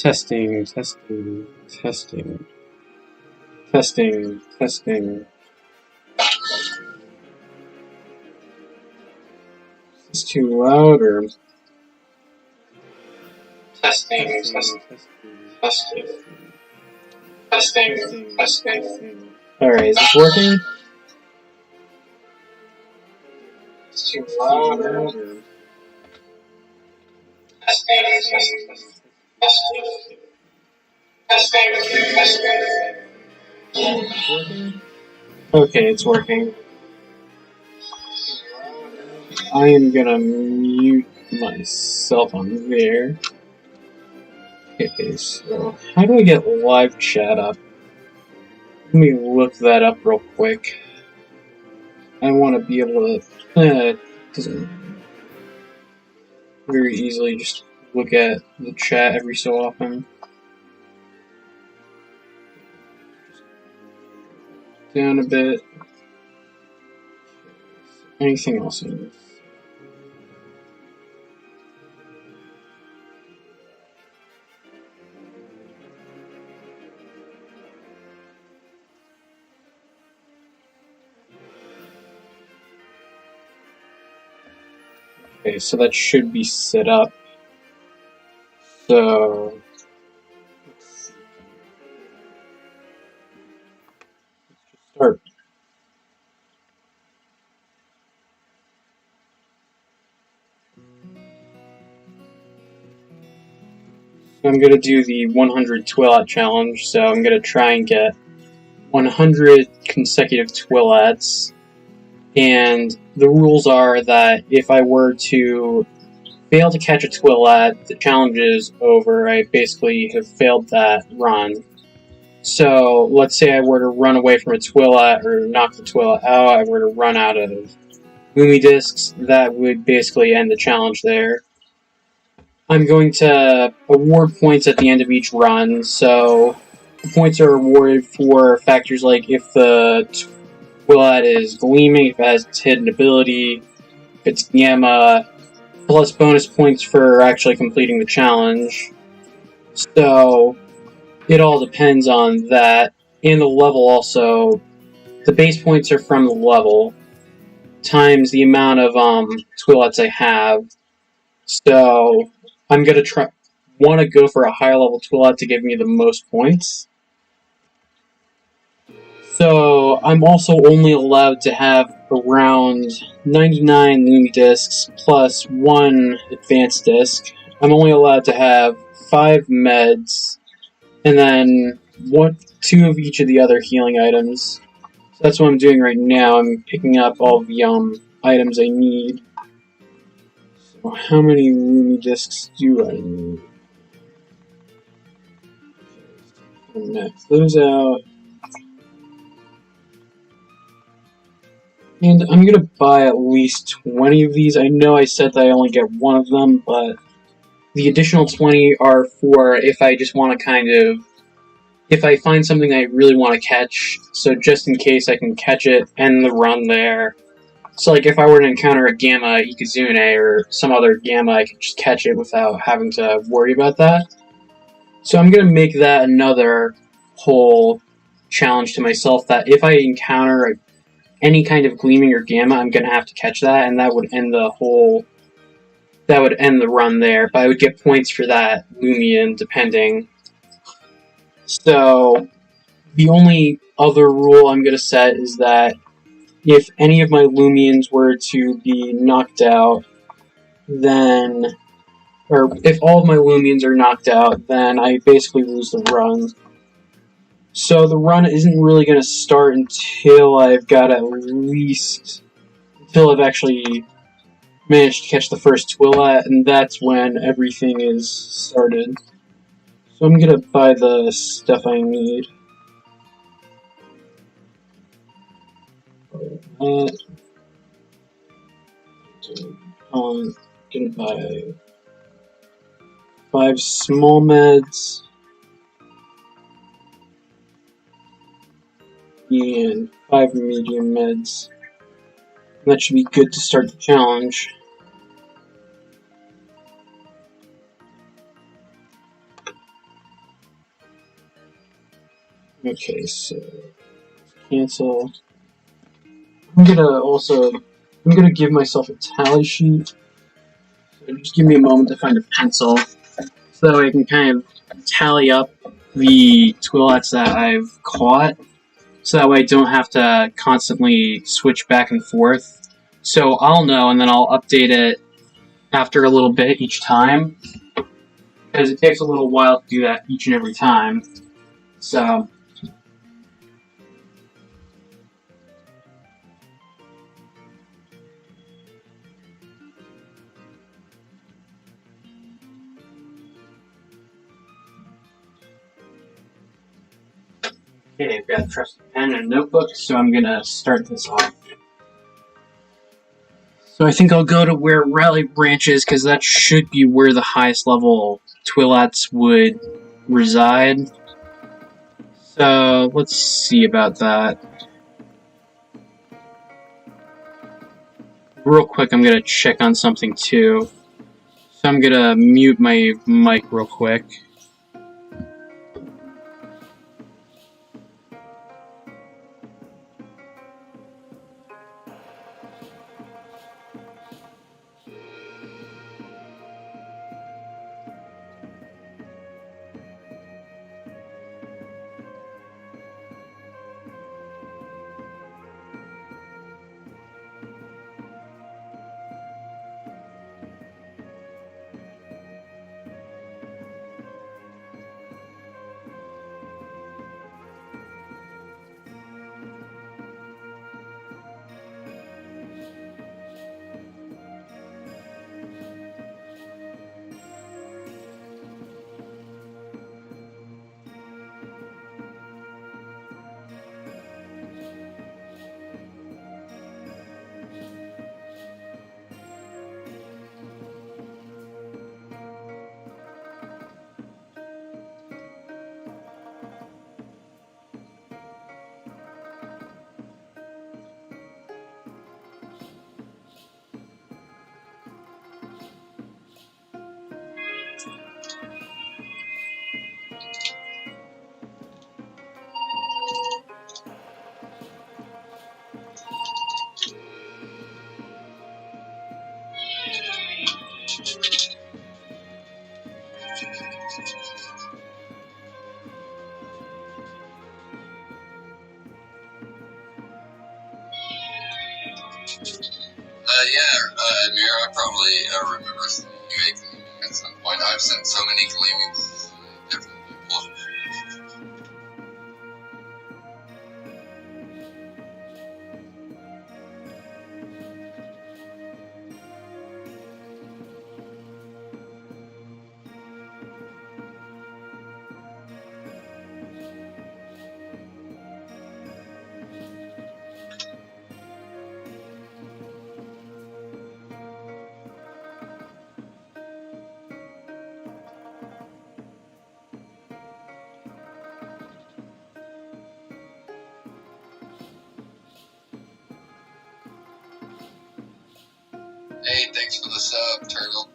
Testing, testing, testing, testing, testing. Is this too loud or? Testing, testing, testing, testing, testing. Alright, is this working? It's too loud or? Testing, testing, testing, testing, testing. Working? Okay, it's working. I am gonna mute myself on there. Okay, so how do I get live chat up? Let me look that up real quick. I want to be able to, doesn't very easily just look at the chat every so often. Down a bit. Anything else in this? Okay, so that should be set up. So let's see. Let's just start. I'm gonna do the 100 Twilat challenge, so I'm gonna try and get 100 consecutive Twilats. And the rules are that if I were to fail to catch a Twilat, the challenge is over. I basically have failed that run. So let's say I were to run away from a Twilat or knock the Twilat out, I were to run out of Loomian discs, that would basically end the challenge there. I'm going to award points at the end of each run, so the points are awarded for factors like if the Twilat is gleaming, if it has its hidden ability, if it's gamma, plus bonus points for actually completing the challenge. So it all depends on that. And the level also, the base points are from the level times the amount of Twilats I have. So I'm gonna want to go for a higher level Twilat to give me the most points. So I'm also only allowed to have around 99 Loomian discs plus 1 advanced disc. I'm only allowed to have 5 meds, and then 2 of each of the other healing items. So that's what I'm doing right now. I'm picking up all the items I need. So how many Loomian discs do I need? Max those out. And I'm gonna buy at least 20 of these. I know I said that I only get one of them, but the additional 20 are for if I just want to kind of, if I find something I really want to catch, so just in case I can catch it, end the run there. So like if I were to encounter a Gamma Ikazune or some other Gamma, I could just catch it without having to worry about that. So I'm gonna make that another whole challenge to myself, that if I encounter any kind of gleaming or gamma, I'm gonna have to catch that, and that would end the run there, but I would get points for that Loomian, depending. So, the only other rule I'm gonna set is that if any of my Loomians were to be knocked out, then, or if all of my Loomians are knocked out, then I basically lose the run. So the run isn't really going to start until I've got until I've actually managed to catch the first Twilat, and that's when everything is started. So I'm going to buy the stuff I need. I'm going to buy 5 small meds. And 5 medium meds. And that should be good to start the challenge. Okay, so cancel. I'm gonna give myself a tally sheet. So just give me a moment to find a pencil, so that way I can kind of tally up the Twilats that I've caught, so that way I don't have to constantly switch back and forth. So I'll know, and then I'll update it after a little bit each time, because it takes a little while to do that each and every time. So okay, I've got a trusty pen and a notebook, so I'm gonna start this off. So I think I'll go to where Rally Branch is, because that should be where the highest level Twilats would reside. So let's see about that. Real quick, I'm gonna check on something too. So I'm gonna mute my mic real quick. Amir, I probably remember you at some point. I've sent so many claimings to different people. Hey, thanks for the sub, Turtle.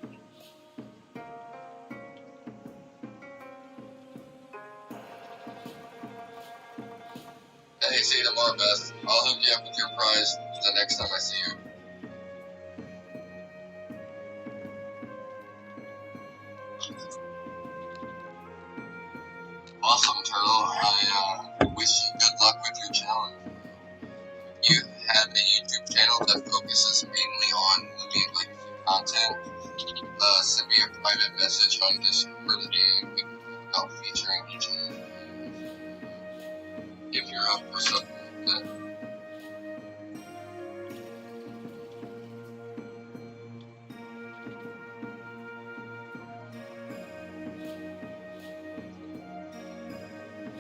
Hey, see you tomorrow, Beth. I'll hook you up with your prize the next time I see you. Awesome, Turtle. I wish you good luck with your challenge. You have a YouTube channel that focuses mainly on Loomian legacy content. Send me a private message on Discord and we can talk about featuring each other if you're up for something like that.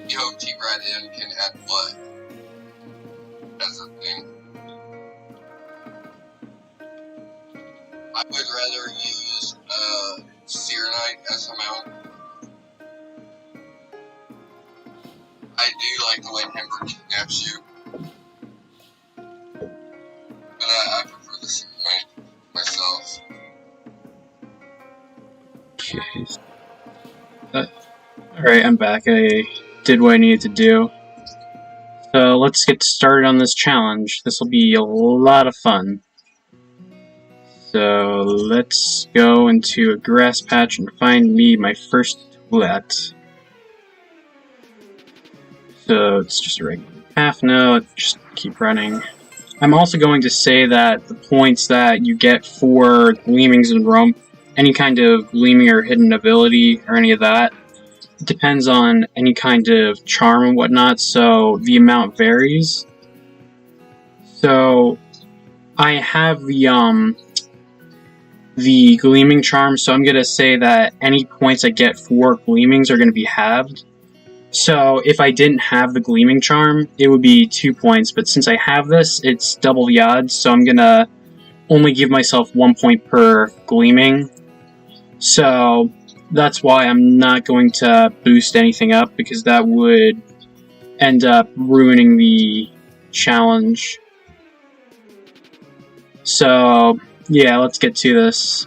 Yo, T-Rad-M can add what? As a thing. I would rather use Serenite as a mount. I do like the way Hember kidnaps you. But I prefer the Serenite myself. Okay. Alright, I'm back. I did what I needed to do. So let's get started on this challenge. This will be a lot of fun. So let's go into a grass patch and find me my first Twilat. So it's just a regular half note, just keep running. I'm also going to say that the points that you get for Gleamings and Roam, any kind of gleaming or hidden ability or any of that, it depends on any kind of charm and whatnot, so the amount varies. So I have the Gleaming charm, so I'm gonna say that any points I get for Gleamings are gonna be halved. So if I didn't have the Gleaming charm, it would be 2 points, but since I have this, it's double the odds, so I'm gonna only give myself 1 point per Gleaming. So that's why I'm not going to boost anything up, because that would end up ruining the challenge. So yeah, let's get to this.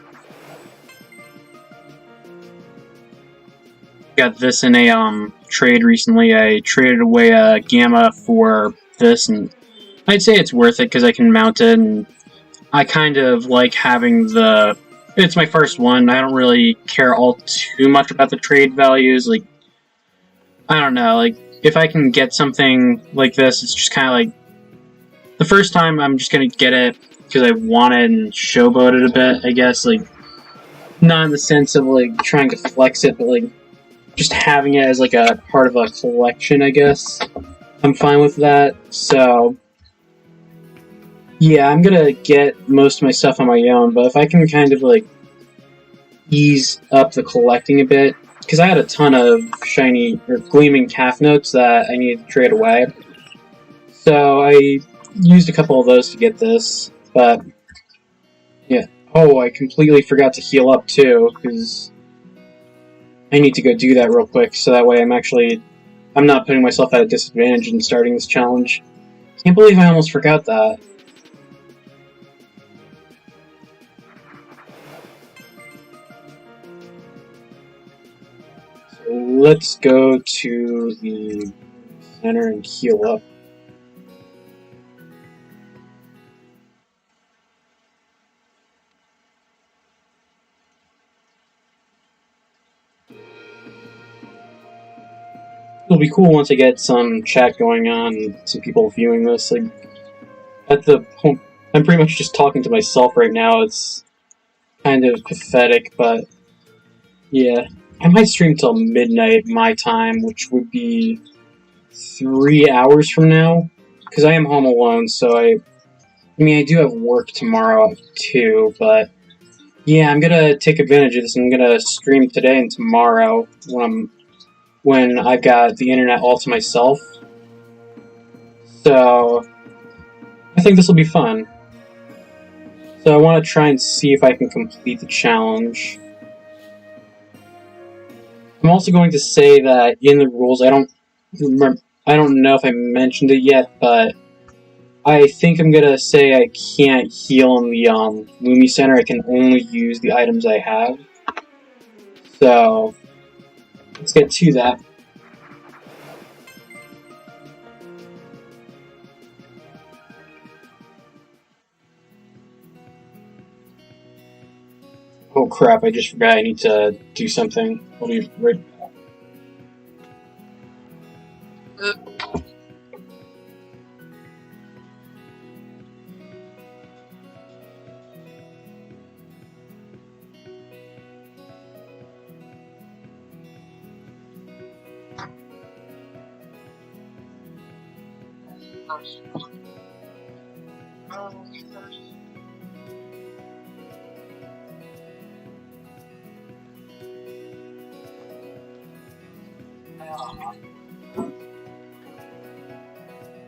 Got this in a trade recently. I traded away a Gamma for this, and I'd say it's worth it because I can mount it, and I kind of like having the... It's my first one. I don't really care all too much about the trade values. Like, I don't know, like, if I can get something like this, it's just kind of like... The first time, I'm just gonna get it because I want it and showboat it a bit, I guess. Like, not in the sense of, like, trying to flex it, but, like, just having it as, like, a part of a collection, I guess. I'm fine with that, so... Yeah, I'm gonna get most of my stuff on my own, but if I can kind of, like, ease up the collecting a bit, because I had a ton of shiny, or gleaming calf notes that I needed to trade away. So I used a couple of those to get this, but, yeah. Oh, I completely forgot to heal up, too, because I need to go do that real quick, so that way I'm not putting myself at a disadvantage in starting this challenge. Can't believe I almost forgot that. So let's go to the center and heal up. It'll be cool once I get some chat going on and some people viewing this. Like, I'm pretty much just talking to myself right now. It's kind of pathetic, but yeah. I might stream till midnight my time, which would be 3 hours from now, because I am home alone, so I mean, I do have work tomorrow too, but yeah, I'm gonna take advantage of this. I'm gonna stream today and tomorrow when I've got the internet all to myself. So I think this will be fun. So I want to try and see if I can complete the challenge. I'm also going to say that in the rules, I don't know if I mentioned it yet, but I think I'm gonna say I can't heal in the Loomian Center. I can only use the items I have. So let's get to that. Oh crap, I just forgot I need to do something. I'll be right back.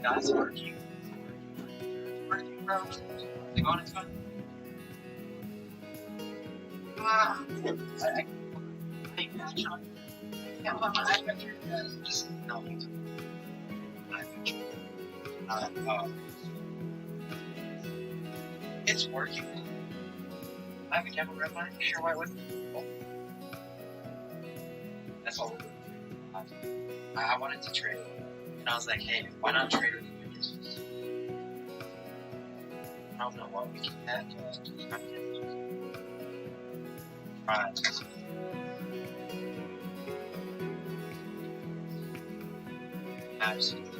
No, it's working. It's working, bro. Is it going? It's going. Yeah, well, I picture just no. It's working. I have a camera red line. Sure, why wouldn't? Oh. That's all. I wanted to trade. And I was like, hey, why not trade with you? I don't know what we can get. Right. Absolutely.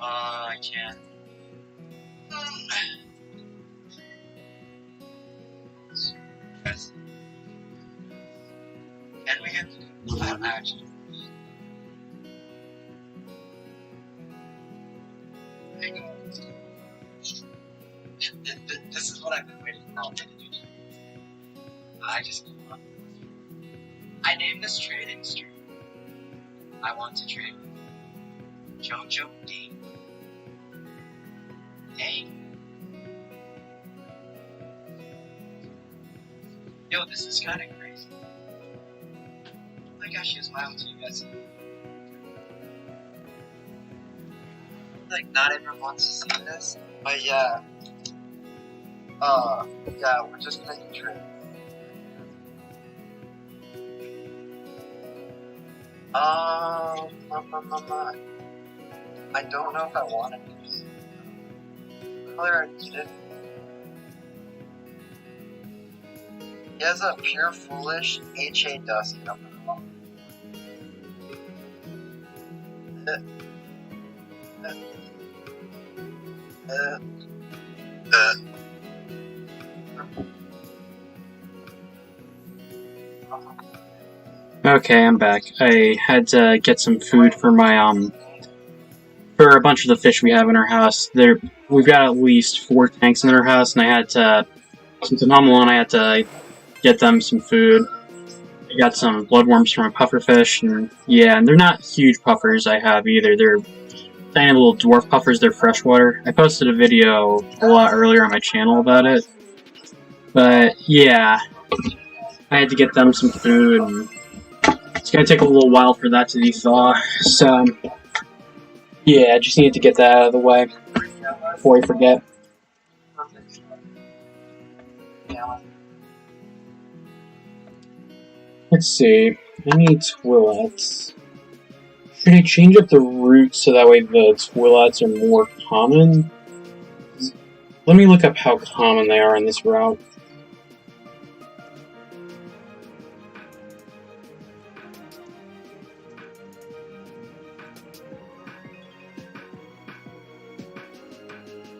I can't. Can we get actually? This is what I've been waiting for all day to do. I named this trading stream. I want to trade Jojo D. Dang. Yo, this is kind of crazy. Oh my gosh, here's my own to you guys. Like, not everyone wants to see this, but yeah. Yeah, we're just gonna do trade. I don't know if I want to do this. Probably already did it. He has a pure foolish HA Dusty up in the wall. Okay, I'm back. I had to get some food for my, for a bunch of the fish we have in our house. We've got at least 4 tanks in our house, and I had to, since I'm home alone, I had to get them some food. I got some bloodworms from a pufferfish, and yeah, and they're not huge puffers I have either. They're tiny little dwarf puffers, they're freshwater. I posted a video a lot earlier on my channel about it. But yeah, I had to get them some food, and it's gonna take a little while for that to thaw, so yeah, I just need to get that out of the way before I forget. Let's see, I need Twilats. Should I change up the route so that way the Twilats are more common? Let me look up how common they are in this route.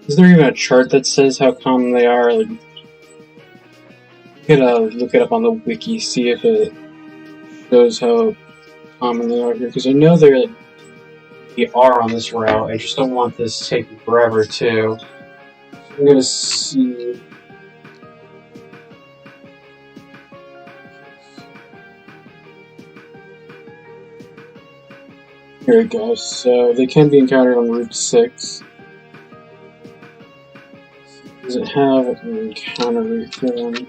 Is there even a chart that says how common they are? Like, you gotta look it up on the wiki, see if it shows how common they are here, because I know they are on this route. I just don't want this taking forever too. So I'm gonna see. Here we go. So they can be encountered on Route 6. Does it have an encounter route for them?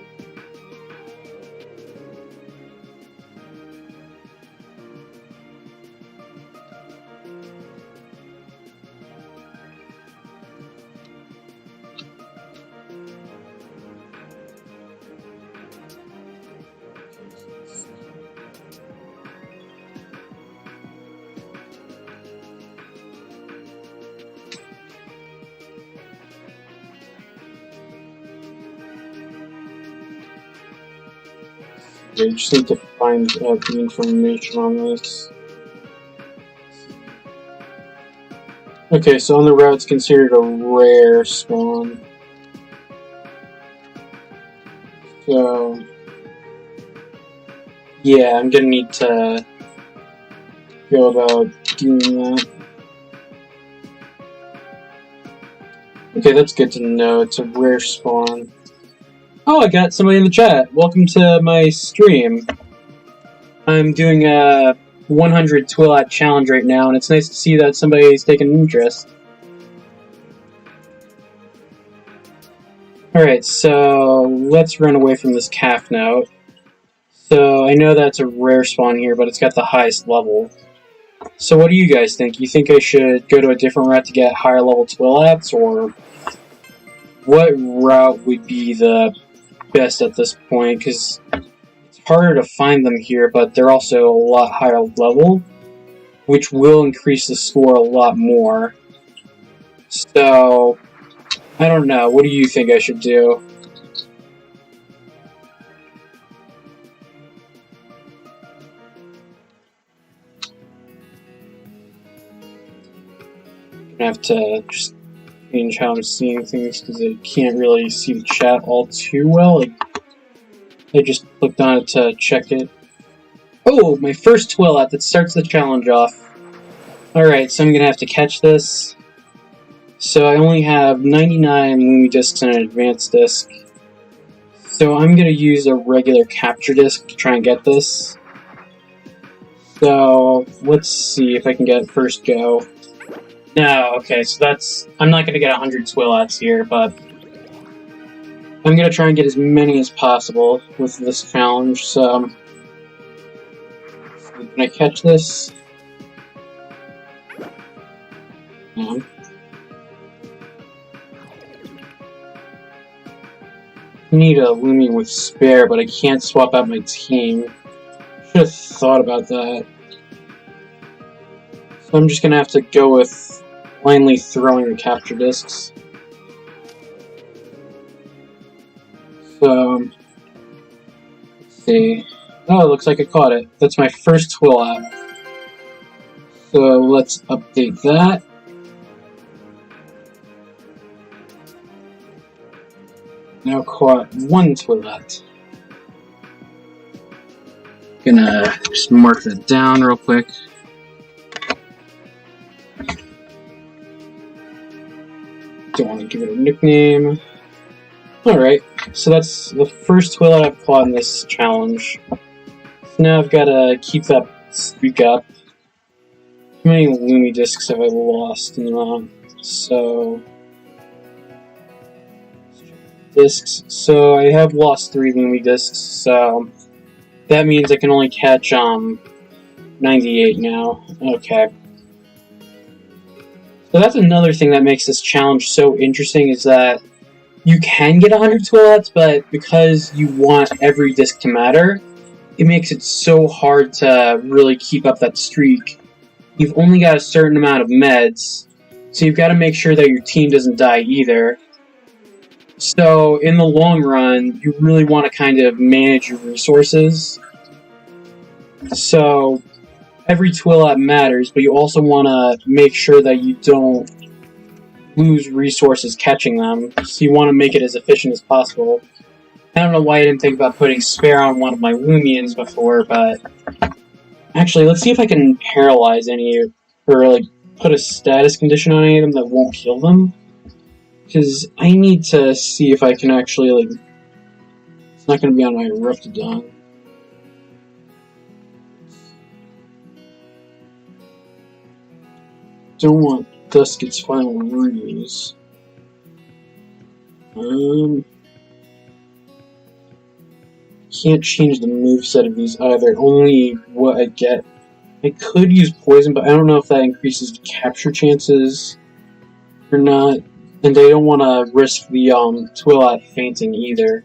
I just need to find the information on this. Okay, so on the route it's considered a rare spawn. So, yeah, I'm gonna need to go about doing that. Okay, that's good to know. It's a rare spawn. Oh, I got somebody in the chat. Welcome to my stream. I'm doing a 100 Twilat challenge right now, and it's nice to see that somebody's taking an interest. Alright, so let's run away from this calf now. So I know that's a rare spawn here, but it's got the highest level. So what do you guys think? You think I should go to a different route to get higher level Twilats, or what route would be the best at this point, because it's harder to find them here, but they're also a lot higher level, which will increase the score a lot more. So, I don't know. What do you think I should do? I'm gonna have to just change how I'm seeing things because I can't really see the chat all too well. Like, I just clicked on it to check it. Oh, my first Twilat that starts the challenge off. Alright, so I'm gonna have to catch this. So I only have 99 Lumi discs and an advanced disc. So I'm gonna use a regular capture disc to try and get this. So let's see if I can get first go. No, okay, so that's... I'm not gonna get 100 Twilats here, but I'm gonna try and get as many as possible with this challenge, so... Can I catch this? No. I need a Loomian with spare, but I can't swap out my team. Should have thought about that. So I'm just gonna have to go with blindly throwing the capture discs. So, let's see. Oh, it looks like I caught it. That's my first Twilat. So let's update that. Now caught one Twilat. Gonna just mark that down real quick. Don't want to give it a nickname. Alright, so that's the first Twilat I've caught in this challenge. So now I've got to keep that streak up. How many Lumi discs have I lost in the round? So... discs. So I have lost 3 Lumi discs, so... that means I can only catch, 98 now. Okay. So that's another thing that makes this challenge so interesting, is that you can get 100 Twilats, but because you want every disc to matter, it makes it so hard to really keep up that streak. You've only got a certain amount of meds, so you've got to make sure that your team doesn't die either. So in the long run, you really want to kind of manage your resources. So every Twilat matters, but you also want to make sure that you don't lose resources catching them. So you want to make it as efficient as possible. I don't know why I didn't think about putting spare on one of my Loomians before, but... actually, let's see if I can paralyze any, or like put a status condition on any of them that won't kill them. Because I need to see if I can actually, like... it's not going to be on my Reptidon. Don't want Dusket's final ruse. Can't change the moveset of these either, only what I get. I could use poison, but I don't know if that increases the capture chances or not. And I don't want to risk the Twilat fainting either.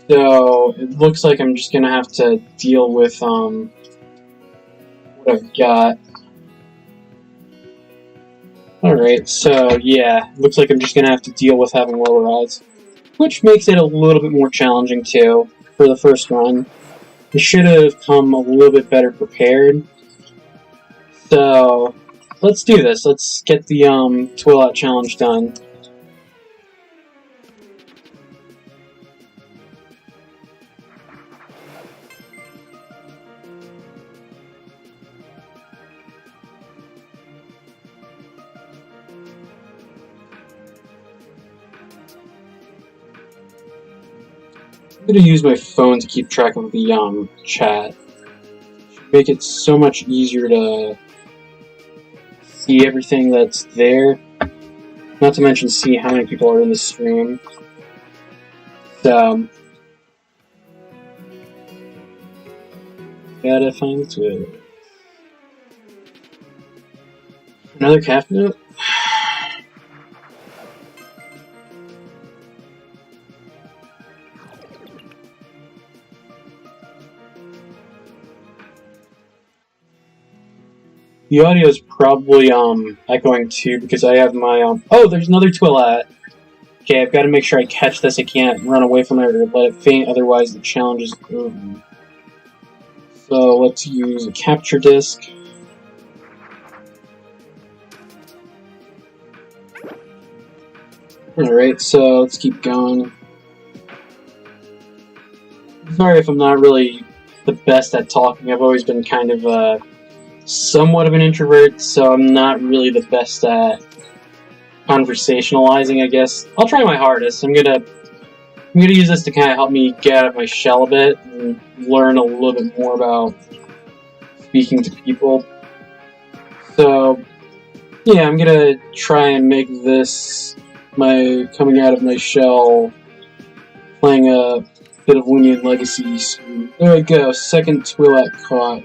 So it looks like I'm just gonna have to deal with what I've got. Alright, so yeah, looks like I'm just gonna have to deal with having lower odds. Which makes it a little bit more challenging too, for the first run. I should have come a little bit better prepared. So, let's do this. Let's get the Twilat challenge done. I'm going to use my phone to keep track of the chat. Should make it so much easier to see everything that's there. Not to mention see how many people are in the stream. So, gotta find Twitter. Another calf note? The audio is probably echoing too because I have my oh, there's another Twilat. Okay, I've got to make sure I catch this. I can't run away from it or let it faint, otherwise the challenge is over. So let's use a capture disc. Alright, so let's keep going. Sorry if I'm not really the best at talking. I've always been kind of somewhat of an introvert, so I'm not really the best at conversationalizing, I guess. I'll try my hardest. I'm gonna use this to kind of help me get out of my shell a bit and learn a little bit more about speaking to people. So, yeah, I'm gonna try and make this my coming out of my shell, playing a bit of Loomian Legacy. So, there we go, second Twilat caught.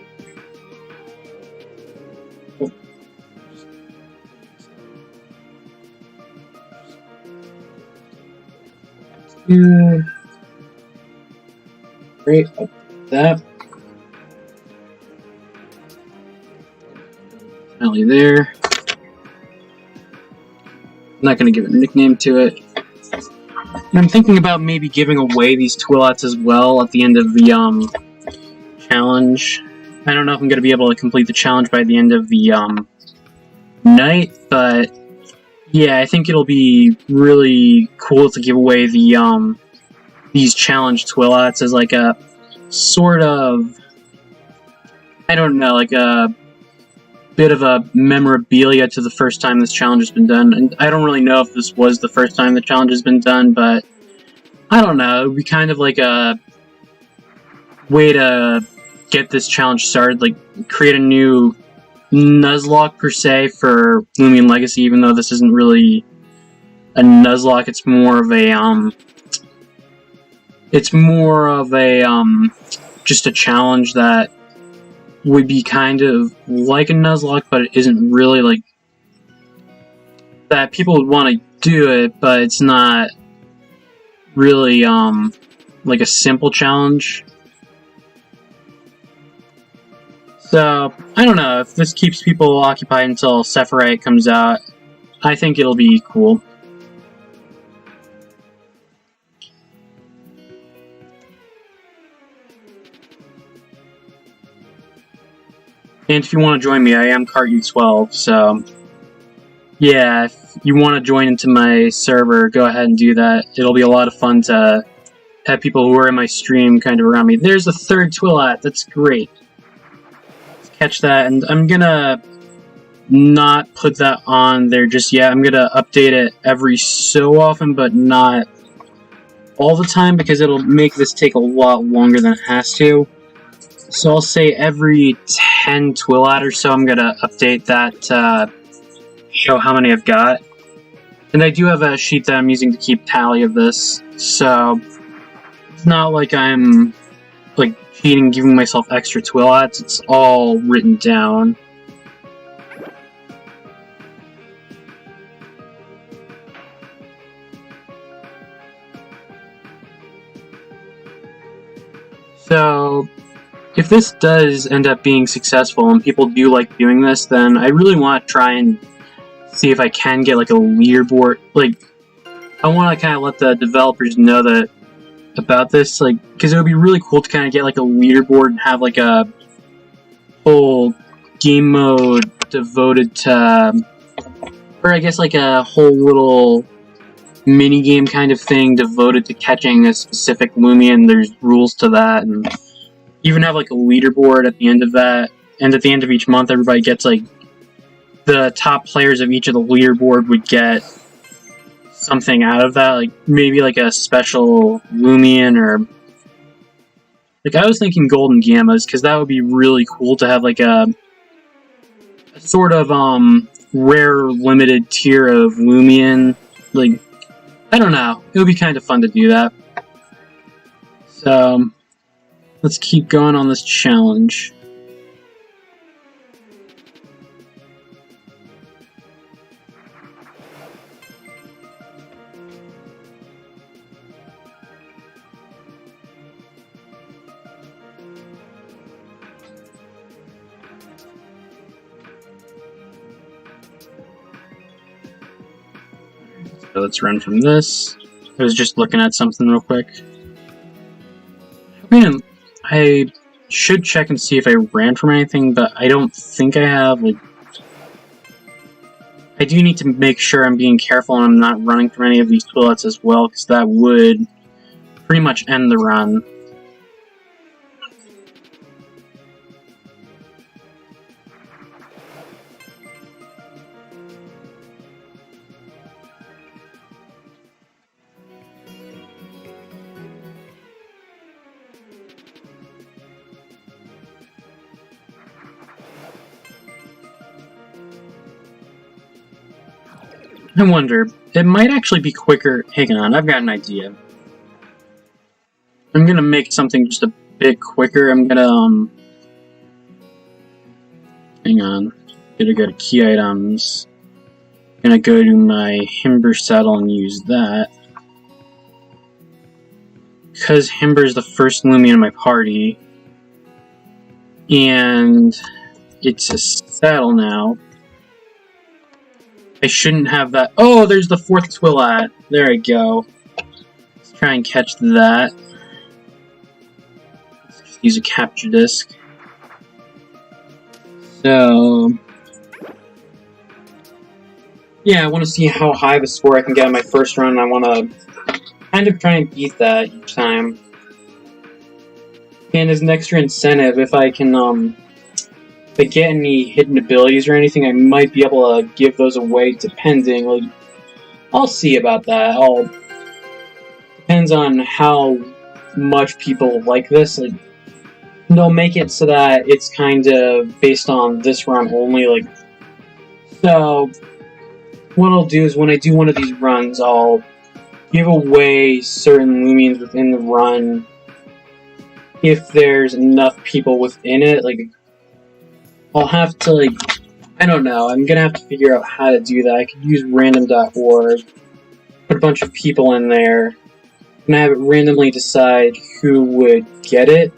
Here. Great, up that. Alley there. I'm not going to give a nickname to it. And I'm thinking about maybe giving away these Twilats as well at the end of the challenge. I don't know if I'm going to be able to complete the challenge by the end of the night, but yeah, I think it'll be really cool to give away the these challenge Twilats as like a sort of, I don't know, like a bit of a memorabilia to the first time this challenge has been done. And I don't really know if this was the first time the challenge has been done, but I don't know, it would be kind of like a way to get this challenge started, like create a new Nuzlocke per se for Loomian Legacy, even though this isn't really a Nuzlocke, it's more of a just a challenge that would be kind of like a Nuzlocke, but it isn't really like that. People would want to do it, but it's not really like a simple challenge. So, I don't know, if this keeps people occupied until Sephirite comes out, I think it'll be cool. And if you want to join me, I am CartU12, so yeah, if you want to join into my server, go ahead and do that. It'll be a lot of fun to have people who are in my stream kind of around me. There's a third Twilat, that's great. Catch that, and I'm gonna not put that on there just yet. I'm gonna update it every so often, but not all the time, because it'll make this take a lot longer than it has to. So I'll say every 10 Twilat or so I'm gonna update that to show how many I've got. And I do have a sheet that I'm using to keep tally of this, so it's not like I'm like cheating, giving myself extra Twilats. It's all written down. So, if this does end up being successful and people do like doing this, then I really want to try and see if I can get like a leaderboard. Like, I want to kind of let the developers know that about this, like, because it would be really cool to kind of get like a leaderboard and have like a whole game mode devoted to, or I guess like a whole little mini game kind of thing devoted to catching a specific Loomian. There's rules to that, and even have like a leaderboard at the end of that. And at the end of each month, everybody gets like the top players of each of the leaderboard would get something out of that, like maybe like a special Loomian, or like I was thinking golden gammas, because that would be really cool to have like a sort of rare limited tier of Loomian. Like, I don't know, it would be kind of fun to do that. So let's keep going on this challenge. So let's run from this. I was just looking at something real quick. I should check and see if I ran from anything, but I don't think I have. Like, I do need to make sure I'm being careful and I'm not running from any of these Twilats as well, because that would pretty much end the run. I wonder, it might actually be quicker. Hang on, I've got an idea. I'm gonna make something just a bit quicker. I'm gonna, hang on. Gonna go to key items. Gonna go to my Himber saddle and use that. Because Himber is the first Loomian in my party. And it's a saddle now. I shouldn't have that. Oh, there's the 4th Twilat. There I go. Let's try and catch that. Let's just use a capture disc. So, yeah, I want to see how high of a score I can get on my first run. I want to kind of try and beat that each time. And as an extra incentive, if I can, if I get any hidden abilities or anything, I might be able to give those away depending. Like, I'll see about that. Depends on how much people like this. Like, they'll make it so that it's kind of based on this run only. Like, so what I'll do is when I do one of these runs, I'll give away certain Loomians within the run if there's enough people within it. Like, I'll have to, like, I don't know, I'm gonna have to figure out how to do that. I could use random.org, put a bunch of people in there, and have it randomly decide who would get it.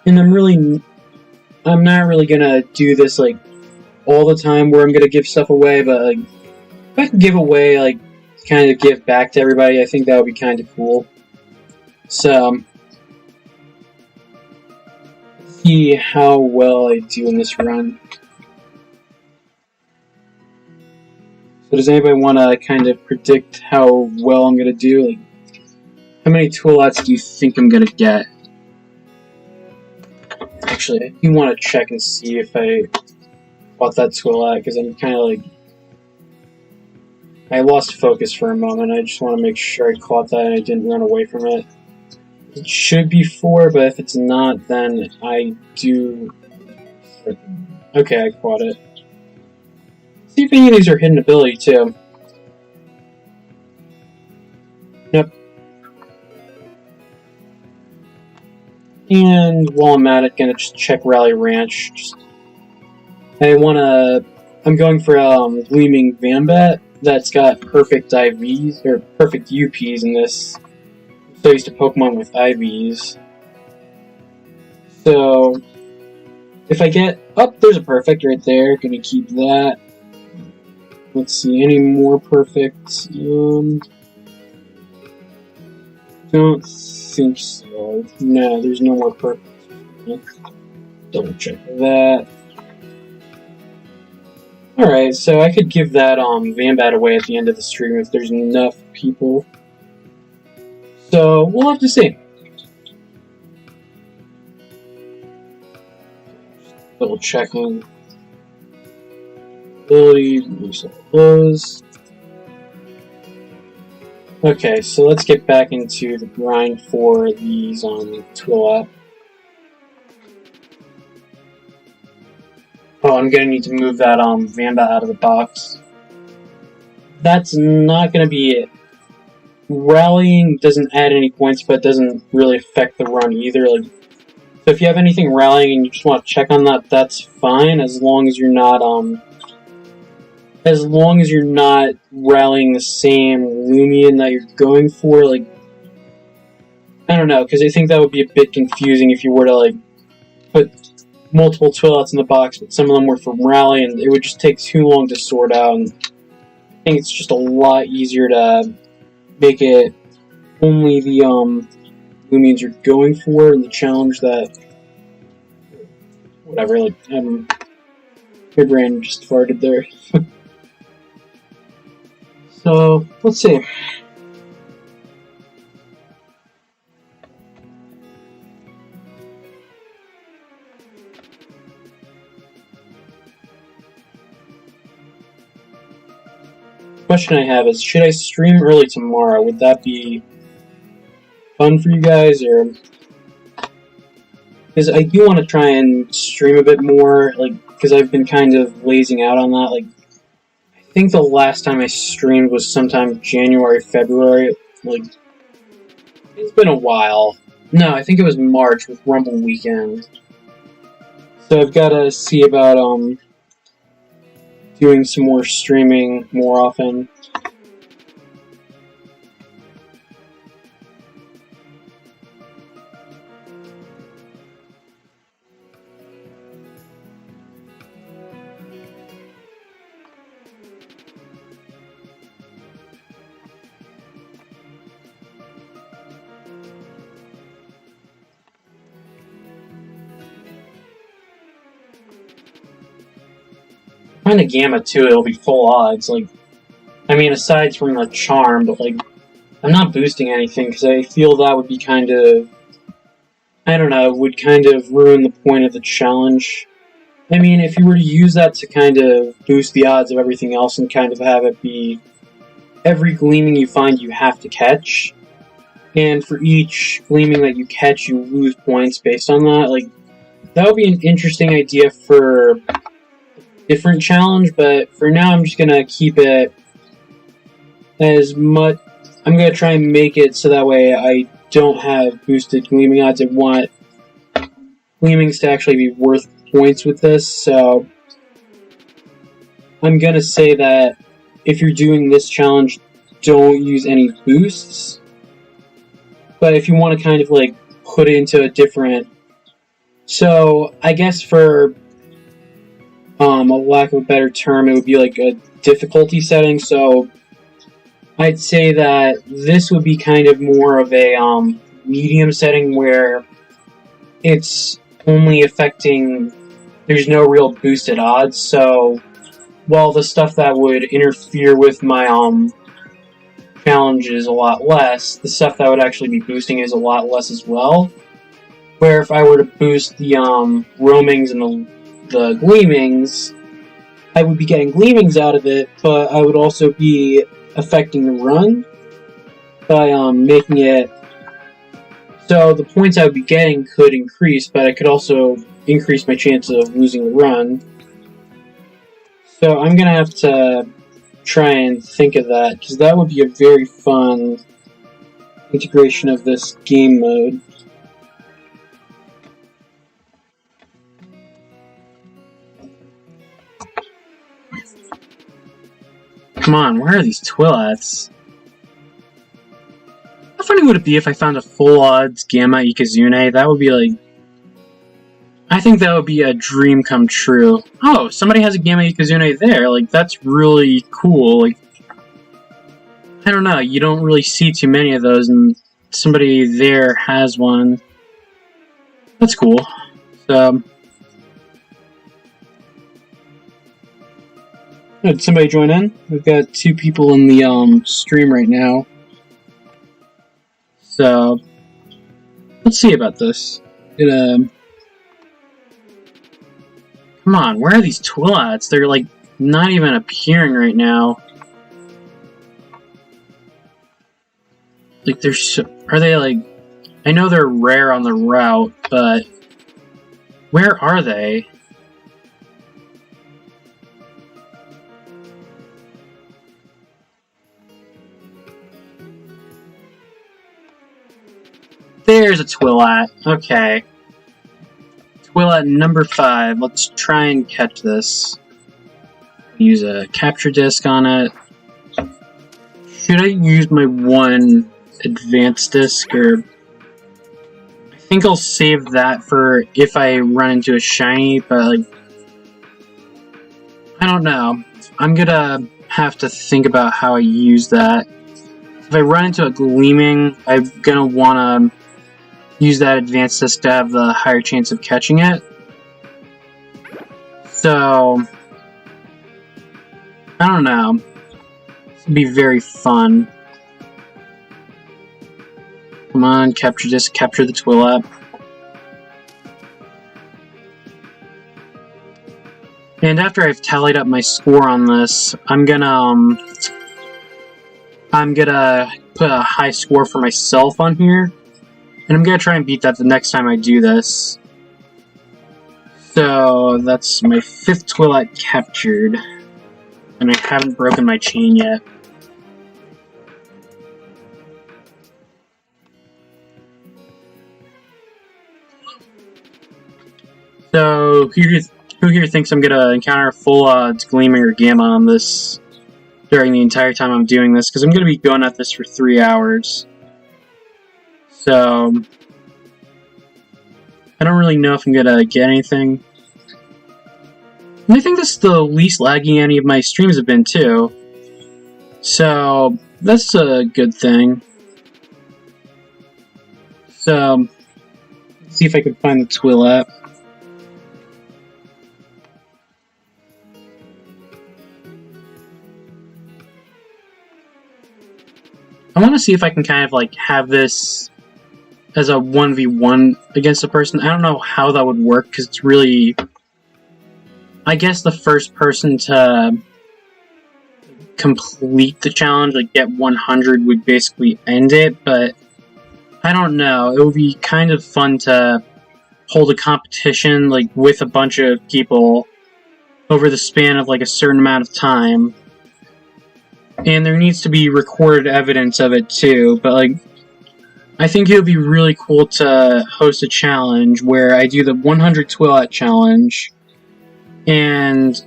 And I'm not really gonna do this, like, all the time where I'm gonna give stuff away, but, like, if I can give away, like, kind of give back to everybody, I think that would be kind of cool. So, see how well I do in this run. So does anybody want to kind of predict how well I'm going to do? Like, how many Twilats do you think I'm going to get? Actually, I do want to check and see if I caught that Twilat, because I'm kind of like... I lost focus for a moment. I just want to make sure I caught that and I didn't run away from it. It should be 4, but if it's not, then I do... Okay, I caught it. See if any of these are hidden ability, too. Yep. And while I'm at it, gonna just check Rally Ranch. I'm going for Gleaming Vambat that's got perfect IVs, or perfect UPs in this. So used to Pokemon with IVs. So, if I get... Oh, there's a perfect right there. Gonna keep that. Let's see, any more perfects? Don't think so. No, there's no more perfects. Double check that. Alright, so I could give that Vambat away at the end of the stream if there's enough people. So, we'll have to see. Double checking. Ability, close. Okay, so let's get back into the grind for these Twilat. Oh, I'm gonna need to move that Vambat out of the box. That's not gonna be it. Rallying doesn't add any points, but doesn't really affect the run either. Like, so if you have anything rallying and you just want to check on that, that's fine, as long as you're not rallying the same Loomian that you're going for. Like, I don't know, because I think that would be a bit confusing if you were to, like, put multiple Twilats in the box, but some of them were from Rally, and it would just take too long to sort out. And think it's just a lot easier to make it only the Loomians you're going for, and the challenge that whatever, like my brain just farted there. So let's see. Question I have is, should I stream early tomorrow? Would that be fun for you guys, or because I do want to try and stream a bit more, like, because I've been kind of lazing out on that. Like, I think the last time I streamed was sometime January, February. Like, it's been a while. No, I think it was March with Rumble Weekend. So I've got to see about doing some more streaming more often. Find a gamma too, it'll be full odds. Like, I mean, aside from the charm, but like, I'm not boosting anything because I feel that would be kind of, I don't know, would kind of ruin the point of the challenge. I mean, if you were to use that to kind of boost the odds of everything else and kind of have it be every gleaming you find you have to catch, and for each gleaming that you catch you lose points based on that, like, that would be an interesting idea for different challenge, but for now I'm just gonna keep it as much. I'm gonna try and make it so that way I don't have boosted gleaming odds. I want gleamings to actually be worth points with this, so I'm gonna say that if you're doing this challenge, don't use any boosts. But if you want to kind of like put it into a different, so I guess for a lack of a better term, it would be like a difficulty setting. So I'd say that this would be kind of more of a medium setting where it's only affecting, there's no real boosted odds. So while the stuff that would interfere with my challenge is a lot less, the stuff that would actually be boosting is a lot less as well. Where if I were to boost the roamings and the gleamings, I would be getting gleamings out of it, but I would also be affecting the run by making it so the points I would be getting could increase, but I could also increase my chance of losing the run. So I'm gonna have to try and think of that, because that would be a very fun integration of this game mode. Come on, where are these Twilats? How funny would it be if I found a full odds Gamma Ikazune? That would be like, I think that would be a dream come true. Oh, somebody has a Gamma Ikazune there. Like, that's really cool. Like, I don't know, you don't really see too many of those, and somebody there has one. That's cool. So, did somebody join in? We've got 2 people in the stream right now. So, let's see about this. Come on, where are these Twilats? They're like not even appearing right now. Like they're are they like? I know they're rare on the route, but where are they? There's a Twilat. Okay. Twilat number 5. Let's try and catch this. Use a capture disc on it. Should I use my 1 advanced disc, or I think I'll save that for if I run into a shiny, but like, I don't know. I'm gonna have to think about how I use that. If I run into a gleaming, I'm gonna want to use that advanced disc to have the higher chance of catching it. So, I don't know. This would be very fun. Come on, capture disc, capture the Twilat. And after I've tallied up my score on this, I'm gonna put a high score for myself on here, and I'm gonna try and beat that the next time I do this. So that's my 5th Twilat captured, and I haven't broken my chain yet. So who here thinks I'm gonna encounter full odds Gleaming or Gamma on this during the entire time I'm doing this? Because I'm gonna be going at this for 3 hours. So I don't really know if I'm gonna get anything. And I think this is the least laggy any of my streams have been too. So that's a good thing. So let's see if I can find the Twilat. I want to see if I can kind of like have this as a 1v1 against a person. I don't know how that would work because it's really, I guess the first person to complete the challenge, like get 100, would basically end it, but I don't know. It would be kind of fun to hold a competition like with a bunch of people over the span of like a certain amount of time. And there needs to be recorded evidence of it too, but like, I think it would be really cool to host a challenge where I do the 100 Twilat challenge, and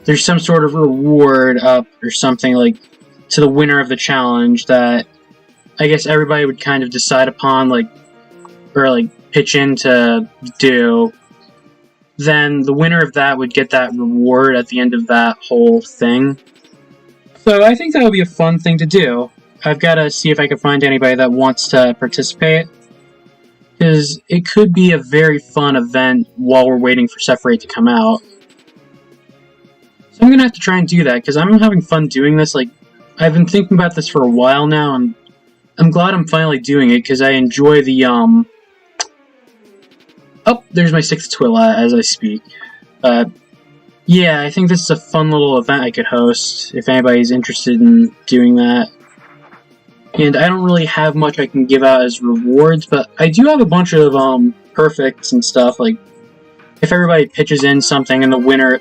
there's some sort of reward up or something like to the winner of the challenge that I guess everybody would kind of decide upon, like, or like pitch in to do. Then the winner of that would get that reward at the end of that whole thing. So I think that would be a fun thing to do. I've got to see if I can find anybody that wants to participate, because it could be a very fun event while we're waiting for Sephiroth 8 to come out. So I'm going to have to try and do that, because I'm having fun doing this. Like, I've been thinking about this for a while now, and I'm glad I'm finally doing it, because I enjoy the, Oh, there's my 6th Twilat as I speak. Yeah, I think this is a fun little event I could host, if anybody's interested in doing that. And I don't really have much I can give out as rewards, but I do have a bunch of, perfects and stuff, like, if everybody pitches in something and the winner,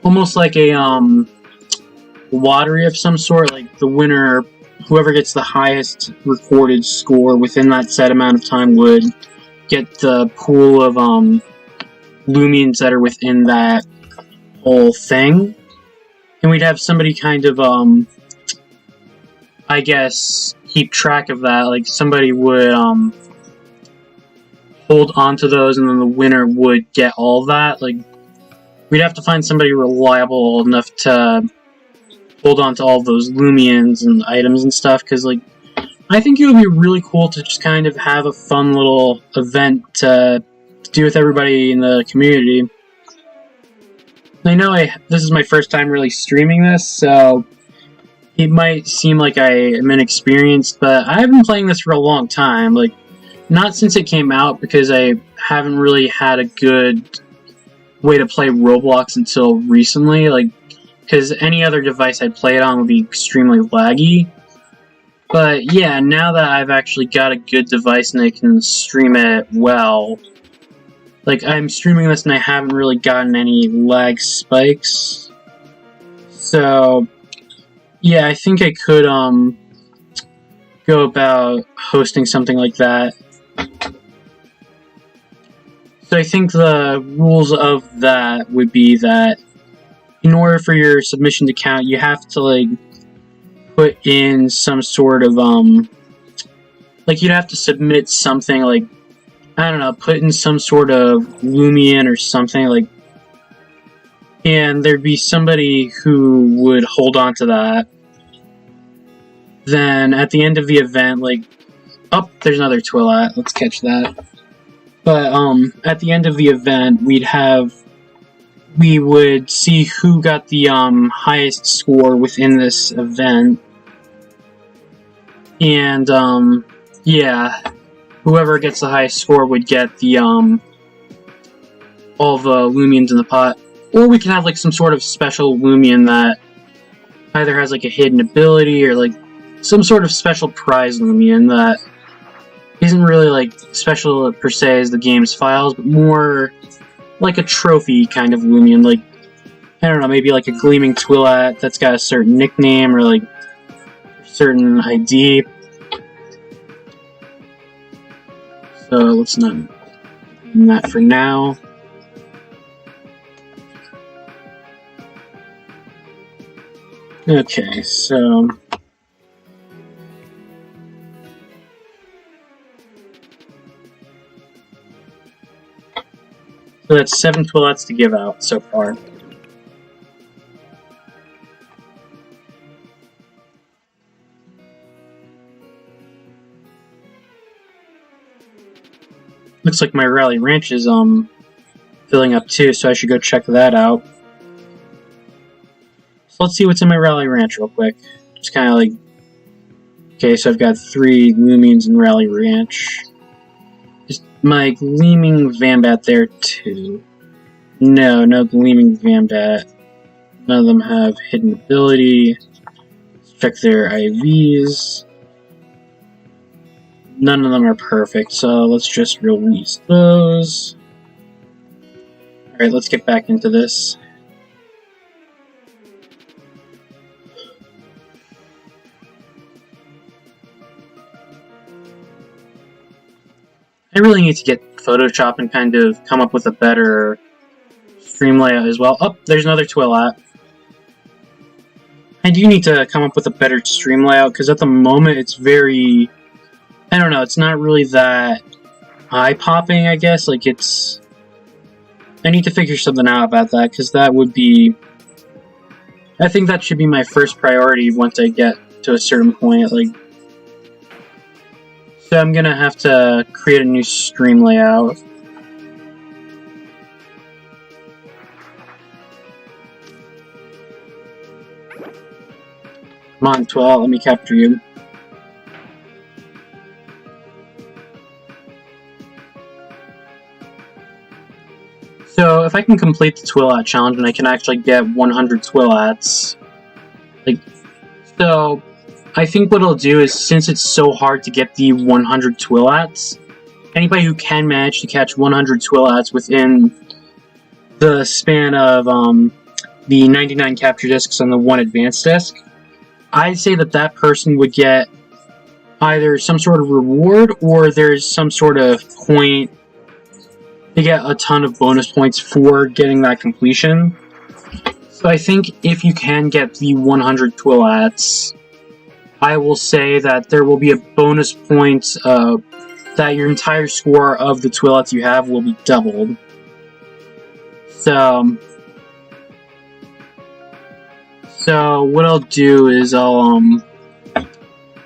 almost like a, lottery of some sort, like, the winner, whoever gets the highest recorded score within that set amount of time would get the pool of, Loomians that are within that whole thing. And we'd have somebody kind of, I guess, keep track of that. Like, somebody would, hold on to those, and then the winner would get all that. Like, we'd have to find somebody reliable enough to hold on to all those Loomians and items and stuff, because, like, I think it would be really cool to just kind of have a fun little event to do with everybody in the community. I know this is my first time really streaming this, so it might seem like I am inexperienced, but I've been playing this for a long time. Like, not since it came out, because I haven't really had a good way to play Roblox until recently. Like, because any other device I play it on would be extremely laggy. But yeah, now that I've actually got a good device and I can stream it well, like, I'm streaming this and I haven't really gotten any lag spikes. So yeah, I think I could, go about hosting something like that. So I think the rules of that would be that in order for your submission to count, you have to, like, put in some sort of, like, you'd have to submit something, like, I don't know, put in some sort of Loomian or something, like, and there'd be somebody who would hold on to that. Then at the end of the event, like, oh, there's another Twilat. Let's catch that. But at the end of the event, we would see who got the highest score within this event, and yeah, whoever gets the highest score would get the all the Loomians in the pot. Or we can have like some sort of special Loomian that either has like a hidden ability or like some sort of special prize Loomian that isn't really like special per se as the game's files, but more like a trophy kind of Loomian. Like, I don't know, maybe like a gleaming Twilat that's got a certain nickname or like a certain ID. So let's not do that for now. Okay, so that's 7 Twilats to give out so far. Looks like my Rally Ranch is filling up too, so I should go check that out. So let's see what's in my Rally Ranch real quick. Just kind of like, okay, so I've got 3 Loomians in Rally Ranch. Is my Gleaming Vambat there too? No Gleaming Vambat. None of them have hidden ability. Let's check their IVs. None of them are perfect, so let's just release those. Alright, let's get back into this. I really need to get Photoshop and kind of come up with a better stream layout as well. Oh, there's another Twilat. I do need to come up with a better stream layout, because at the moment it's very... I don't know, it's not really that eye-popping, I guess. Like, it's... I need to figure something out about that, because that would be... I think that should be my first priority once I get to a certain point, like... So I'm gonna have to create a new stream layout. Come on, Twilat, let me capture you. So if I can complete the Twilat challenge and I can actually get 100 Twilats, like, so I think what I'll do is, since it's so hard to get the 100 Twilats, anybody who can manage to catch 100 Twilats within the span of the 99 capture discs and the 1 advanced disc, I'd say that that person would get either some sort of reward or there's some sort of point. They get a ton of bonus points for getting that completion. So I think if you can get the 100 Twilats, I will say that there will be a bonus point that your entire score of the Twilats you have will be doubled. So what I'll do is I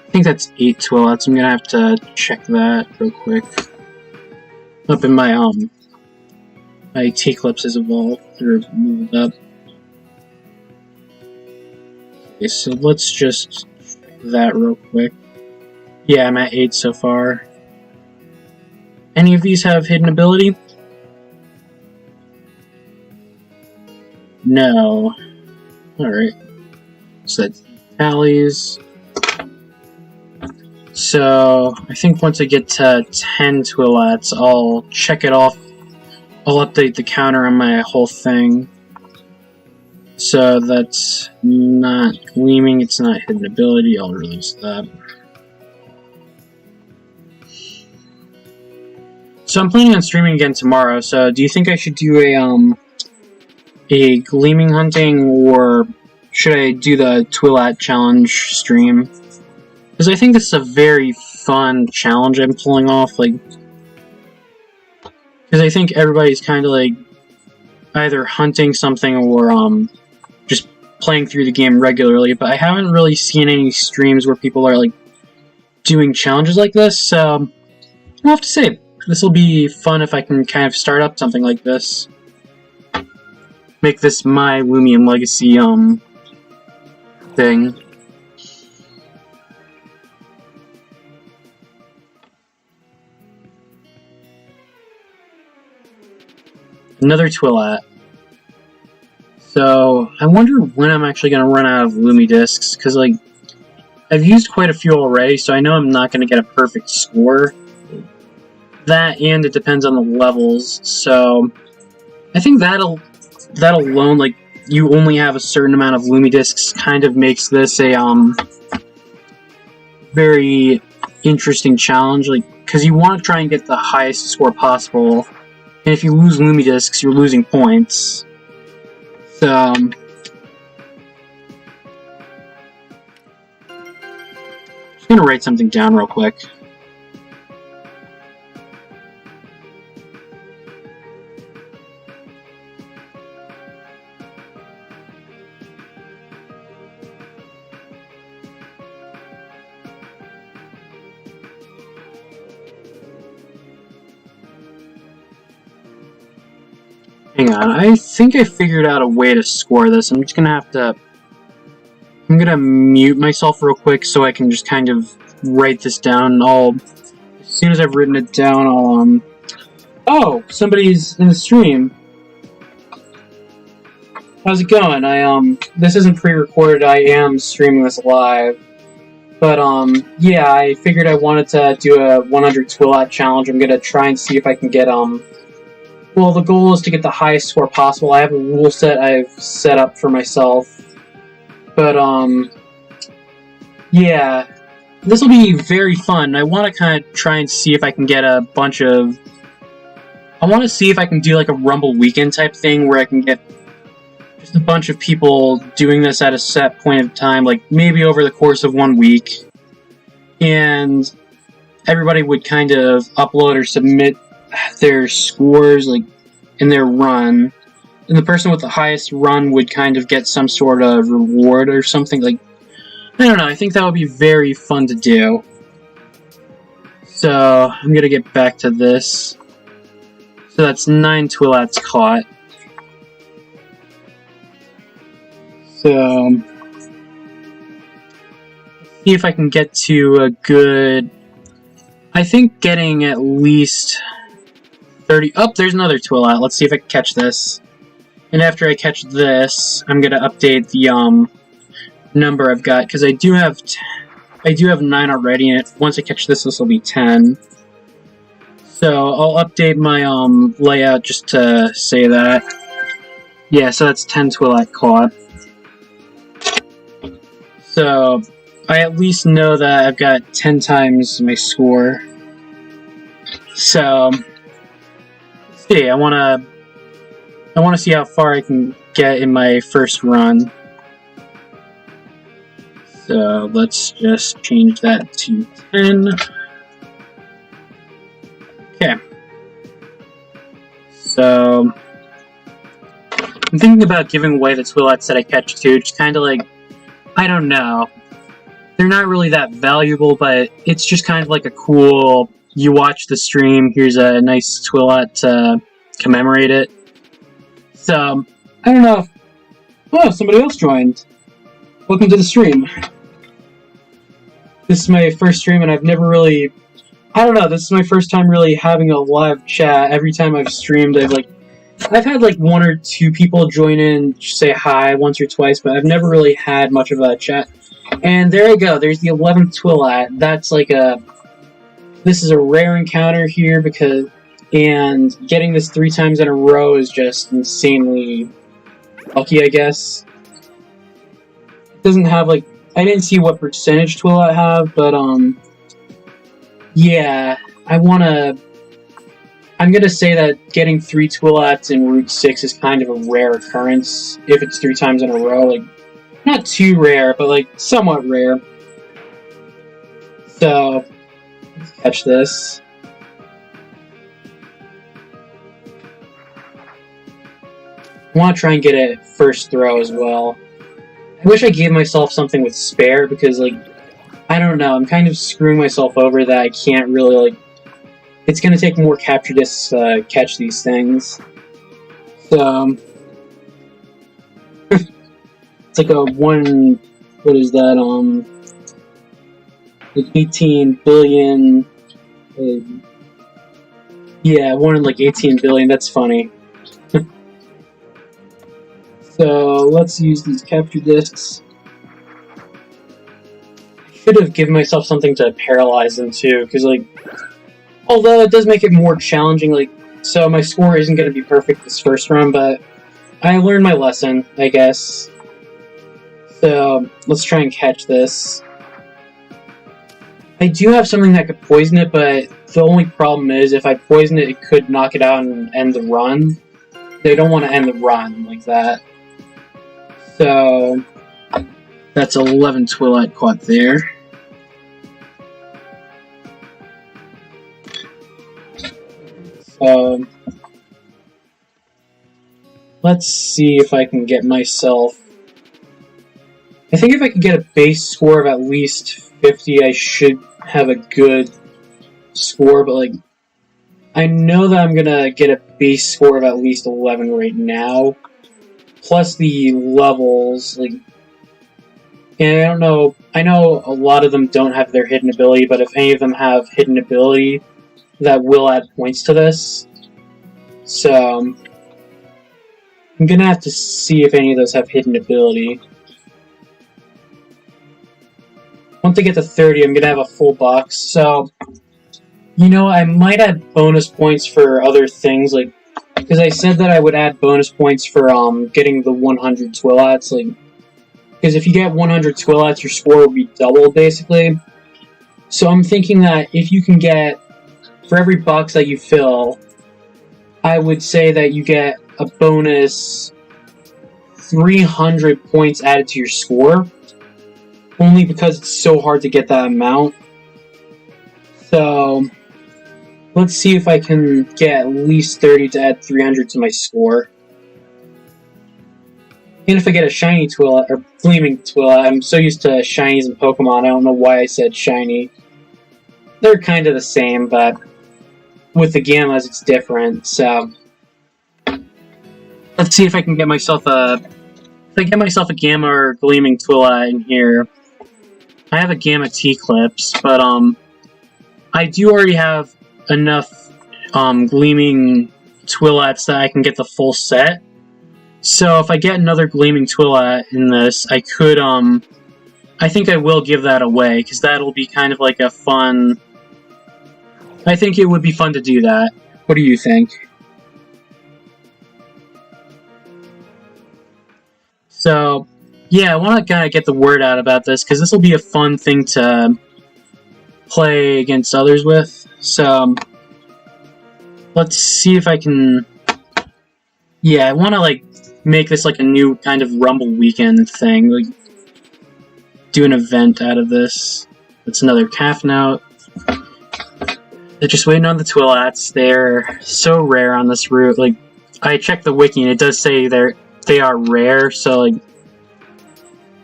think that's 8 Twilats. I'm gonna have to check that real quick. Up in my my T-clips has evolved or moved up. Okay, so let's just check that real quick. Yeah, I'm at 8 so far. Any of these have hidden ability? No. Alright. So that's tallies. So I think once I get to 10 Twilats, I'll check it off. I'll update the counter on my whole thing. So that's not gleaming, it's not hidden ability, I'll release that. So I'm planning on streaming again tomorrow, so do you think I should do a gleaming hunting, or should I do the Twilat challenge stream? Because I think this is a very fun challenge I'm pulling off, like... Because I think everybody's kind of like... either hunting something or just playing through the game regularly, but I haven't really seen any streams where people are like doing challenges like this, so I'll have to say, this will be fun if I can kind of start up something like this. Make this my Loomian legacy, thing. Another Twilat. So, I wonder when I'm actually going to run out of Loomy discs, because, like, I've used quite a few already, so I know I'm not going to get a perfect score. That, and it depends on the levels, so I think that alone, like, you only have a certain amount of Loomy discs, kind of makes this a, very interesting challenge, like, because you want to try and get the highest score possible, and if you lose Loomy discs, you're losing points. So, just gonna write something down real quick. Hang on, I think I figured out a way to score this. I'm just gonna have to... I'm gonna mute myself real quick so I can just kind of write this down. As soon as I've written it down, I'll, Oh! Somebody's in the stream. How's it going? This isn't pre-recorded, I am streaming this live. But, yeah, I figured I wanted to do a 100 Twilat challenge. I'm gonna try and see if I can get, well, the goal is to get the highest score possible. I have a rule set I've set up for myself. But, yeah. This will be very fun. I want to kind of try and see if I can get a bunch of... I want to see if I can do like a Rumble Weekend type thing where I can get just a bunch of people doing this at a set point of time, like maybe over the course of 1 week. And everybody would kind of upload or submit their scores, like, in their run, and the person with the highest run would kind of get some sort of reward or something, like, I don't know, I think that would be very fun to do. So, I'm gonna get back to this. So that's 9 Twilats caught. So, see if I can get to a good... I think getting at least 30... Oh, there's another Twilat. Let's see if I can catch this. And after I catch this, I'm gonna update the number I've got, because I do have 9 already, and once I catch this, this will be 10. So I'll update my layout just to say that. Yeah, so that's 10 Twilat caught. So I at least know that I've got 10 times my score. So let's see. I wanna see how far I can get in my first run. So let's just change that to 10. Okay. So I'm thinking about giving away the Twilats that I catch too, just kind of like, I don't know. They're not really that valuable, but it's just kind of like a cool, you watch the stream, here's a nice Twilat to commemorate it. So, I don't know. Oh, somebody else joined. Welcome to the stream. This is my first stream, and I've never really... I don't know, this is my first time really having a live chat. Every time I've streamed, I've had like 1 or 2 people join in, say hi once or twice, but I've never really had much of a chat. And there you go, there's the 11th Twilat. That's like this is a rare encounter here because... And getting this 3 times in a row is just insanely lucky, I guess. It doesn't have, like... I didn't see what percentage Twilat have, but, yeah, I'm gonna say that getting 3 Twilats in Route 6 is kind of a rare occurrence, if it's 3 times in a row. Like, not too rare, but, like, somewhat rare. So, let's catch this. I want to try and get it first throw as well. I wish I gave myself something with spare, because, like, I don't know, I'm kind of screwing myself over that I can't really, like... It's gonna take more capture discs to catch these things. So... it's like a one... What is that, like 18 billion... yeah, 1 in like 18 billion, that's funny. So, let's use these capture discs. I should have given myself something to paralyze them too, because, like, although it does make it more challenging, like, so my score isn't going to be perfect this first run, but I learned my lesson, I guess. So, let's try and catch this. I do have something that could poison it, but the only problem is if I poison it, it could knock it out and end the run. They don't want to end the run like that. So, that's 11 Twilat caught there. So, let's see if I can get myself... I think if I could get a base score of at least 50, I should have a good score, but, like, I know that I'm gonna get a base score of at least 11 right now. Plus the levels, like, and I don't know, I know a lot of them don't have their hidden ability, but if any of them have hidden ability, that will add points to this. So, I'm gonna have to see if any of those have hidden ability. Once I get to 30, I'm gonna have a full box, so, you know, I might add bonus points for other things, like, because I said that I would add bonus points for getting the 100 Twilats, like, because if you get 100 Twilats, your score will be doubled, basically. So I'm thinking that if you can get, for every box that you fill, I would say that you get a bonus 300 points added to your score, only because it's so hard to get that amount. So... let's see if I can get at least 30 to add 300 to my score. And if I get a shiny Twilat, or gleaming Twilat, I'm so used to shinies in Pokemon, I don't know why I said shiny. They're kind of the same, but with the Gammas it's different, so... let's see if I can get myself a... if I get myself a Gamma or gleaming Twilat in here. I have a Gamma T-Clips, but I do already have enough gleaming Twilats that I can get the full set. So if I get another gleaming Twilat in this, I could I think I will give that away, because that'll be kind of like a fun... I think it would be fun to do that. What do you think? So, yeah, I want to kind of get the word out about this, because this will be a fun thing to play against others with. So, let's see if I can... yeah, I want to, like, make this like a new kind of Rumble Weekend thing. Like, do an event out of this. That's another calf note. They're just waiting on the Twilats. They're so rare on this route. Like, I checked the wiki and it does say they are rare, so, like...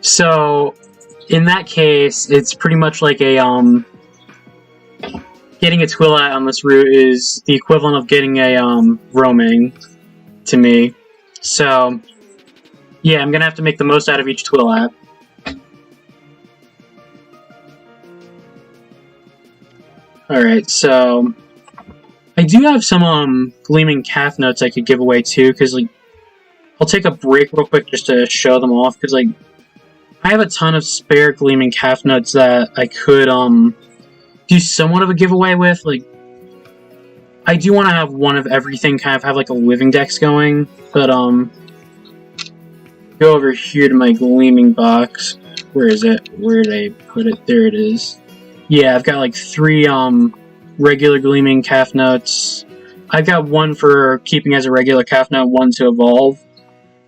so, in that case, it's pretty much like a, getting a Twilat on this route is the equivalent of getting a, roaming, to me. So, yeah, I'm gonna have to make the most out of each Twilat. Alright, so... I do have some, gleaming calf notes I could give away, too, because, like... I'll take a break real quick just to show them off, because, like... I have a ton of spare gleaming calf notes that I could, do somewhat of a giveaway with. Like, I do want to have one of everything, kind of have, like, a living dex going, but, go over here to my gleaming box. Where is it? Where did I put it? There it is. Yeah, I've got, like, 3, regular gleaming calf notes. I've got one for keeping as a regular calf note, one to evolve.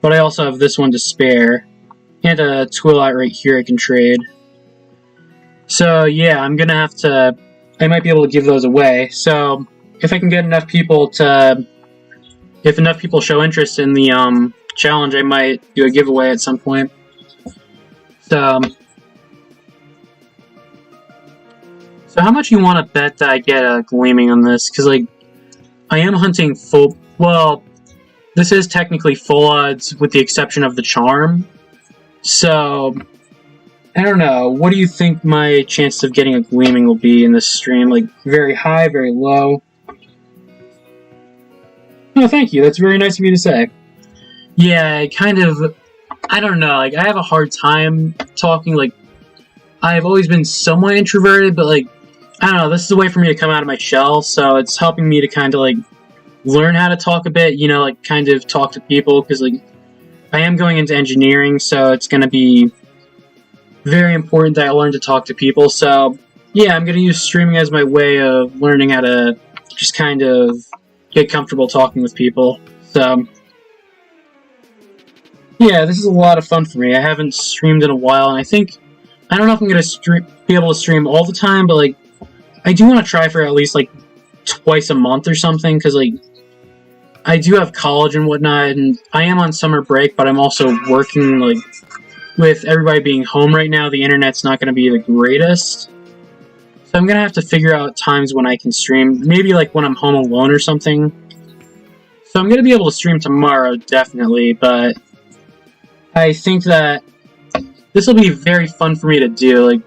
But I also have this one to spare. And a Twilat right here I can trade. So, yeah, I'm gonna have to... I might be able to give those away. So, if I can get enough people to... if enough people show interest in the, challenge, I might do a giveaway at some point. So how much you want to bet that I get a gleaming on this? Because, like, I am hunting full... Well, this is technically full odds with the exception of the charm. So, I don't know. What do you think my chances of getting a gleaming will be in this stream? Like, very high, very low? Oh, thank you. That's very nice of you to say. Yeah, I don't know. Like, I have a hard time talking. Like, I've always been somewhat introverted, but, like, I don't know. This is a way for me to come out of my shell, so it's helping me to kind of, like, learn how to talk a bit, you know, like, kind of talk to people, because, like, I am going into engineering, so it's going to be very important that I learn to talk to people. So, yeah, I'm going to use streaming as my way of learning how to just kind of get comfortable talking with people. So, yeah, this is a lot of fun for me. I haven't streamed in a while, and I don't know if I'm going to be able to stream all the time, but, like, I do want to try for at least, like, twice a month or something, because, like, I do have college and whatnot, and I am on summer break, but I'm also working, like, with everybody being home right now, the internet's not going to be the greatest. So I'm going to have to figure out times when I can stream, maybe, like, when I'm home alone or something. So I'm going to be able to stream tomorrow, definitely, but I think that this will be very fun for me to do. Like,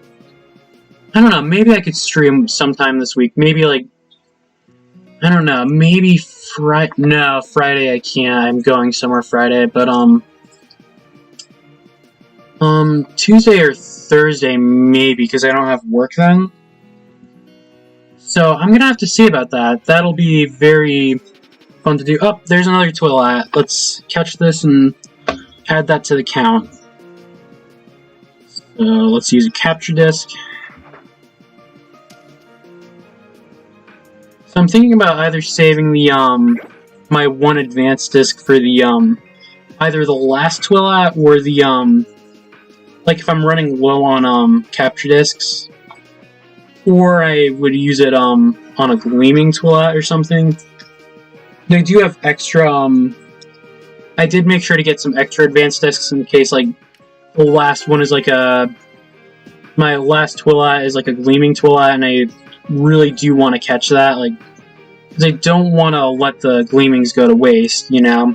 I don't know, maybe I could stream sometime this week. Maybe, like, I don't know, maybe no, Friday I can't. I'm going somewhere Friday, but, Tuesday or Thursday, maybe, because I don't have work then. So, I'm gonna have to see about that. That'll be very fun to do. Oh, there's another Twilat. Let's catch this and add that to the count. So, let's use a capture disk. So, I'm thinking about either saving the, my one advanced disk for the, either the last Twilat or the, like if I'm running low on, capture disks. Or I would use it, on a gleaming Twilat or something. They do have extra, I did make sure to get some extra advanced disks in case, like, the last one is like my last Twilat is like a gleaming Twilat, and I really do want to catch that, like, because I don't want to let the gleamings go to waste, you know?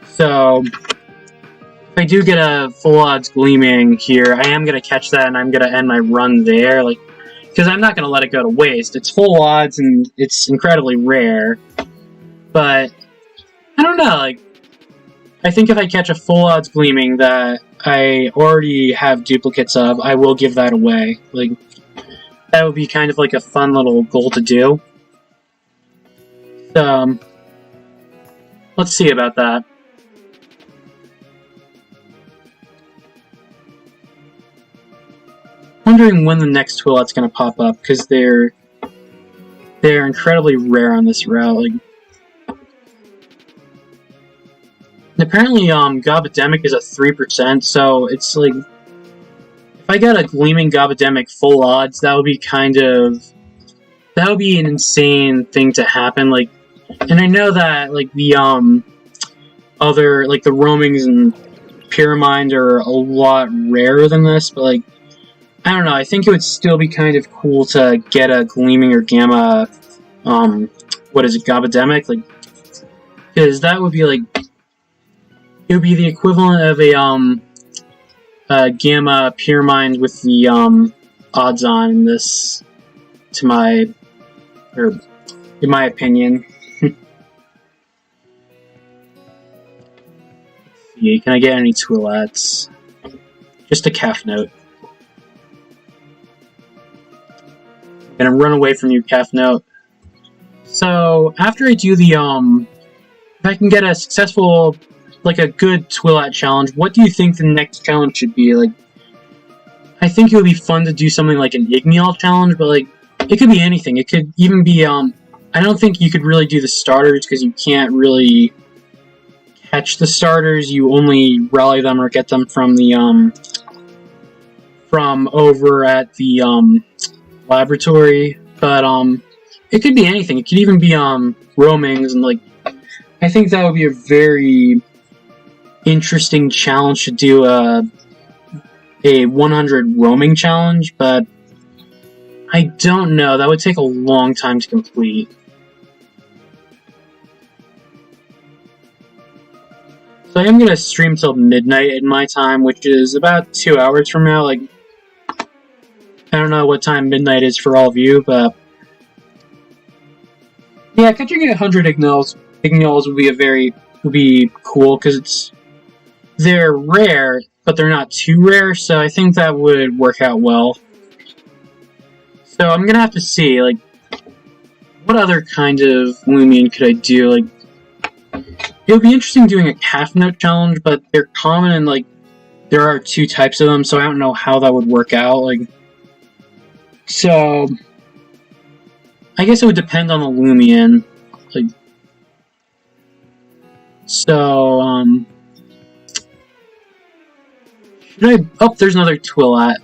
So, if I do get a full odds gleaming here, I am going to catch that, and I'm going to end my run there, like, because I'm not going to let it go to waste. It's full odds, and it's incredibly rare, but I don't know, like, I think if I catch a full odds gleaming that I already have duplicates of, I will give that away. Like, that would be kind of like a fun little goal to do. So, let's see about that. Wondering when the next Twilat's gonna pop up, because they're incredibly rare on this route. Like, and apparently, Gobademic is a 3%, so it's like, if I got a gleaming Gobademic full odds, that would be an insane thing to happen. Like, and I know that, like, the, other, like, the roamings and Pyramind are a lot rarer than this, but, like, I don't know, I think it would still be kind of cool to get a gleaming or gamma, what is it, Gobademic? Like, because that would be, like, it would be the equivalent of a gamma Pyramind with the, odds on in this, in my opinion. Yeah, can I get any Twilats? Just a calf note. I'm gonna run away from you, calf note. So, after I do the, if I can get a successful, like a good Twilat challenge, what do you think the next challenge should be? Like, I think it would be fun to do something like an Igneal challenge, but, like, it could be anything. It could even be, I don't think you could really do the starters, because you can't really catch the starters. You only rally them or get them from the, from over at the, laboratory. But, it could be anything. It could even be, roamings, and, like, I think that would be a very interesting challenge to do a 100 roaming challenge, but I don't know. That would take a long time to complete. So I am going to stream till midnight in my time, which is about 2 hours from now. Like, I don't know what time midnight is for all of you, but yeah, catching 100 ignolls would be cool because they're rare, but they're not too rare, so I think that would work out well. So I'm gonna have to see, like, what other kind of Loomian could I do? Like, it would be interesting doing a calf note challenge, but they're common and, like, there are 2 types of them, so I don't know how that would work out. Like, so I guess it would depend on the Loomian. Like, so, should I... Oh, there's another Twilat.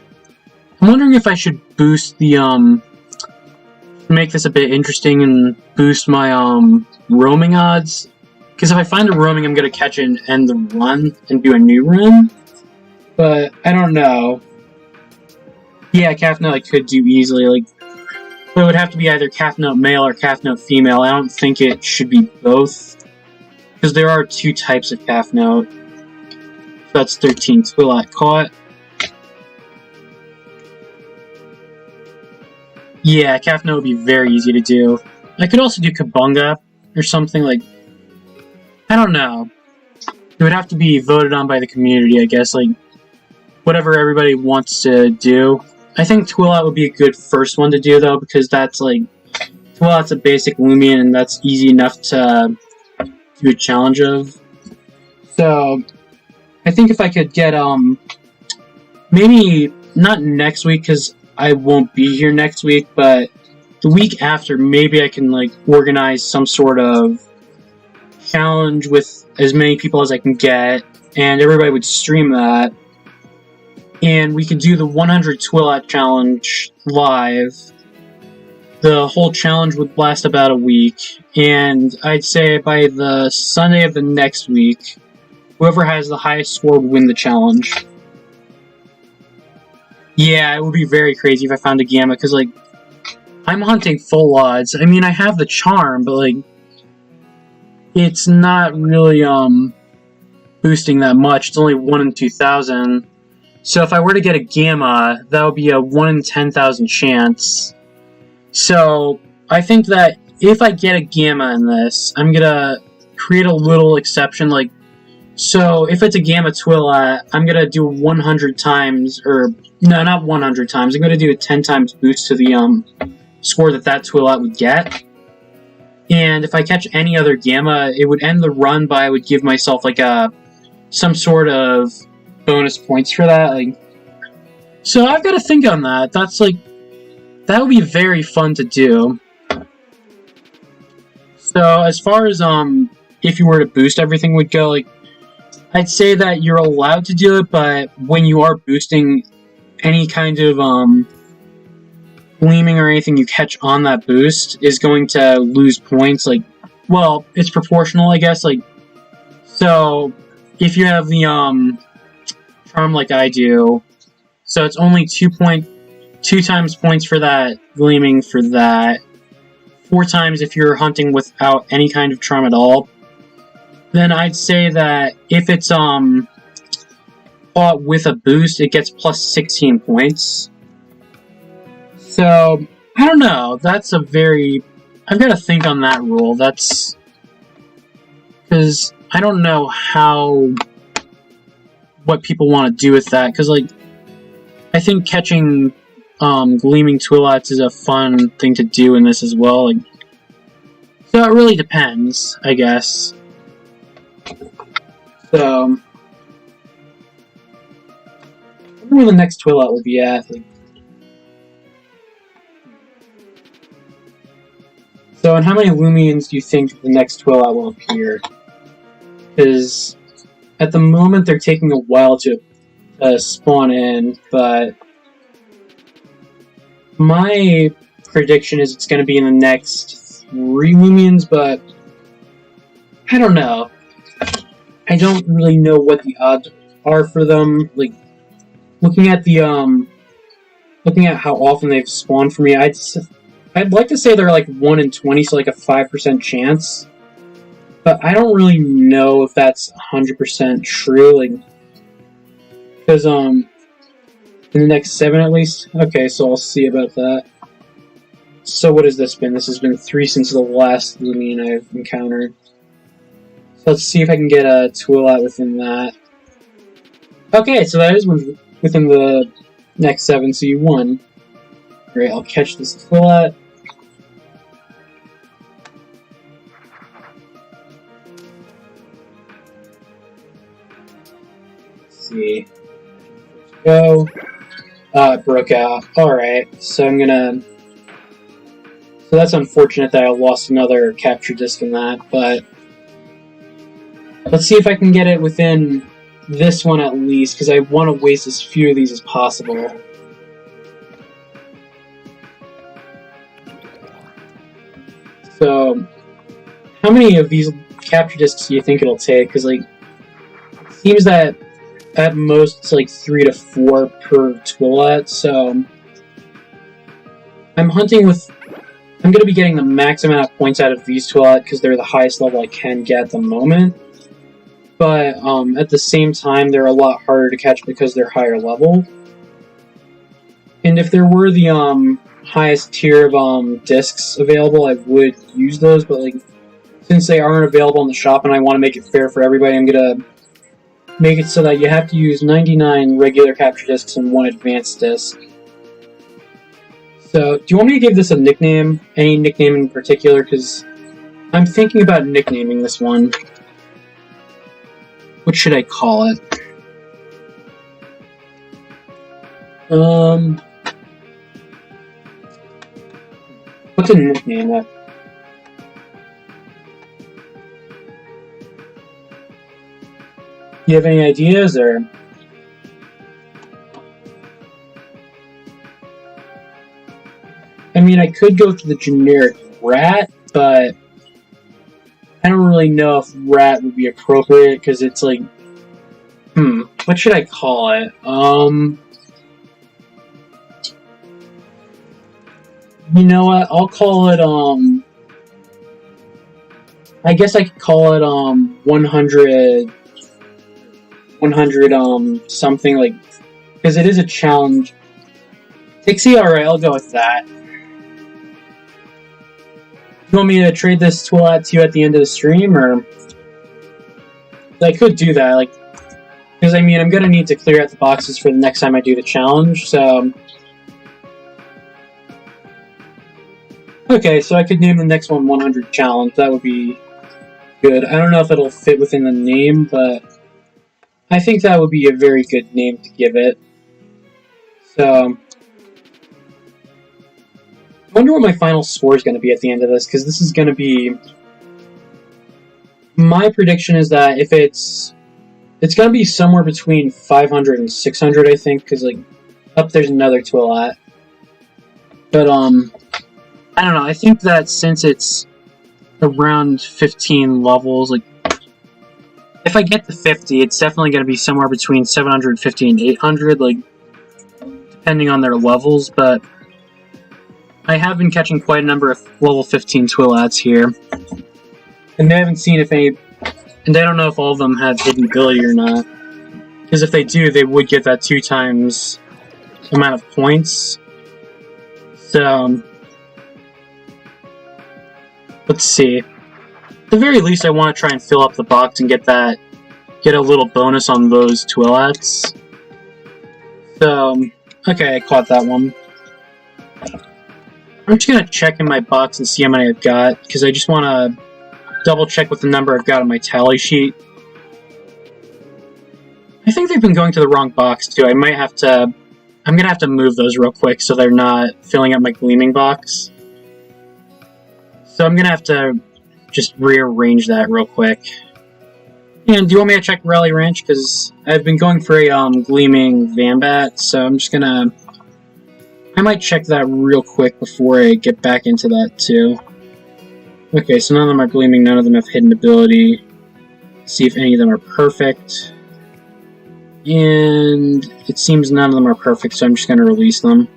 I'm wondering if I should boost the, make this a bit interesting and boost my, roaming odds. Because if I find a roaming, I'm gonna catch it and end the run and do a new run. But, I don't know. Yeah, calf note I could do easily, like, but it would have to be either calf note male or calf note female. I don't think it should be both. Because there are 2 types of calf note. So that's 13 Twilat caught. Yeah, calf note would be very easy to do. I could also do Kabunga or something like... I don't know. It would have to be voted on by the community, I guess, like, whatever everybody wants to do. I think Twilat would be a good first one to do, though, because that's, like, Twilat's a basic Loomian, and that's easy enough to do a challenge of. So, I think if I could get, maybe not next week, because I won't be here next week, but the week after, maybe I can, like, organize some sort of challenge with as many people as I can get, and everybody would stream that. And we could do the 100 Twilat challenge live. The whole challenge would last about a week, and I'd say by the Sunday of the next week, whoever has the highest score would win the challenge. Yeah, it would be very crazy if I found a Gamma, because, like, I'm hunting full odds. I mean, I have the charm, but, like, it's not really, boosting that much. It's only 1 in 2,000. So if I were to get a Gamma, that would be a 1 in 10,000 chance. So I think that if I get a Gamma in this, I'm gonna create a little exception, like, so if it's a Gamma Twilat, I'm gonna do 100 times, or, no, not 100 times, I'm gonna do a 10 times boost to the, score that Twilat would get. And if I catch any other Gamma, it would end the run, but I would give myself, like, some sort of bonus points for that, like, so I've got to think on that. That's, like, that would be very fun to do. So, as far as, if you were to boost everything would go, like, I'd say that you're allowed to do it, but when you are boosting any kind of, gleaming or anything you catch on that boost is going to lose points, like, well, it's proportional, I guess, like, so, if you have the, charm like I do, so it's only 2 times points for that gleaming for that, 4 times if you're hunting without any kind of charm at all. Then I'd say that if it's caught with a boost, it gets plus 16 points. So I don't know. That's a very... I've got to think on that rule. That's because I don't know what people want to do with that, because, like, I think catching gleaming Twilats is a fun thing to do in this as well, like, so it really depends, I guess. So, I wonder where the next Twilat will be at, like, so, and how many Loomians do you think the next Twilat will appear? Because at the moment, they're taking a while to spawn in, but my prediction is it's going to be in the next 3 Loomians, but I don't know. I don't really know what the odds are for them. Like, looking at how often they've spawned for me, I'd like to say they're like 1 in 20, so like a 5% chance. But I don't really know if that's 100% true, like, because, in the next 7 at least? Okay, so I'll see about that. So what has this been? This has been 3 since the last Loomian I've encountered. So let's see if I can get a Twilat within that. Okay, so that is within the next 7, so you won. Alright, I'll catch this Twilat. Let's see. Go. It broke out. Alright, so I'm gonna... So that's unfortunate that I lost another capture disc in that, but... Let's see if I can get it within this one at least, because I want to waste as few of these as possible. So, how many of these capture discs do you think it'll take? Because, like, it seems that at most it's like 3 to 4 per Twilat, so... I'm going to be getting the max amount of points out of these Twilat because they're the highest level I can get at the moment. But at the same time, they're a lot harder to catch because they're higher level. And if there were the highest tier of discs available, I would use those. But like, since they aren't available in the shop and I want to make it fair for everybody, I'm gonna make it so that you have to use 99 regular capture discs and 1 advanced disc. So, do you want me to give this a nickname? Any nickname in particular? Because I'm thinking about nicknaming this one. What should I call it? What's a nickname that? You have any ideas, or? I mean, I could go for the generic rat, but I don't really know if rat would be appropriate, because it's like, what should I call it? You know what, I'll call it, I guess I could call it, 100, something, like, because it is a challenge. Pixie, alright, I'll go with that. You want me to trade this Twilat to you at the end of the stream, or... I could do that, like... Because, I mean, I'm gonna need to clear out the boxes for the next time I do the challenge, so... Okay, so I could name the next one 100 Challenge, that would be good. I don't know if it'll fit within the name, but... I think that would be a very good name to give it. So... I wonder what my final score is going to be at the end of this, because this is going to be... My prediction is that if it's going to be somewhere between 500 and 600, I think, because, like, up there's another Twilat. But, I don't know, I think that since it's around 15 levels, like, if I get to 50, it's definitely going to be somewhere between 750 and 800, like, depending on their levels, but... I have been catching quite a number of level 15 Twilats here. And they haven't seen if any... And I don't know if all of them have hidden ability or not. Because if they do, they would get that 2 times amount of points. So... Let's see. At the very least, I want to try and fill up the box and get a little bonus on those Twilats. So... Okay, I caught that one. I'm just going to check in my box and see how many I've got, because I just want to double check with the number I've got on my tally sheet. I think they've been going to the wrong box, too. I'm going to have to move those real quick so they're not filling up my gleaming box. So I'm going to have to just rearrange that real quick. And do you want me to check Rally Ranch? Because I've been going for a gleaming Vambat, so I'm just going to... I might check that real quick before I get back into that, too. Okay, so none of them are gleaming, none of them have hidden ability. See if any of them are perfect. And it seems none of them are perfect, so I'm just going to release them.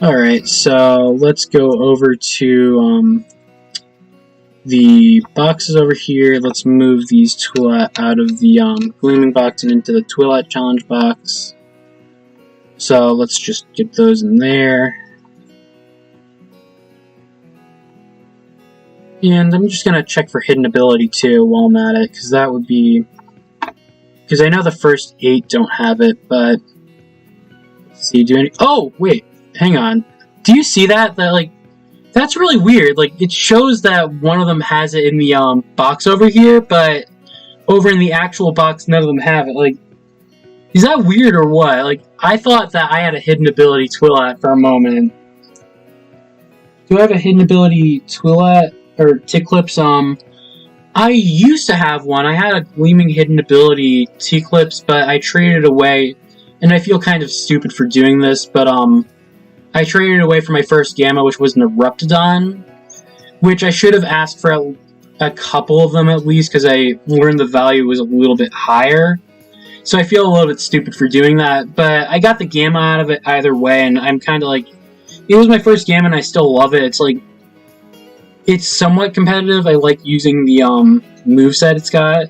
Alright, so let's go over to the boxes over here. Let's move these Twilat out of the Gleaming box and into the Twilat challenge box. So let's just get those in there. And I'm just going to check for hidden ability too while I'm at it, because that would be... Because I know the first 8 don't have it, but... Let's see, do any... Oh, wait! Hang on. Do you see that? That's really weird. Like, it shows that one of them has it in the box over here, but over in the actual box, none of them have it. Like, is that weird or what? Like, I thought that I had a hidden ability Twilat for a moment. Do I have a hidden ability Twilat or T-Clips? I used to have one. I had a gleaming hidden ability T-Clips, but I traded it away, and I feel kind of stupid for doing this, but I traded it away for my first Gamma, which was an Eruptodon, which I should have asked for a couple of them at least, because I learned the value was a little bit higher. So I feel a little bit stupid for doing that, but I got the Gamma out of it either way, and I'm kind of like, it was my first Gamma and I still love it. It's like, it's somewhat competitive. I like using the moveset it's got,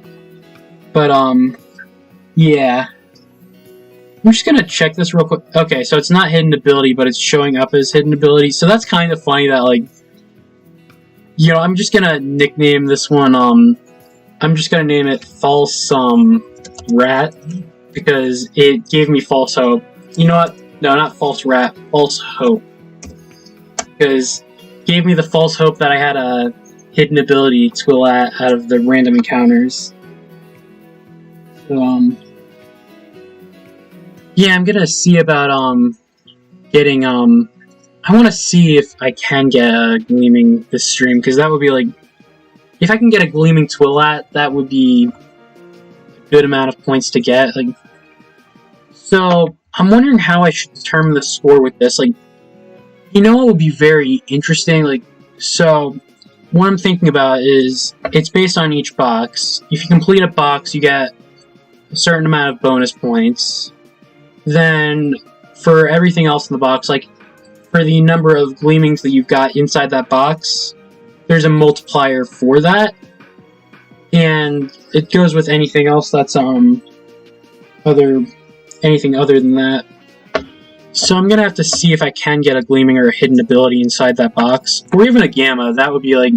but yeah. I'm just gonna check this real quick. Okay, so it's not hidden ability, but it's showing up as hidden ability. So that's kind of funny that, like, you know, I'm just gonna nickname this one, I'm just gonna name it False, Rat, because it gave me false hope. You know what? No, not False Rat, False Hope. Because it gave me the false hope that I had a hidden ability Twilat out of the random encounters. So, yeah, I'm gonna see about, getting, I want to see if I can get a Gleaming this stream, because that would be, like, if I can get a Gleaming Twilat, that would be a good amount of points to get, like, so, I'm wondering how I should determine the score with this, like, you know what would be very interesting, like, so, what I'm thinking about is, it's based on each box. If you complete a box, you get a certain amount of bonus points. Then, for everything else in the box, like, for the number of Gleamings that you've got inside that box, there's a multiplier for that. And it goes with anything else that's, anything other than that. So I'm gonna have to see if I can get a Gleaming or a hidden ability inside that box. Or even a Gamma, that would be, like,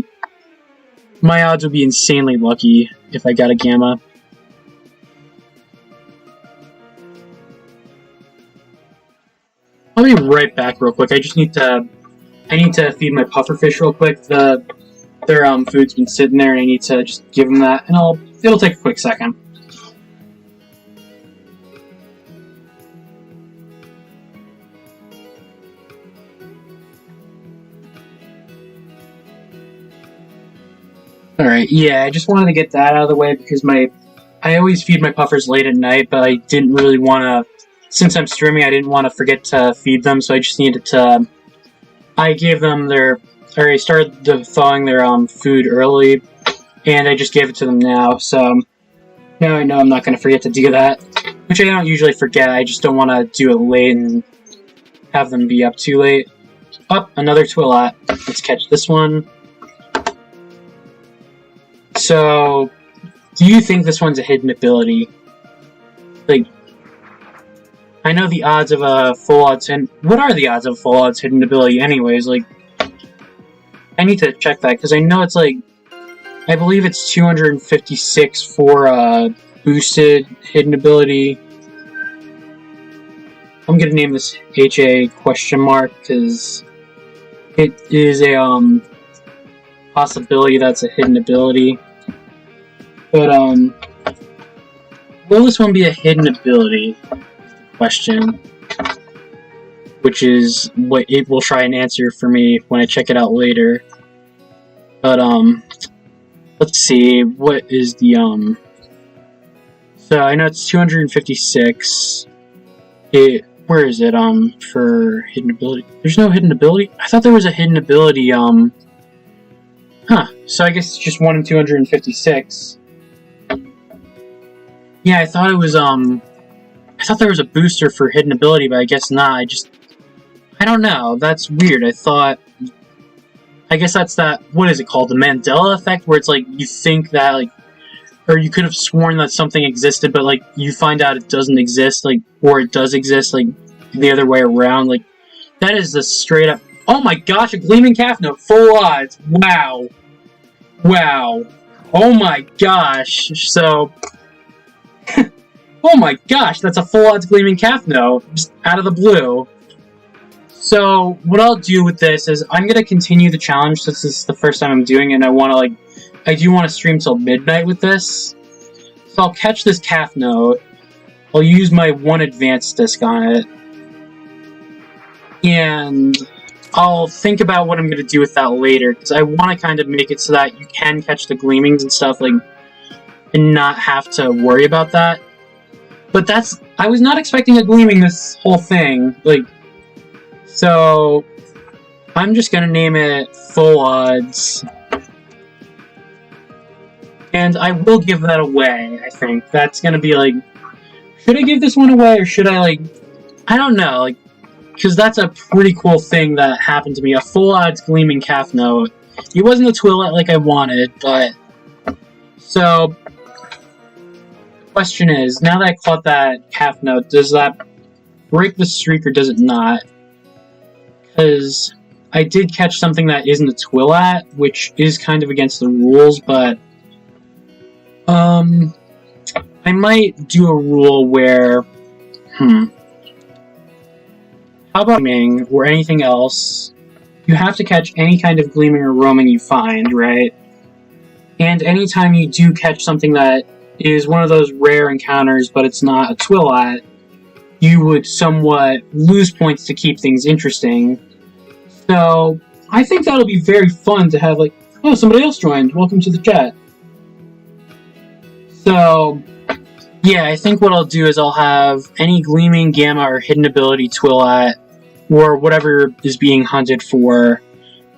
my odds would be insanely lucky if I got a Gamma. I'll be right back real quick. I need to feed my pufferfish real quick. Their food's been sitting there and I need to just give them that, and it'll take a quick second. Alright, yeah, I just wanted to get that out of the way because I always feed my puffers late at night, but I didn't really want to, since I'm streaming, I didn't want to forget to feed them, so I just needed to, I gave them I started thawing their food early, and I just gave it to them now, so now I know I'm not going to forget to do that, which I don't usually forget. I just don't want to do it late and have them be up too late. Oh, another Twilat. Let's catch this one. So, do you think this one's a hidden ability? Like, I know the odds of a full odds hidden... What are the odds of a full odds hidden ability anyways? Like, I need to check that, because I know it's like... I believe it's 256 for a boosted hidden ability. I'm gonna name this HA question mark, because it is a, possibility that's a hidden ability. But, will this one be a hidden ability? Question. Which is what it will try and answer for me when I check it out later. But, let's see, what is the, so I know it's 256. where is it, for hidden ability? There's no hidden ability? I thought there was a hidden ability, so I guess it's just 1 in 256. Yeah, I thought it was, I thought there was a booster for hidden ability, but I guess not. I don't know, that's weird. I guess that's that, what is it called, the Mandela effect, where it's like, you think that, like, or you could have sworn that something existed, but, like, you find out it doesn't exist, like, or it does exist, like, the other way around, like, that is the straight up, oh my gosh, a Gleaming Calf Note, full odds, wow, wow, oh my gosh, so, oh my gosh, that's a full odds Gleaming Calf Note, just out of the blue. So, what I'll do with this is, I'm going to continue the challenge since this is the first time I'm doing it, and I do want to stream till midnight with this. So I'll catch this calf note, I'll use my 1 advanced disc on it, and I'll think about what I'm going to do with that later, because I want to kind of make it so that you can catch the gleamings and stuff, like, and not have to worry about that. But I was not expecting a gleaming this whole thing, like, so, I'm just gonna name it Full Odds. And I will give that away, I think. That's gonna be like, should I give this one away, or should I, like, I don't know, like, because that's a pretty cool thing that happened to me. A Full Odds Gleaming Calf Note. It wasn't a Twilat like I wanted, but, so, the question is, now that I caught that calf note, does that break the streak or does it not? Because I did catch something that isn't a Twilat, which is kind of against the rules, but I might do a rule where, how about gleaming or anything else? You have to catch any kind of gleaming or roaming you find, right? And anytime you do catch something that is one of those rare encounters, but it's not a Twilat, you would somewhat lose points to keep things interesting. So, I think that'll be very fun to have, like, oh, somebody else joined, welcome to the chat. So, yeah, I think what I'll do is I'll have any Gleaming, Gamma, or Hidden Ability Twilat, or whatever is being hunted for,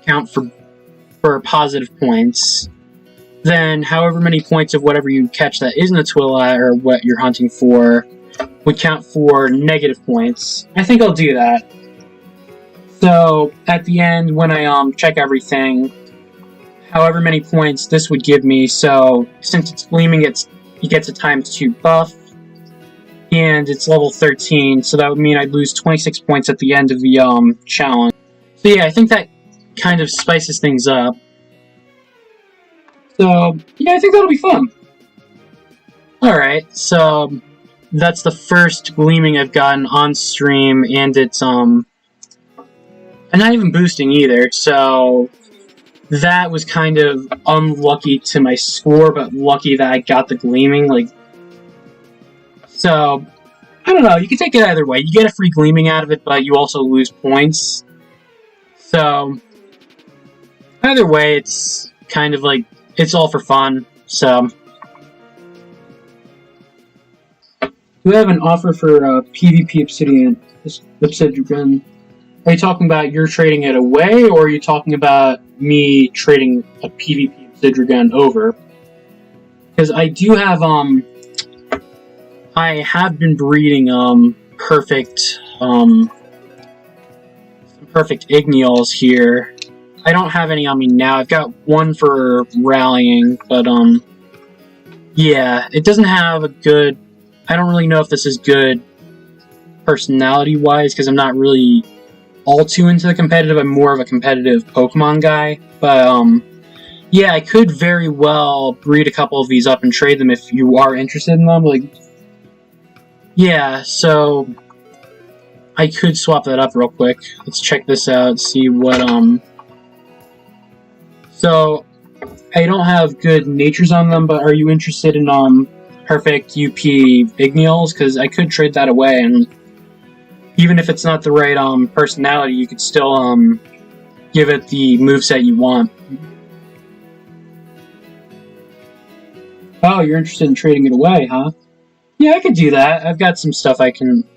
count for positive points. Then, however many points of whatever you catch that isn't a Twilat, or what you're hunting for, would count for negative points. I think I'll do that. So, at the end, when I check everything, however many points this would give me, so since it's gleaming, it gets a ×2 buff, and it's level 13, so that would mean I'd lose 26 points at the end of the challenge. So yeah, I think that kind of spices things up. So, yeah, I think that'll be fun. Alright, so that's the first gleaming I've gotten on stream, and it's, and not even boosting either, so that was kind of unlucky to my score, but lucky that I got the gleaming, like, so, I don't know, you can take it either way. You get a free gleaming out of it, but you also lose points. So, either way, it's kind of like, it's all for fun, so. Do we have an offer for PvP Obsidian? Are you talking about you're trading it away, or are you talking about me trading a PvP Obsidian over? Because I do have, I have been breeding, perfect Igneals here. I don't have any on me now. I've got one for rallying, but, yeah, it doesn't have a good, I don't really know if this is good personality-wise, because I'm not really all too into the competitive. I'm more of a competitive Pokemon guy, but, yeah, I could very well breed a couple of these up and trade them if you are interested in them, like, yeah, so I could swap that up real quick. Let's check this out, see what, so, I don't have good natures on them, but are you interested in, perfect UP Igneals? Because I could trade that away, and even if it's not the right, personality, you could still, give it the moveset you want. Oh, you're interested in trading it away, huh? Yeah, I could do that. I've got some stuff I can...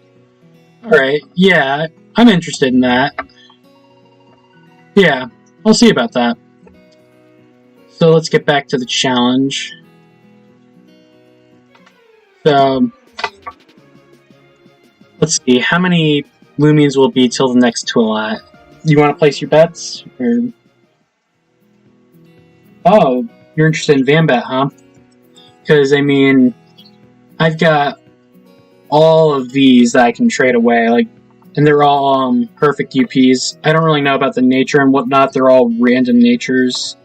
Alright, yeah, I'm interested in that. Yeah, I'll see about that. So let's get back to the challenge. So, let's see, how many Loomians will it be till the next Twilat? You want to place your bets? Or... Oh, you're interested in Vambat, huh? Because, I mean, I've got all of these that I can trade away, like, and they're all perfect UPs. I don't really know about the nature and whatnot, they're all random natures.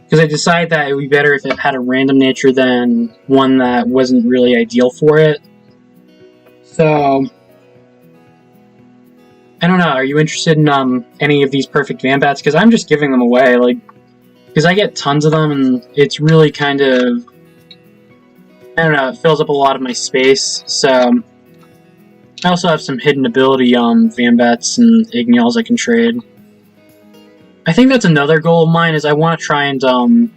Because I decided that it would be better if it had a random nature than one that wasn't really ideal for it. So, I don't know, are you interested in any of these perfect Vambats? Because I'm just giving them away, like, because I get tons of them and it's really kind of, I don't know, it fills up a lot of my space, so I also have some hidden ability Vambats and Ignials I can trade. I think that's another goal of mine, is I want to try and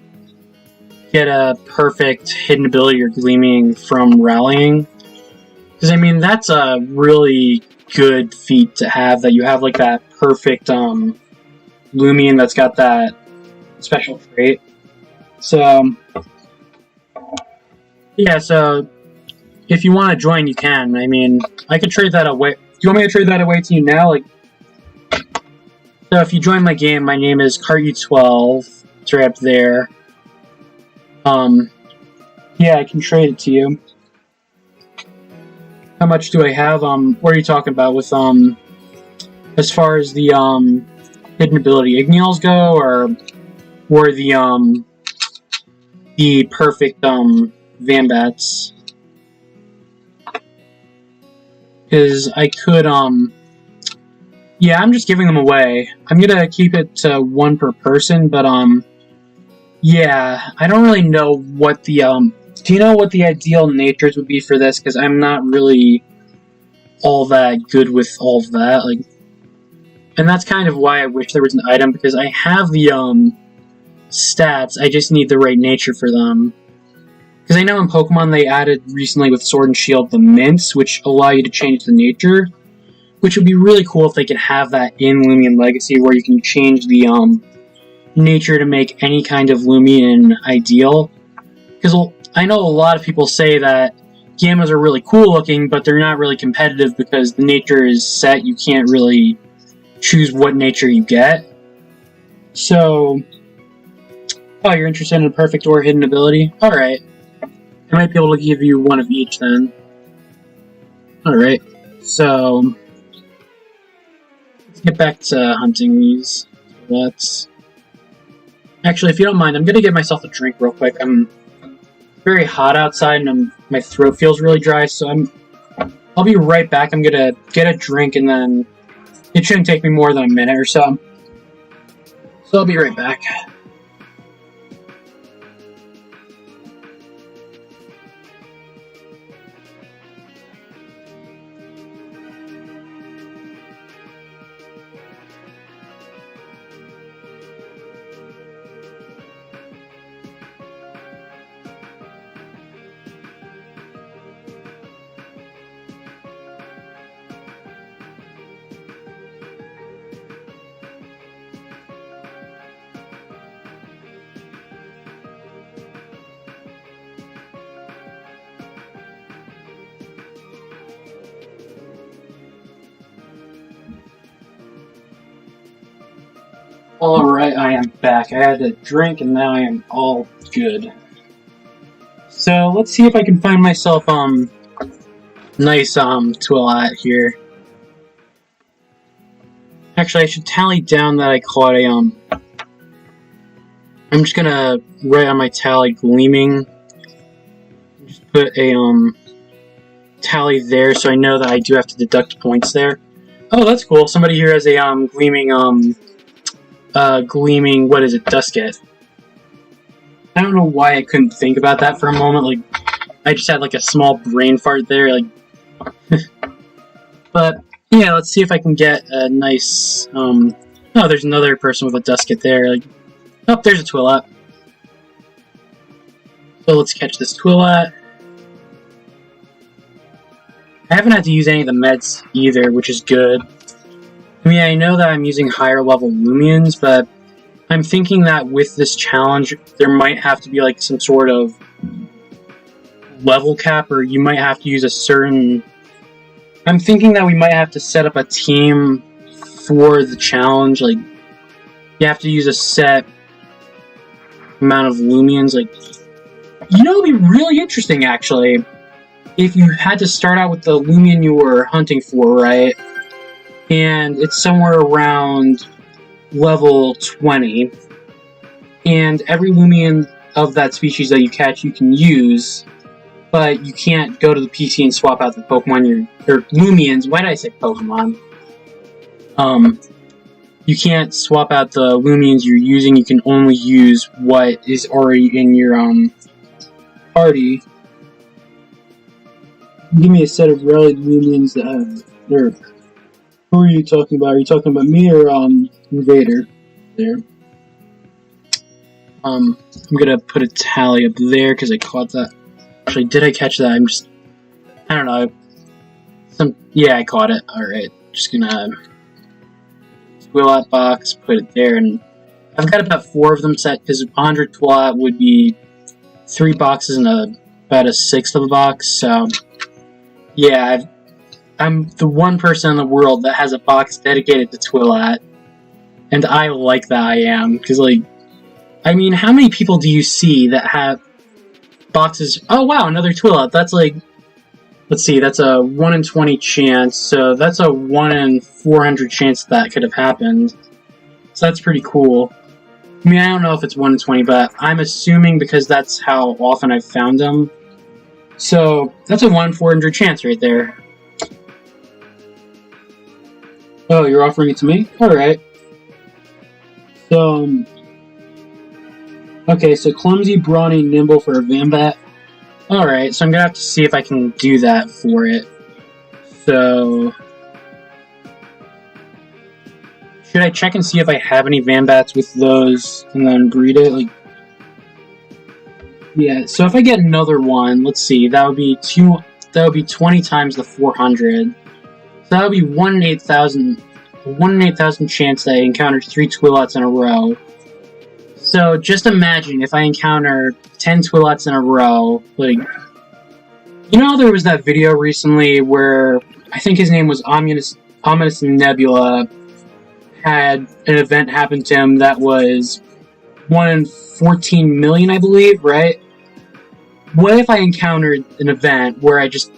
get a perfect hidden ability or gleaming from rallying. Because, I mean, that's a really good feat to have, that you have, like, that perfect Loomian that's got that special trait. So, yeah, so if you want to join, you can. I mean, I could trade that away. Do you want me to trade that away to you now? Like, so if you join my game, my name is CartU12. It's right up there. Yeah, I can trade it to you. How much do I have? What are you talking about with, as far as the, hidden ability Ignials go, or the perfect, Vambats? Because I could, yeah, I'm just giving them away. I'm gonna keep it to one per person, but, yeah, I don't really know what the, do you know what the ideal natures would be for this? Because I'm not really all that good with all of that, like, and that's kind of why I wish there was an item, because I have the, stats, I just need the right nature for them. Because I know in Pokemon they added recently with Sword and Shield the mints, which allow you to change the nature, which would be really cool if they could have that in Loomian Legacy, where you can change the nature to make any kind of Loomian ideal. Because I know a lot of people say that Gammas are really cool looking, but they're not really competitive because the nature is set, you can't really choose what nature you get. So, oh, you're interested in a perfect or hidden ability? Alright. I might be able to give you one of each then. Alright, so let's get back to hunting these. Actually, if you don't mind, I'm gonna get myself a drink real quick. I'm very hot outside and my throat feels really dry, so I'll be right back. I'm gonna get a drink and then it shouldn't take me more than a minute or so. So I'll be right back. Alright, I am back. I had a drink and now I am all good. So let's see if I can find myself nice Twilat here. Actually, I should tally down that I caught a I'm just gonna write on my tally gleaming. Just put a tally there so I know that I do have to deduct points there. Oh, that's cool. Somebody here has a gleaming gleaming, what is it, Dusket. I don't know why I couldn't think about that for a moment, like, I just had like a small brain fart there, like, but, yeah, let's see if I can get a nice, oh, there's another person with a Dusket there, like, oh, there's a Twilat. So let's catch this Twilat. I haven't had to use any of the meds either, which is good. I mean, I know that I'm using higher level Loomians, but I'm thinking that with this challenge, there might have to be like some sort of level cap, or you might have to use a certain... I'm thinking that we might have to set up a team for the challenge. Like, you have to use a set amount of Loomians. Like, you know, it'd be really interesting, actually, if you had to start out with the Loomian you were hunting for, right? And it's somewhere around level 20. And every Loomian of that species that you catch, you can use, but you can't go to the PC and swap out the Pokemon or Loomians. Why did I say Pokemon? You can't swap out the Loomians you're using. You can only use what is already in your party. Give me a set of rallied Loomians that have... Who are you talking about? Are you talking about me or Invader? There. I'm gonna put a tally up there because I caught that. Actually, did I catch that? I don't know. Yeah, I caught it. Alright. Just gonna Twilat box, put it there, and I've got about 4 of them set because 100 Twilat would be 3 boxes and about a 1/6 of a box, so yeah, I'm the one person in the world that has a box dedicated to Twilat, and I like that I am, because, like, I mean, how many people do you see that have boxes? Oh wow, another Twilat. That's like, let's see, that's a 1 in 20 chance, so that's a 1 in 400 chance that could have happened. So that's pretty cool. I mean, I don't know if it's 1 in 20, but I'm assuming because that's how often I've found them. So that's a 1 in 400 chance right there. Oh, you're offering it to me? Alright. So, okay, so clumsy, brawny, nimble for a Vambat. Alright, so I'm gonna have to see if I can do that for it. So, should I check and see if I have any Vambats with those and then breed it? Like, yeah, so if I get another one, let's see, that would be 20 times the 400. So that would be 1 in 8,000 chance that I encounter 3 Twilats in a row. So just imagine if I encounter 10 Twilats in a row, like, you know, there was that video recently where I think his name was Ominous Nebula, had an event happen to him that was 1 in 14 million, I believe, right? What if I encountered an event where I just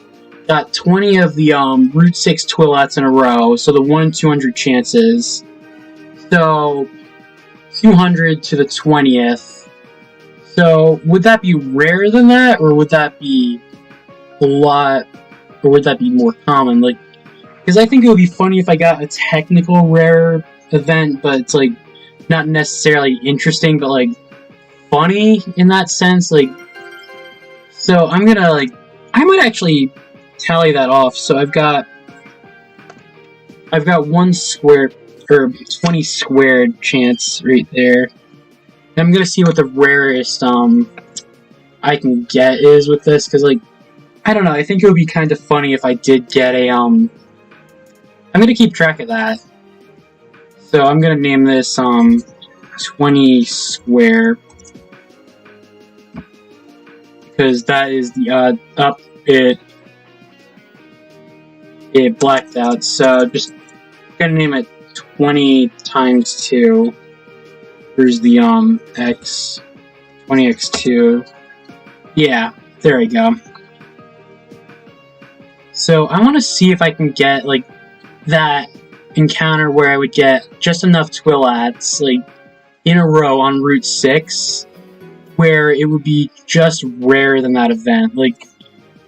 got 20 of the Route 6 Twilats in a row, so the 1 in 200 chances. So 200 to the 20th. So would that be rarer than that, or would that be a lot, or would that be more common? Like, because I think it would be funny if I got a technical rare event, but it's like not necessarily interesting, but like funny in that sense. Like, so I'm gonna like, I might actually tally that off. So I've got 1 squared, or 20 squared chance right there. And I'm gonna see what the rarest I can get is with this, because like, I don't know, I think it would be kind of funny if I did get a I'm gonna keep track of that. So I'm gonna name this 20 square, because that is the up it blacked out, so just gonna name it 20 times 2. Here's the x 20x2. Yeah, there we go. So I want to see if I can get like that encounter where I would get just enough Twilats like in a row on Route 6, where it would be just rarer than that event. Like,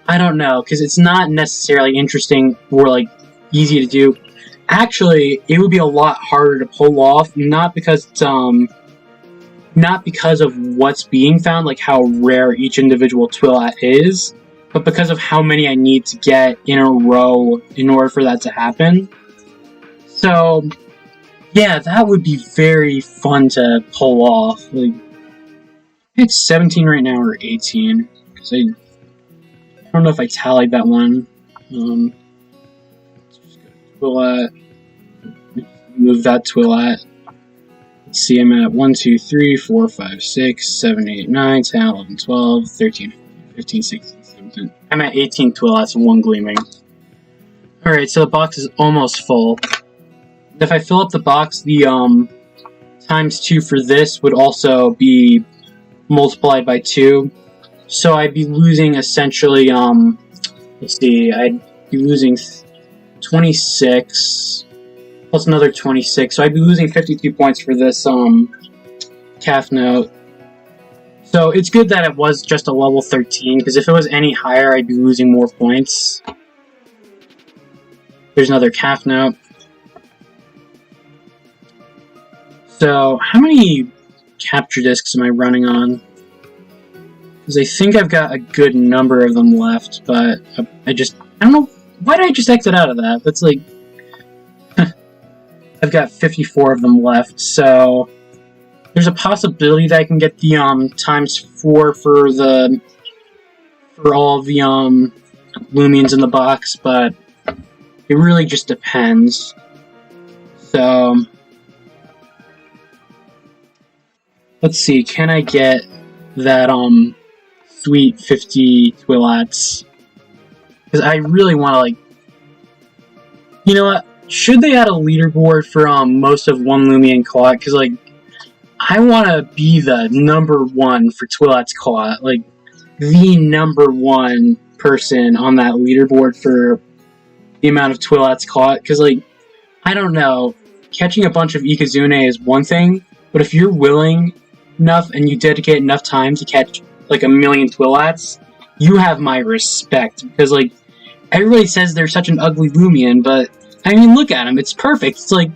I don't know, because it's not necessarily interesting or like easy to do. Actually, it would be a lot harder to pull off, not because it's not because of what's being found, like how rare each individual Twilat is, but because of how many I need to get in a row in order for that to happen. So, yeah, that would be very fun to pull off. Like, it's 17 right now, or 18, because I don't know if I tallied that one. Just go to Twilat. Move that Twilat. Let's see, I'm at 1, 2, 3, 4, 5, 6, 7, 8, 9, 10, 11, 12, 13, 14, 15, 16, 17. I'm at 18 Twilats and 1 Gleaming. Alright, so the box is almost full. If I fill up the box, the times 2 for this would also be multiplied by 2. So I'd be losing essentially, let's see, I'd be losing 26 plus another 26. So I'd be losing 52 points for this calf note. So it's good that it was just a level 13, because if it was any higher, I'd be losing more points. There's another calf note. So, how many capture discs am I running on? Because I think I've got a good number of them left, but I don't know, why did I just exit out of that? That's like, I've got 54 of them left, so there's a possibility that I can get the times 4 for all the Loomians in the box, but it really just depends. So let's see, can I get that sweet 50 Twilats? Because I really want to, like, you know what? Should they add a leaderboard for most of one Loomian caught? Because, like, I want to be the #1 for Twilats caught, like the #1 person on that leaderboard for the amount of Twilats caught. Because, like, I don't know, catching a bunch of Ikazune is one thing, but if you're willing enough and you dedicate enough time to catch like 1,000,000 Twilats, you have my respect. Because, like, everybody says they're such an ugly Loomian, but I mean, look at him, it's perfect. It's like,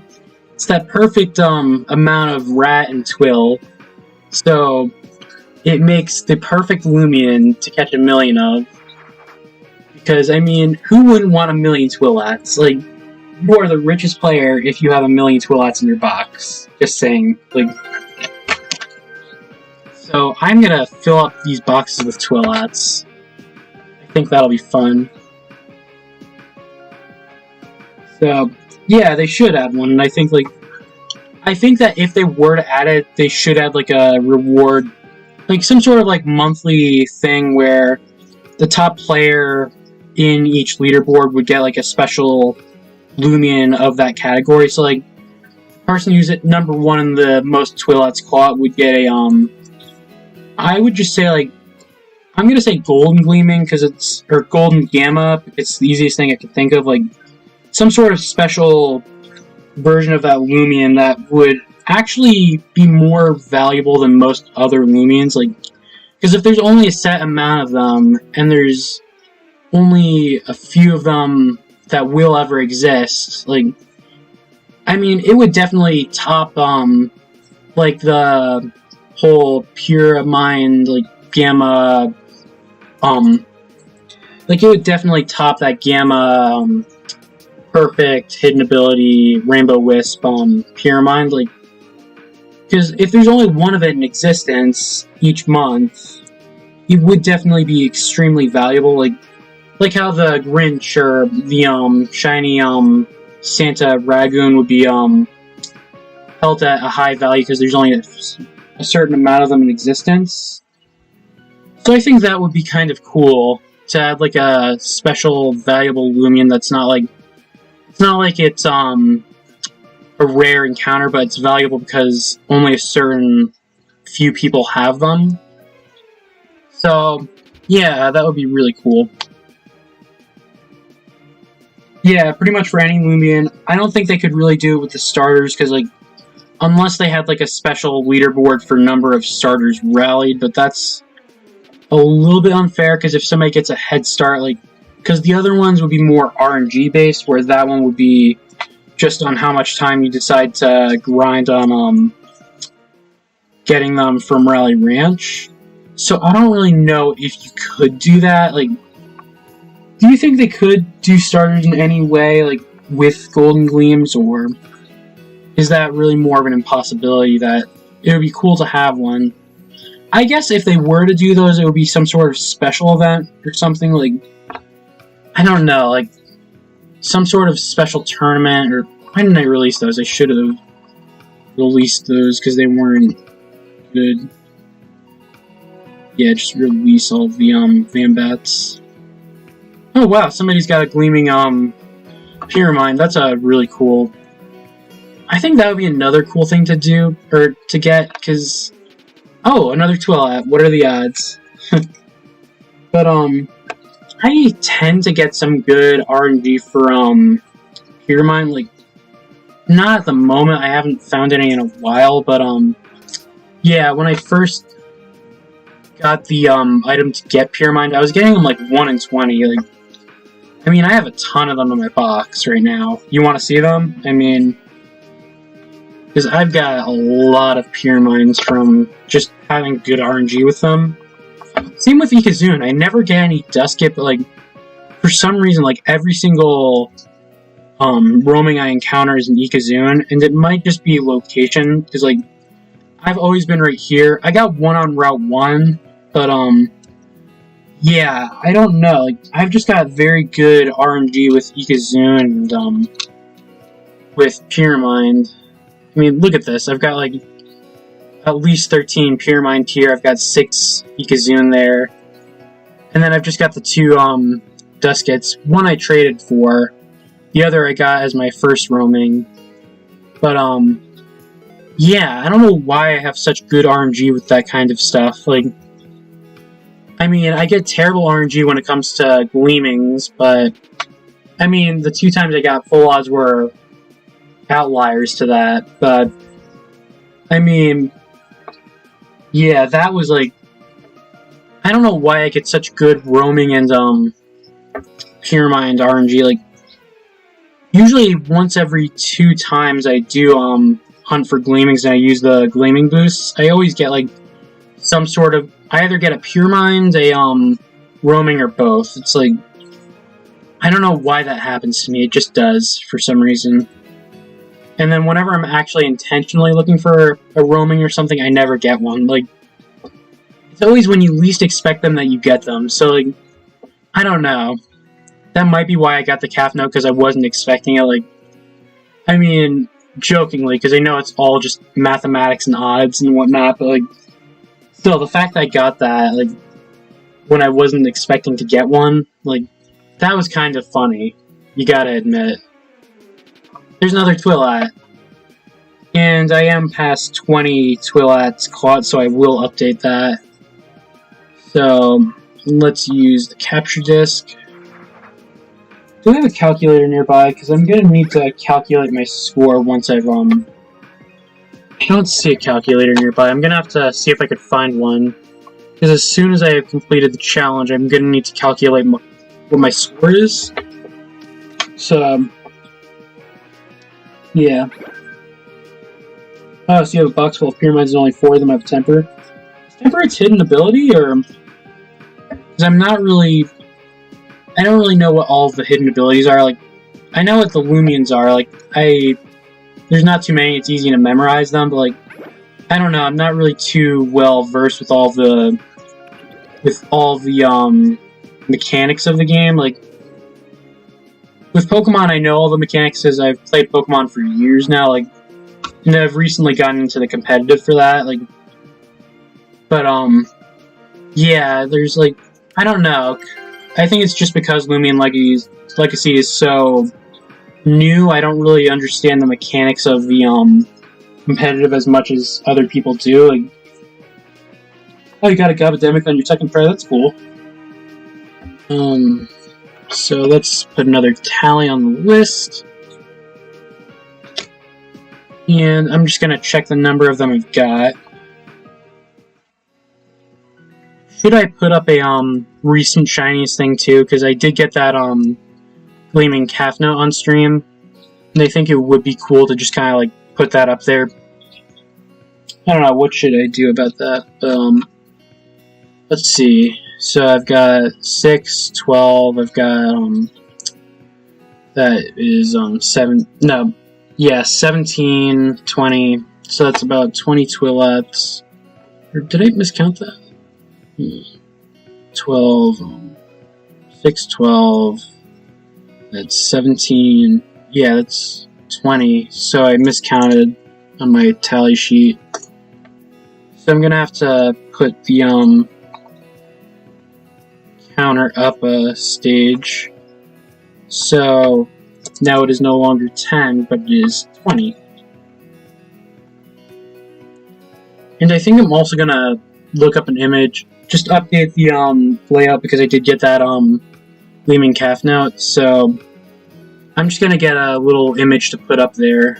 it's that perfect amount of rat and twill, so it makes the perfect Loomian to catch 1,000,000 of. Because, I mean, who wouldn't want 1,000,000 Twilats? Like, you are the richest player if you have 1,000,000 Twilats in your box. Just saying, like. So, I'm gonna fill up these boxes with Twilats. I think that'll be fun. So, yeah, they should add one, and I think that if they were to add it, they should add, like, a reward, like, some sort of, like, monthly thing where the top player in each leaderboard would get, like, a special Loomian of that category. So, like, the person who's at #1 in the most Twilats caught would get a, I would just say, like, I'm gonna say Golden Gleaming, or Golden Gamma, it's the easiest thing I could think of, like, some sort of special version of that Loomian that would actually be more valuable than most other Loomians, like, because if there's only a set amount of them, and there's only a few of them that will ever exist, like, I mean, it would definitely top, like, the whole Pure Mind, like, Gamma, like, it would definitely top that Gamma, Perfect, Hidden Ability, Rainbow Wisp, Pure Mind, like, because if there's only one of it in existence each month, it would definitely be extremely valuable, like how the Grinch or the, shiny, Santa Ragoon would be, held at a high value because there's only a certain amount of them in existence. So I think that would be kind of cool, to add, like, a special valuable Loomian that's not, like, it's not like it's, a rare encounter, but it's valuable because only a certain few people have them. So, yeah, that would be really cool. Yeah, pretty much for any Loomian. I don't think they could really do it with the starters, because, like, unless they had, like, a special leaderboard for number of starters rallied, but that's a little bit unfair, because if somebody gets a head start, like, because the other ones would be more RNG based, whereas that one would be just on how much time you decide to grind on getting them from Rally Ranch. So I don't really know if you could do that. Like, do you think they could do starters in any way, like, with Golden Gleams, or is that really more of an impossibility that it would be cool to have one? I guess if they were to do those, it would be some sort of special event or something, like, I don't know, like, some sort of special tournament, or why didn't I release those? I should have released those because they weren't good. Yeah, just release all the Vambats. Oh wow, somebody's got a gleaming Pyramide. That's a really cool. I think that would be another cool thing to do, or to get, because oh, another Twilat. What are the odds? But I tend to get some good RNG for Pyramide. Like, not at the moment. I haven't found any in a while, but yeah, when I first got the item to get Pyramide, I was getting them like 1 in 20. Like, I mean, I have a ton of them in my box right now. You want to see them? I mean, because I've got a lot of Pyramides from just having good RNG with them. Same with Ikazune. I never get any Duskit, but like, for some reason, like, every single roaming I encounter is an Ikazune, and it might just be location, because like, I've always been right here. I got one on Route 1, but yeah, I don't know. Like, I've just got very good RNG with Ikazune and with Pyramide. I mean, look at this. I've got like at least 13 Pyramide here. I've got 6 Ikazune there. And then I've just got the 2 Duskits. One I traded for. The other I got as my first roaming. But yeah, I don't know why I have such good RNG with that kind of stuff. Like, I mean, I get terrible RNG when it comes to Gleamings, but I mean, the 2 times I got full odds were outliers to that, but I mean, yeah, that was like, I don't know why I get such good roaming and Pyramide RNG. Like, usually once every 2 times I do hunt for Gleamings and I use the Gleaming boosts, I always get like some sort of, I either get a Pyramide, a roaming, or both. It's like, I don't know why that happens to me, it just does for some reason. And then whenever I'm actually intentionally looking for a roaming or something, I never get one. Like, it's always when you least expect them that you get them. So, like, I don't know. That might be why I got the calf note, because I wasn't expecting it. Like, I mean, jokingly, because I know it's all just mathematics and odds and whatnot, but, like, still, the fact that I got that, like, when I wasn't expecting to get one, like, that was kind of funny. You gotta admit. There's another Twilat. And I am past 20 Twilats caught, so I will update that. So, let's use the capture disk. Do I have a calculator nearby? Because I'm going to need to calculate my score once I've, I don't see a calculator nearby. I'm going to have to see if I could find one. Because as soon as I have completed the challenge, I'm going to need to calculate what my score is. So, yeah. Oh, so you have a box full of Pyramides and only 4 of them have Temper. Is Temper its hidden ability, or... Because I'm not really... I don't really know what all of the hidden abilities are. Like, I know what the Loomians are. Like, there's not too many, it's easy to memorize them, but like, I don't know, I'm not really too well versed with all the... mechanics of the game. Like, with Pokemon, I know all the mechanics because I've played Pokemon for years now, like, and I've recently gotten into the competitive for that, like, but, yeah, there's, like, I don't know, I think it's just because Loomian Legacy is so new, I don't really understand the mechanics of the, competitive as much as other people do. Like, oh, you got a Gabademic on your second try, that's cool. So let's put another tally on the list. And I'm just going to check the number of them I've got. Should I put up a recent shiniest thing too? Because I did get that Gleaming Calf Note on stream. And I think it would be cool to just kind of like put that up there. I don't know, what should I do about that? Let's see. So I've got 6, 12, I've got, that is, 17, 20, so that's about 20 Twilats, or did I miscount that? 12, 6, 12, That's 17. Yeah, that's 20. So I miscounted on my tally sheet. So I'm gonna have to put the counter up a stage. So now it is no longer 10, but it is 20. And I think I'm also gonna look up an image, just update the layout, because I did get that Loomian calf note. So I'm just gonna get a little image to put up there.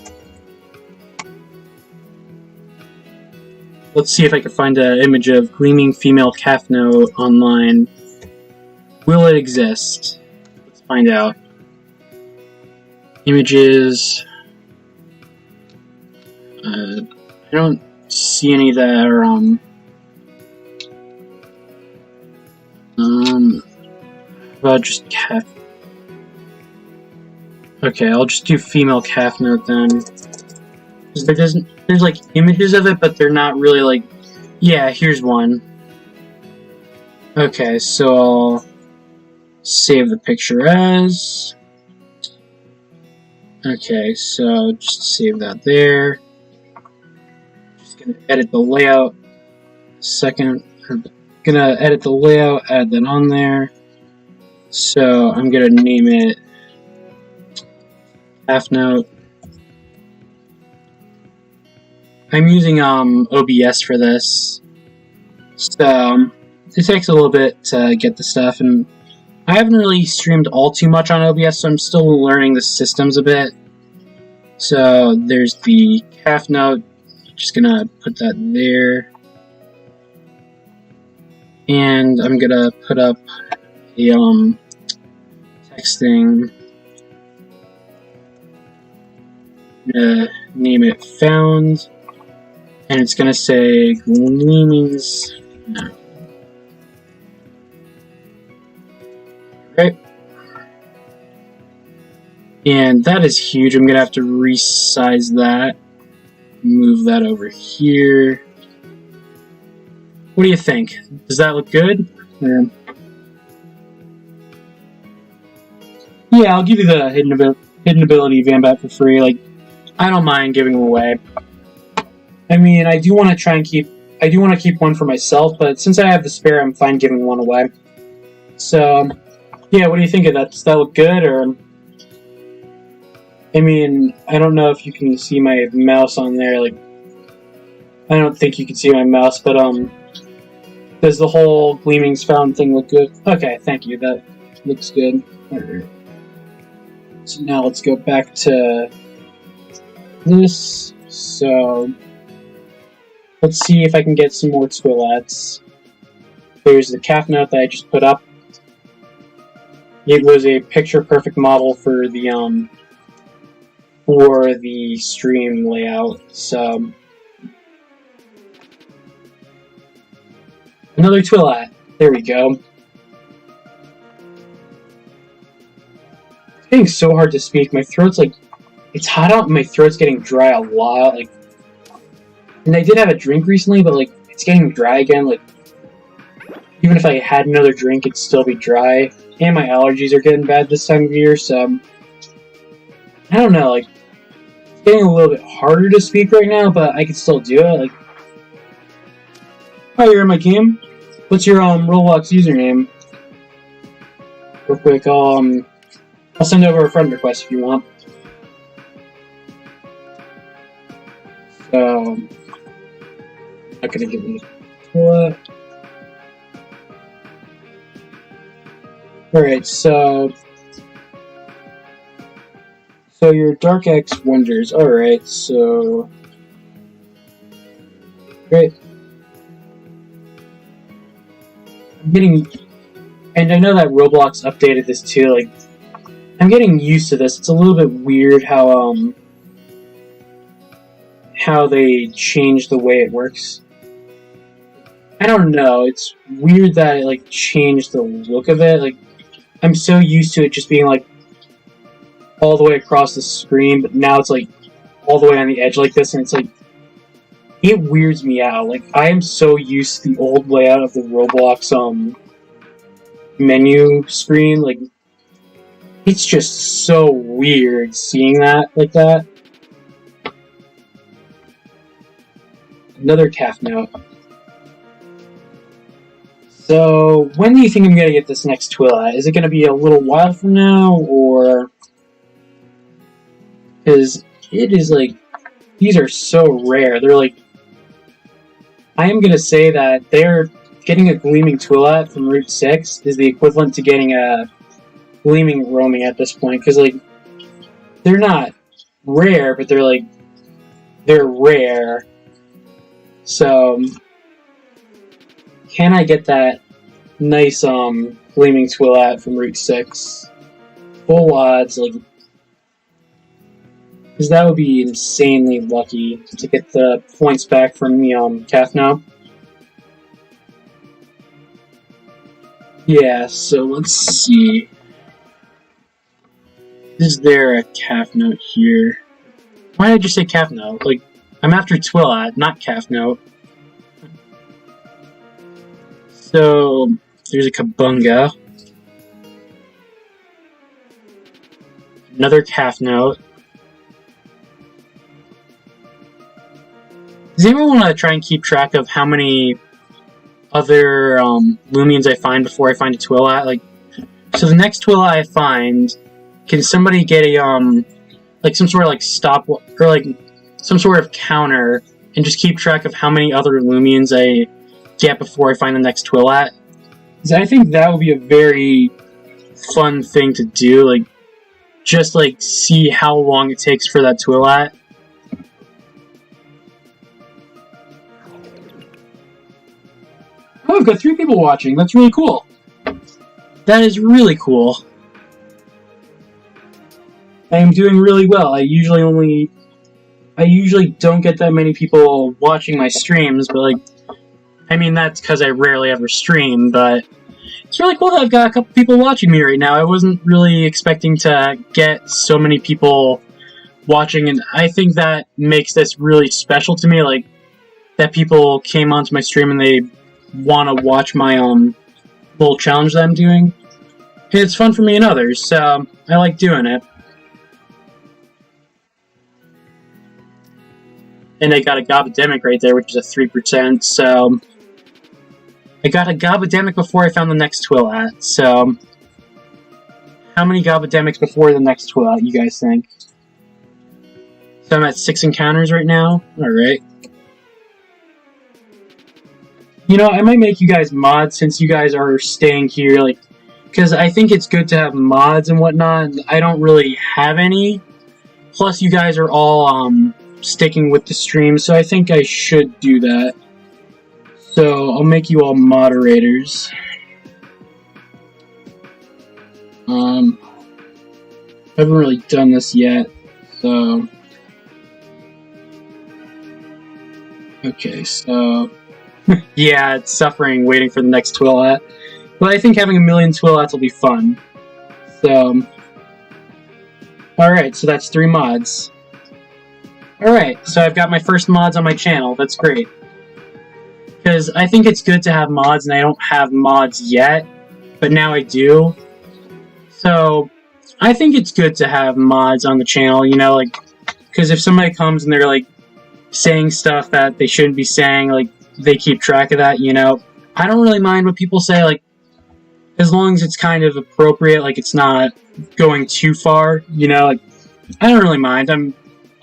Let's see if I can find an image of gleaming female calf note online. Will it exist? Let's find out. Images. I don't see any that are about just calf. Okay, I'll just do female calf note then. There's like images of it, but they're not really like. Yeah, here's one. Okay, so I'll save the picture as. Okay, so just save that there. Just gonna edit the layout. Second, I'm gonna edit the layout, add that on there. So I'm gonna name it calf note. I'm using OBS for this, so it takes a little bit to get the stuff, and I haven't really streamed all too much on OBS, so I'm still learning the systems a bit. So there's the calf note, just gonna put that there, and I'm gonna put up a text thing. I'm gonna name it found. And it's gonna say Loomians. No. Right. And that is huge. I'm gonna have to resize that. Move that over here. What do you think? Does that look good? Yeah, I'll give you the hidden ability Vambat for free. Like, I don't mind giving them away. I mean, I do want to try and keep one for myself, but since I have the spare, I'm fine giving one away. So, yeah, what do you think of that? Does that look good, or? I mean, I don't know if you can see my mouse on there, like, I don't think you can see my mouse, but, does the whole Gleamings Found thing look good? Okay, thank you, that looks good. Alright. So now let's go back to this, so let's see if I can get some more Twilats. Here's the calf note that I just put up. It was a picture-perfect model for the stream layout. So another Twilat. There we go. It's getting so hard to speak. My throat's like, it's hot out and my throat's getting dry a lot. Like, and I did have a drink recently, but like, it's getting dry again. Like, even if I had another drink, it'd still be dry. And my allergies are getting bad this time of year, so I don't know. Like, it's getting a little bit harder to speak right now, but I can still do it. Like, oh, you're in my game. What's your Roblox username? Real quick, I'll send over a friend request if you want. So, I'm not gonna give them the Twilat. Alright, so your Dark X Wonders. Alright, so great. I'm getting, and I know that Roblox updated this too, like, I'm getting used to this. It's a little bit weird how they changed the way it works. I don't know, it's weird that it, like, changed the look of it. Like, I'm so used to it just being, like, all the way across the screen, but now it's, like, all the way on the edge like this, and it's, like, it weirds me out. Like, I am so used to the old layout of the Roblox, menu screen. Like, It's just so weird seeing that like that. Another calf note. So, when do you think I'm going to get this next Twilat? Is it going to be a little while from now, or... Because it is like... These are so rare. They're like... I am going to say that getting a Gleaming Twilat from Route 6 is the equivalent to getting a Gleaming Roaming at this point, because, like, they're not rare, but they're, like, they're rare. So, can I get that nice, Gleaming Twilat from Route 6? Full odds, like, because that would be insanely lucky to get the points back from the, calf now. Yeah, so let's see. Is there a calf note here? Why did I just say calf note? Like, I'm after Twilat, not calf note. So, there's a Kabunga. Another calf note. Does anyone want to try and keep track of how many other Loomians I find before I find a Twilat? Like, so the next Twilat I find, can somebody get a like some sort of like stop or like some sort of counter and just keep track of how many other Loomians I get before I find the next Twilat? Because I think that would be a very fun thing to do. Like, just like see how long it takes for that Twilat. Oh, I've got 3 people watching. That's really cool. That is really cool. I am doing really well. I usually don't get that many people watching my streams, but like, I mean, that's because I rarely ever stream, but it's really cool that I've got a couple people watching me right now. I wasn't really expecting to get so many people watching, and I think that makes this really special to me, like, that people came onto my stream and they want to watch my little challenge that I'm doing. And it's fun for me and others, so I like doing it. And I got a Gobademic right there, which is a 3%, so... I got a Gobademic before I found the next Twilat, so... How many Gobademics before the next Twilat, you guys think? So I'm at 6 encounters right now? Alright. You know, I might make you guys mods since you guys are staying here, like... Because I think it's good to have mods and whatnot, and I don't really have any. Plus, you guys are all, sticking with the stream, so I think I should do that. So, I'll make you all moderators. I haven't really done this yet, so... Okay, so... yeah, it's suffering waiting for the next Twilat. But I think having a million Twilats will be fun. So... Alright, so that's 3 mods. Alright, so I've got my first mods on my channel. That's great. Because I think it's good to have mods, and I don't have mods yet, but now I do. So, I think it's good to have mods on the channel, you know, like, because if somebody comes and they're, like, saying stuff that they shouldn't be saying, like, they keep track of that, you know. I don't really mind what people say, like, as long as it's kind of appropriate, like, it's not going too far, you know, like, I don't really mind.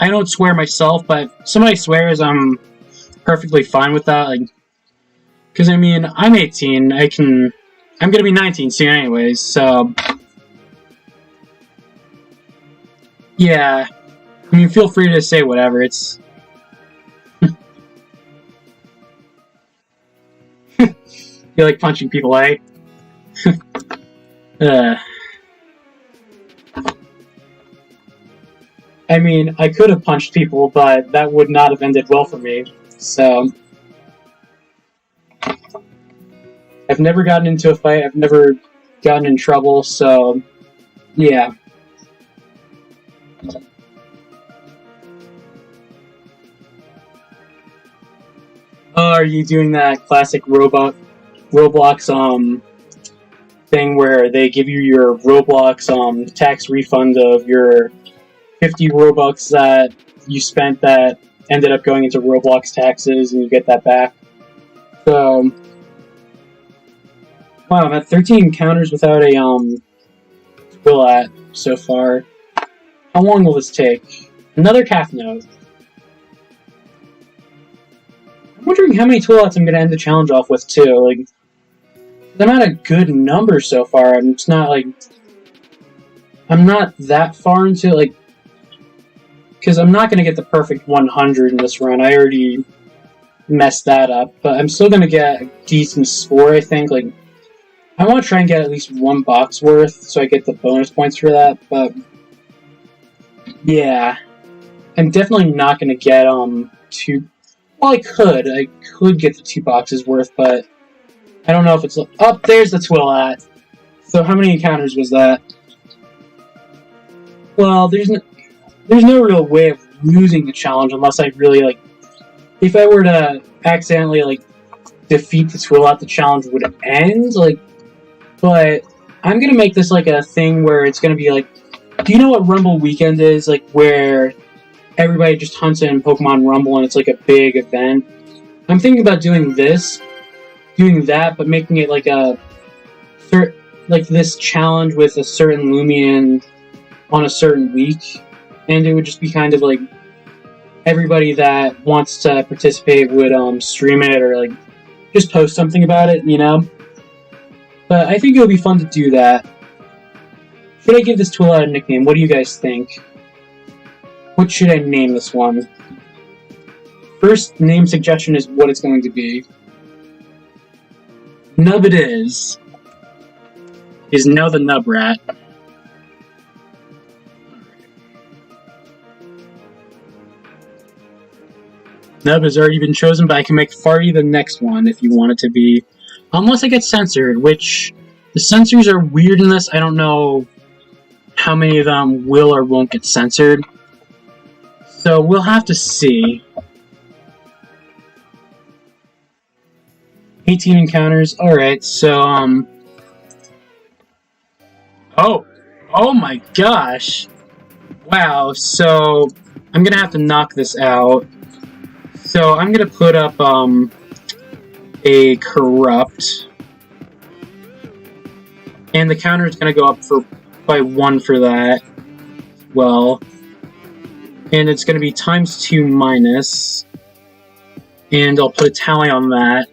I don't swear myself, but if somebody swears, I'm perfectly fine with that, like, because, I mean, I'm 18, I'm gonna be 19 soon anyways, so, yeah, I mean, feel free to say whatever, it's, you like punching people, eh? I mean, I could have punched people, but that would not have ended well for me, so... I've never gotten into a fight, I've never gotten in trouble, so... yeah. Oh, are you doing that classic Roblox, thing where they give you your Roblox tax refund of your 50 Robux that you spent that ended up going into Roblox taxes, and you get that back. So, wow, I'm at 13 encounters without a Twilat so far. How long will this take? Another calf note. I'm wondering how many Twilats I'm going to end the challenge off with, too. Like, I'm at a good number so far. I'm just not, like... I'm not that far into, like... Because I'm not going to get the perfect 100 in this run. I already messed that up. But I'm still going to get a decent score, I think. Like, I want to try and get at least one box worth, so I get the bonus points for that, but... Yeah. I'm definitely not going to get, two... Well, I could get the 2 boxes worth, but... I don't know if it's... Oh, there's the Twilat! So how many encounters was that? Well, there's no real way of losing the challenge unless I really, like... If I were to accidentally, like, defeat the Twilat, the challenge would end, like... But I'm gonna make this, like, a thing where it's gonna be, like... Do you know what Rumble Weekend is? Like, where everybody just hunts in Pokemon Rumble and it's, like, a big event? I'm thinking about doing this, doing that, but making it, like, like, this challenge with a certain Loomian on a certain week. And it would just be kind of, like, everybody that wants to participate would, stream it or, like, just post something about it, you know? But I think it would be fun to do that. Should I give this Twilat a nickname? What do you guys think? What should I name this one? First name suggestion is what it's going to be. Nub it is. Is now the Nub Rat. Nub has already been chosen, but I can make Farty the next one if you want it to be. Unless I get censored, which the censors are weird in this. I don't know how many of them will or won't get censored. So we'll have to see. 18 encounters. Alright, so, Oh my gosh! Wow, so I'm gonna have to knock this out. So I'm gonna put up, a Corrupt. And the counter is gonna go up by 1 for that. Well. And it's gonna be ×2 minus. And I'll put a tally on that.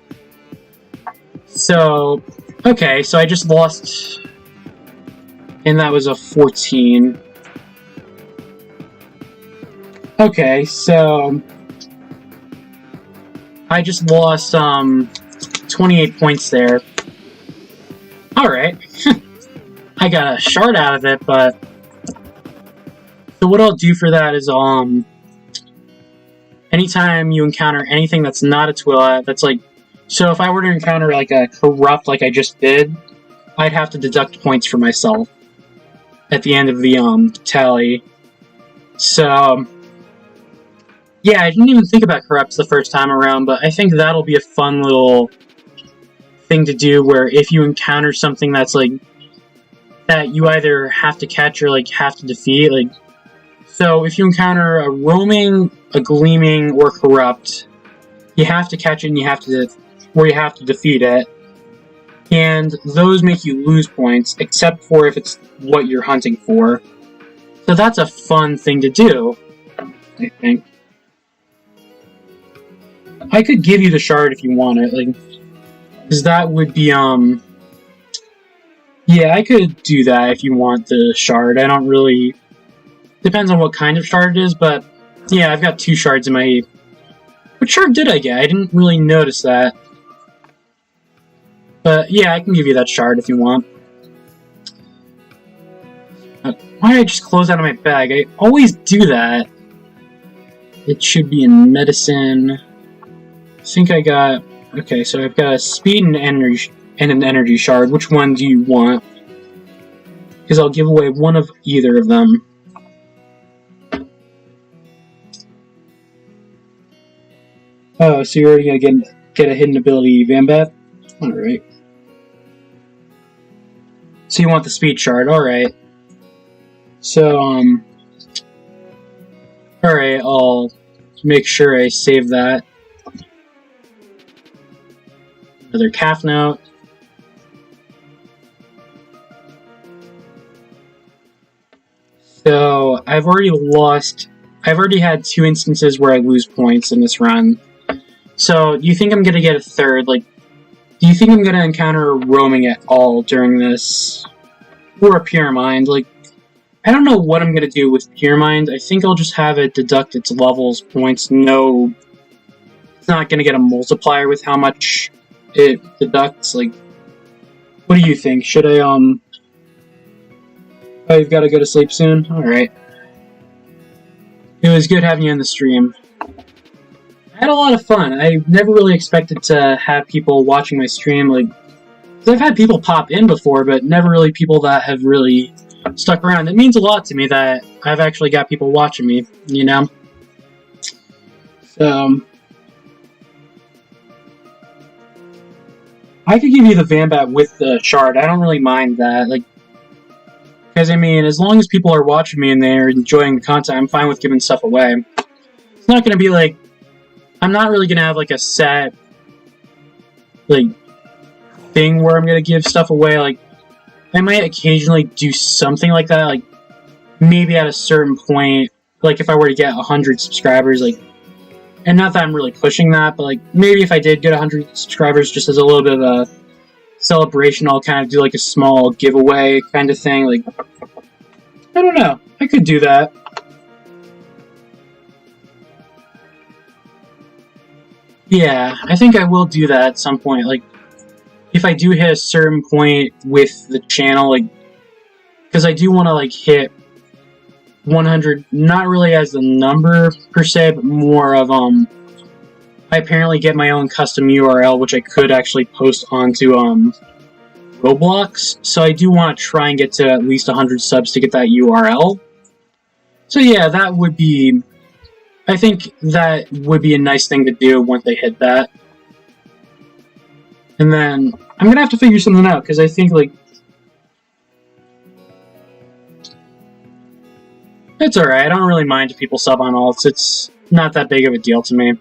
So, okay, so I just lost, and that was a 14. Okay, so I just lost 28 points there. Alright. I got a shard out of it, but so what I'll do for that is anytime you encounter anything that's not a Twilat, that's like, so if I were to encounter like a Corrupt like I just did, I'd have to deduct points for myself at the end of the tally. So yeah, I didn't even think about Corrupts the first time around, but I think that'll be a fun little thing to do where if you encounter something that's like that you either have to catch or like have to defeat, like, so if you encounter a Roaming, a Gleaming, or Corrupt, you have to catch it and you have to defeat it. And those make you lose points, except for if it's what you're hunting for. So that's a fun thing to do, I think. I could give you the shard if you want it, like, because that would be, yeah, I could do that if you want the shard. I don't really... Depends on what kind of shard it is, but yeah, I've got 2 shards in my... What shard did I get? I didn't really notice that. But yeah, I can give you that shard if you want. Why did I just close out of my bag? I always do that. It should be in medicine. I think I got... Okay, so I've got a speed and an energy shard. Which one do you want? Because I'll give away one of either of them. Oh, so you're already gonna get a hidden ability, Vambat? Alright. So you want the speed shard, alright. So, alright, I'll make sure I save that. Another calf note. So, I've already had 2 instances where I lose points in this run. So, do you think I'm gonna get a third? Like, do you think I'm gonna encounter roaming at all during this? Or a pure mind? Like, I don't know what I'm gonna do with pure mind. I think I'll just have it deduct its levels, points. No, it's not gonna get a multiplier with how much it deducts. Like, what do you think? Should I, oh, you've gotta go to sleep soon? Alright. It was good having you on the stream. I had a lot of fun. I never really expected to have people watching my stream, like, 'cause I've had people pop in before, but never really people that have really stuck around. It means a lot to me that I've actually got people watching me, you know? So, I could give you the Vambat with the shard. I don't really mind that, like, because, I mean, as long as people are watching me and they're enjoying the content, I'm fine with giving stuff away. It's not gonna be like, I'm not really gonna have, like, a set, like, thing where I'm gonna give stuff away. Like, I might occasionally do something like that, like, maybe at a certain point, like, if I were to get 100 subscribers, like, and not that I'm really pushing that, but, like, maybe if I did get 100 subscribers, just as a little bit of a celebration, I'll kind of do, like, a small giveaway kind of thing, like, I don't know, I could do that. Yeah, I think I will do that at some point, like, if I do hit a certain point with the channel, like, because I do want to, like, hit 100, not really as the number, per se, but more of, I apparently get my own custom URL, which I could actually post onto, Roblox, so I do want to try and get to at least 100 subs to get that URL. So yeah, that would be, I think that would be a nice thing to do once they hit that. And then, I'm gonna have to figure something out, because I think, like, it's alright, I don't really mind if people sub on alts, it's not that big of a deal to me.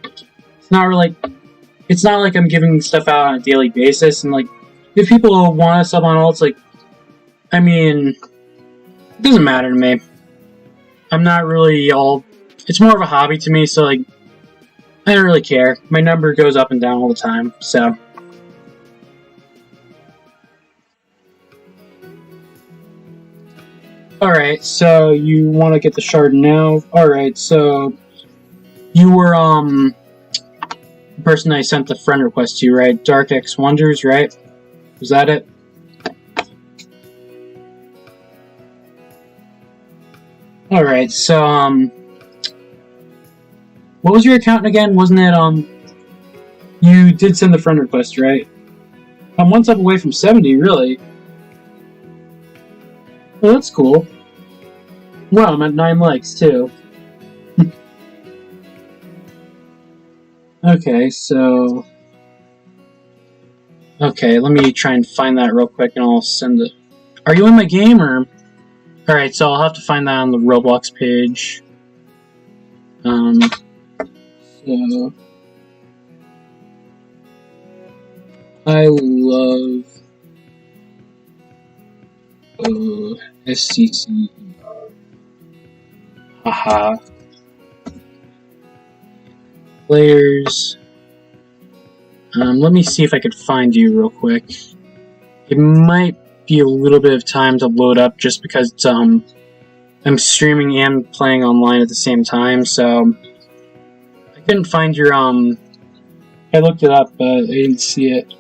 It's not like I'm giving stuff out on a daily basis, and, like, if people want to sub on alts, like, I mean, it doesn't matter to me. I'm not really it's more of a hobby to me, so, like, I don't really care. My number goes up and down all the time, so. Alright, so you want to get the shard now? Alright, so you were, the person I sent the friend request to, right? Dark X Wonders, right? Was that it? Alright, so, what was your account again? Wasn't it, you did send the friend request, right? I'm 1 sub away from 70, really? Well, that's cool. Well, I'm at 9 likes, too. Okay, so... Okay, let me try and find that real quick and I'll send it. Are you in my game, or...? Alright, so I'll have to find that on the Roblox page. So... I love... SCC. Haha. Players. Let me see if I could find you real quick. It might be a little bit of time to load up just because it's, I'm streaming and playing online at the same time, so I couldn't find your, I looked it up, but I didn't see it.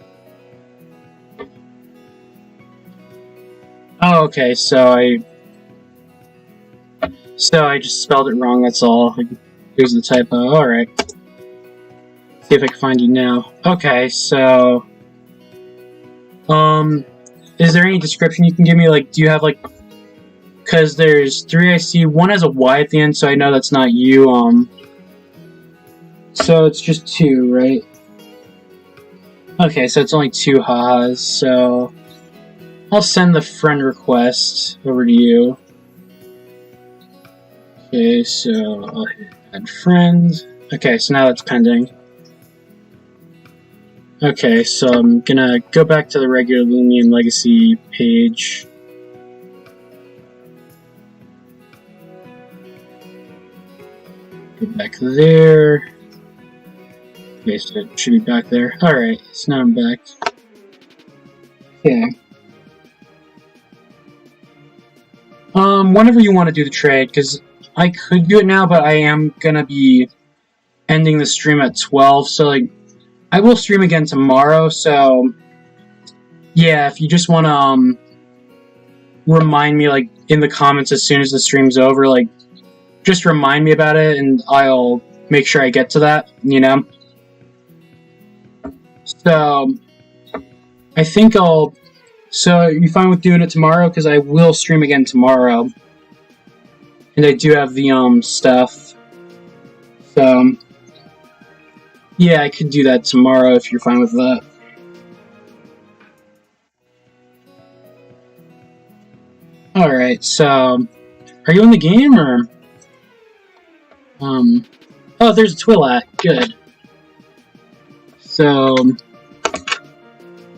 Oh, okay, so I just spelled it wrong, that's all. Here's the typo, alright. See if I can find you now. Okay, so... is there any description you can give me? Like, do you have, like... Because there's 3 I see, 1 has a Y at the end, so I know that's not you, So it's just 2, right? Okay, so it's only 2 ha-has, so... I'll send the friend request over to you. Okay, so I'll hit add friend. Okay, so now that's pending. Okay, so I'm gonna go back to the regular Loomian Legacy page. Go back there. Okay, so it should be back there. Alright, so now I'm back. Okay. Whenever you want to do the trade, because I could do it now, but I am gonna be ending the stream at 12, so like, I will stream again tomorrow, so yeah, if you just want to remind me like in the comments as soon as the stream's over, like just remind me about it and I'll make sure I get to that, you know? So I think so you fine with doing it tomorrow? Because I will stream again tomorrow. And I do have the stuff. So yeah, I could do that tomorrow if you're fine with that. Alright, so are you in the game or oh, there's a Twilat. Good. So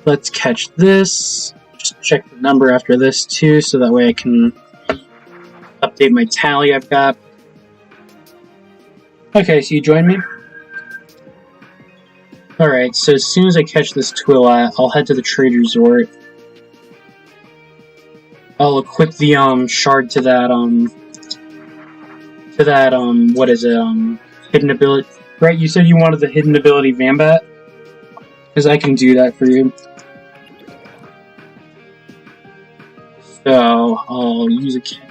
let's catch this. Just check the number after this too, so that way I can update my tally I've got. Okay, so you join me? Alright, so as soon as I catch this Twilat, I'll head to the trade resort. I'll equip the shard to that what is it, hidden ability. Right, you said you wanted the hidden ability Vambat? Because I can do that for you. So I'll use a capture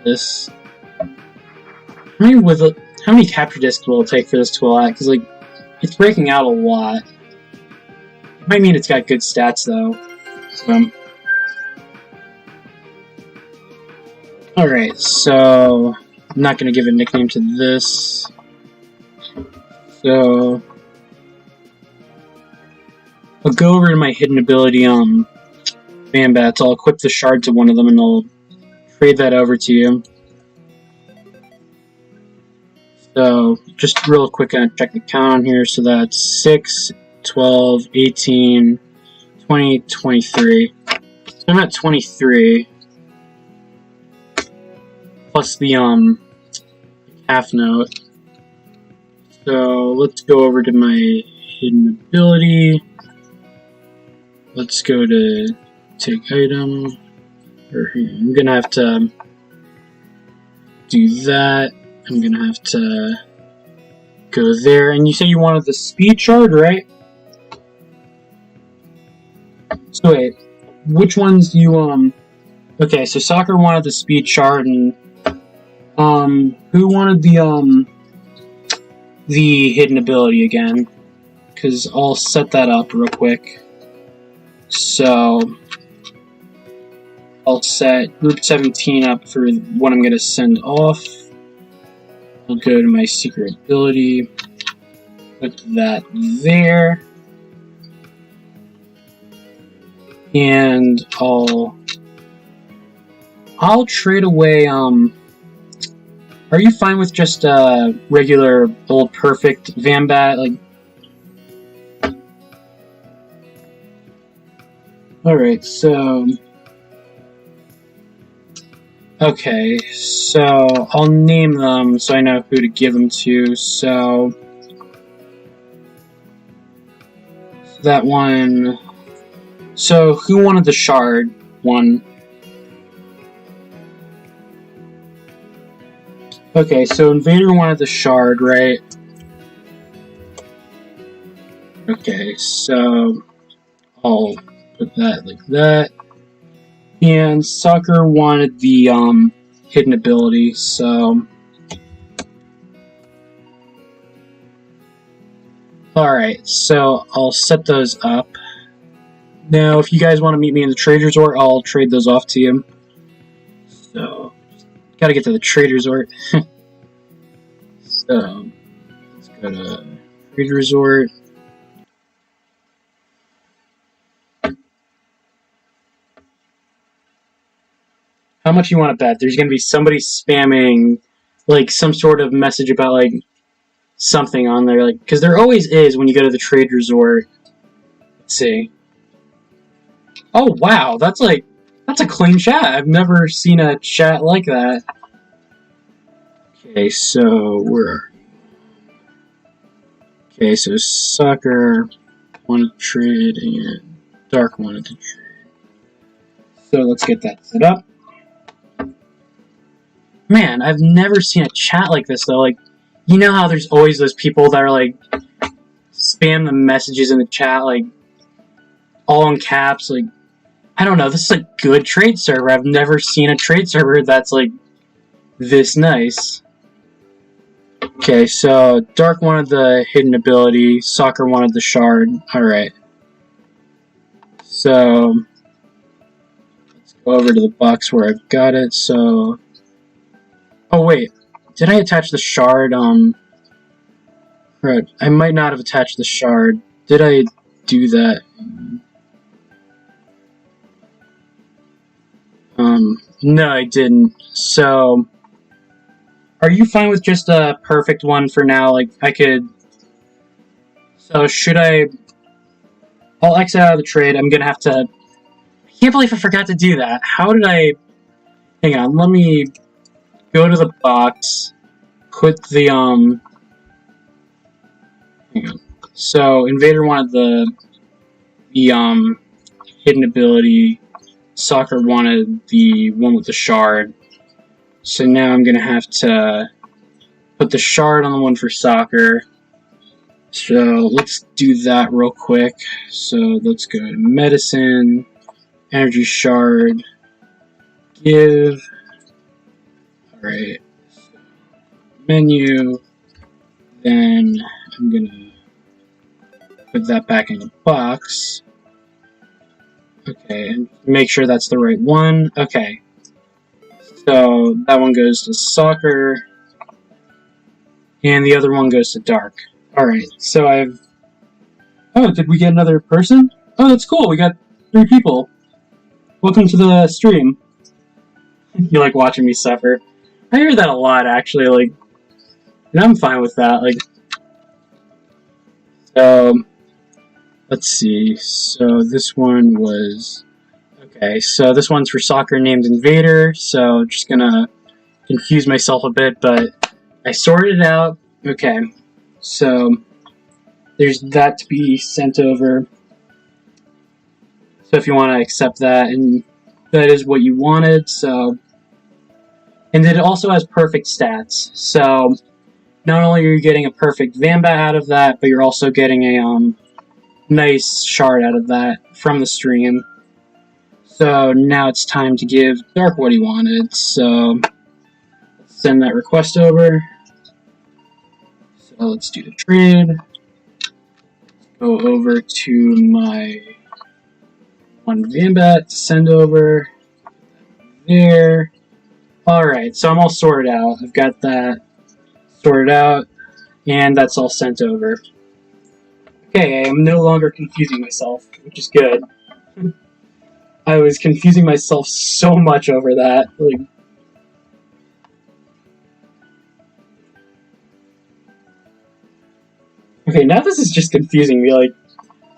disc on this. How many capture discs will it take for this Twilat? Because like it's breaking out a lot. It might mean it's got good stats though. So alright, so I'm not gonna give a nickname to this. So I'll go over to my hidden ability Vambats. I'll equip the shard to one of them and I'll trade that over to you. So just real quick, I'm gonna check the count on here. So that's 6, 12, 18, 20, 23. So I'm at 23. Plus the half note. So let's go over to my hidden ability. Let's go to take item. I'm gonna have to do that. I'm gonna have to go there. And you said you wanted the speed shard, right? So wait, which ones do you okay, so Soccer wanted the speed shard and who wanted the hidden ability again? Because I'll set that up real quick. So I'll set group 17 up for what I'm going to send off. I'll go to my secret ability, put that there, and I'll trade away, are you fine with just regular old perfect Vambat? Like, alright, so okay, so I'll name them so I know who to give them to. So that one. So who wanted the shard one? Okay, so Invader wanted the shard, right? Okay, so I'll put that like that. And Soccer wanted the hidden ability, so alright, so I'll set those up. Now if you guys want to meet me in the trade resort, I'll trade those off to you. So gotta get to the trade resort. So let's go to trade resort. How much you want to bet? There's going to be somebody spamming, like, some sort of message about, like, something on there. Like, because there always is when you go to the trade resort. Let's see. Oh, wow. That's a clean chat. I've never seen a chat like that. Okay, so okay, so Soccer wanted to trade and Dark wanted to trade. So let's get that set up. Man, I've never seen a chat like this, though. Like, you know how there's always those people that are, like, spam the messages in the chat, like, all in caps, like, I don't know, this is a good trade server. I've never seen a trade server that's, like, this nice. Okay, so Dark wanted the hidden ability, Soccer wanted the shard. Alright. So, let's go over to the box where I've got it, so... Oh, wait. Did I attach the shard? Right. I might not have attached the shard. Did I do that? No, I didn't. So, are you fine with just a perfect one for now? Like, I could... So, should I... I'll exit out of the trade. I'm gonna have to... I can't believe I forgot to do that. How did I... Hang on, let me go to the box, put the, hang on. So, Invader wanted the hidden ability. Soccer wanted the one with the shard. So now I'm gonna have to put the shard on the one for Soccer. So let's do that real quick. So let's go to Medicine, Energy Shard, Give. Alright. Menu. Then I'm gonna put that back in the box. Okay, and make sure that's the right one. Okay. So that one goes to Soccer. And the other one goes to Dark. Alright, so I've... Oh, did we get another person? Oh, that's cool, we got 3 people. Welcome to the stream. You like watching me suffer. I hear that a lot, actually, like... And I'm fine with that, like... So... Let's see, so this one was... Okay, so this one's for Soccer named Invader, so just gonna confuse myself a bit, but I sorted it out. Okay, so there's that to be sent over. So if you want to accept that, and that is what you wanted, so... And it also has perfect stats, so not only are you getting a perfect Vambat out of that, but you're also getting a, nice shard out of that from the stream. So now it's time to give Dark what he wanted. So let's send that request over. So let's do the trade. Go over to my one Vambat to send over. There. Alright, so I'm all sorted out. I've got that sorted out, and that's all sent over. Okay, I'm no longer confusing myself, which is good. I was confusing myself so much over that. Like, okay, now this is just confusing me, like,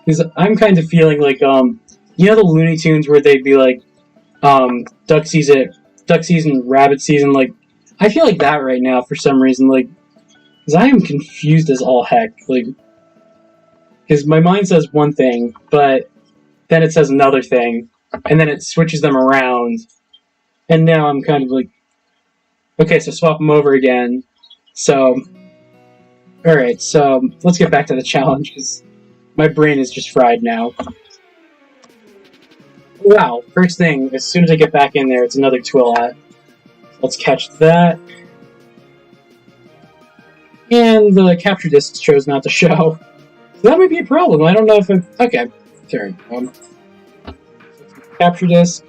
because I'm kind of feeling like, you know the Looney Tunes where they'd be like, duck season, rabbit season, like, I feel like that right now for some reason, like, because I am confused as all heck, like, because my mind says one thing, but then it says another thing, and then it switches them around, and now I'm kind of like, okay, so swap them over again. So, alright, so let's get back to the challenge, because my brain is just fried now. Wow, first thing, as soon as I get back in there, it's another Twilat. Let's catch that. And the capture disc chose not to show. So that might be a problem. I don't know if I'm... Okay, turn. Capture disc.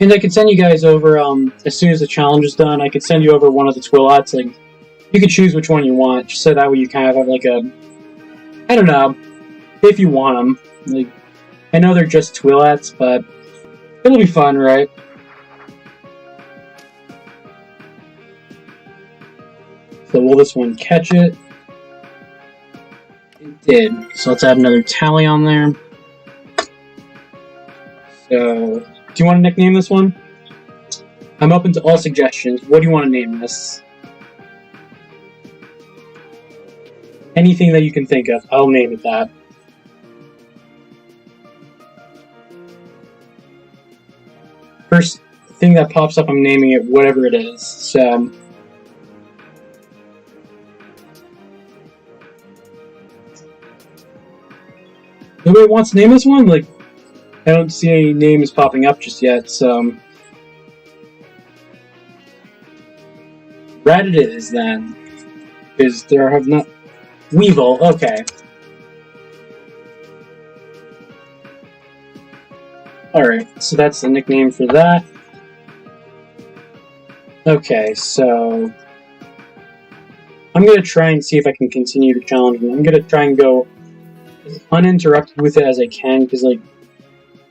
And I could send you guys over, as soon as the challenge is done, I could send you over one of the Twilats. Like, you could choose which one you want, so that way you kind of have, like, a... I don't know. If you want them. Like, I know they're just Twilats, but It'll be fun, right? So will this one catch it? It did. So let's add another tally on there. So, do you want to nickname this one? I'm open to all suggestions. What do you want to name this? Anything that you can think of, I'll name it that. First thing that pops up, I'm naming it whatever it is. So, nobody wants to name this one? Like, I don't see any names popping up just yet, so... Rat it is, then. Because there have not... Weevil, okay. Alright, so that's the nickname for that. Okay, so... I'm gonna try and see if I can continue to challenge them. I'm gonna try and go as uninterrupted with it as I can, because, like,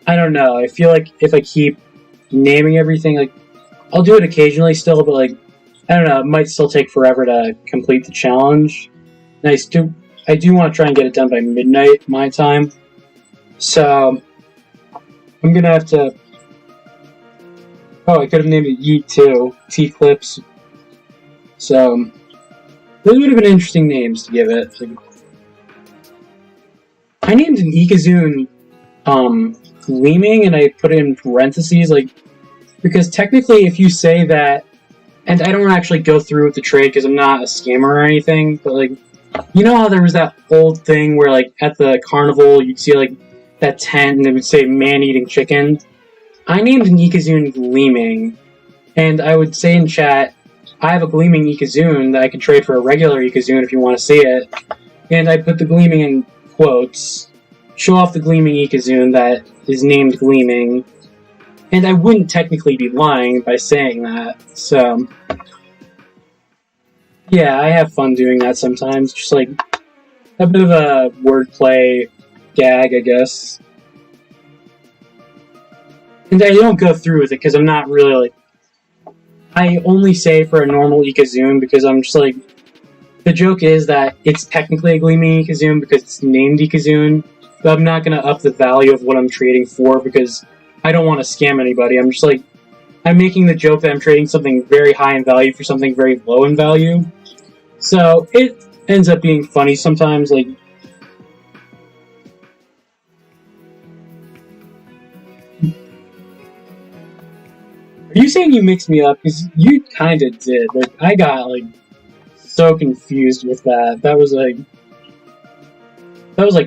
I don't know, I feel like if I keep naming everything, like, I'll do it occasionally still, but, like, I don't know, it might still take forever to complete the challenge. And I do want to try and get it done by midnight, my time. So, I'm gonna have to... Oh, I could have named it Yeet too. T-Clips. So, those would have been interesting names to give it. Like, I named an Ikazune, Gleaming, and I put it in parentheses, like, because technically if you say that, and I don't actually go through with the trade because I'm not a scammer or anything, but, like, you know how there was that old thing where, like, at the carnival you'd see, like, that tent and it would say man-eating chicken? I named an Ikazune Gleaming, and I would say in chat, I have a Gleaming Ikazune that I can trade for a regular Ikazune if you want to see it, and I put the Gleaming in quotes, show off the Gleaming Ikazune that is named Gleaming, and I wouldn't technically be lying by saying that, so... Yeah, I have fun doing that sometimes, just like a bit of a wordplay gag, I guess. And I don't go through with it because I'm not really, like... I only say for a normal Ikazune because I'm just like... The joke is that it's technically a Gleaming Ikazune because it's named Ikazune, but I'm not going to up the value of what I'm trading for because I don't want to scam anybody. I'm just like... I'm making the joke that I'm trading something very high in value for something very low in value. So, it ends up being funny sometimes, like... Are you saying you mixed me up? Because you kinda did. Like, I got, like, so confused with that. That was like,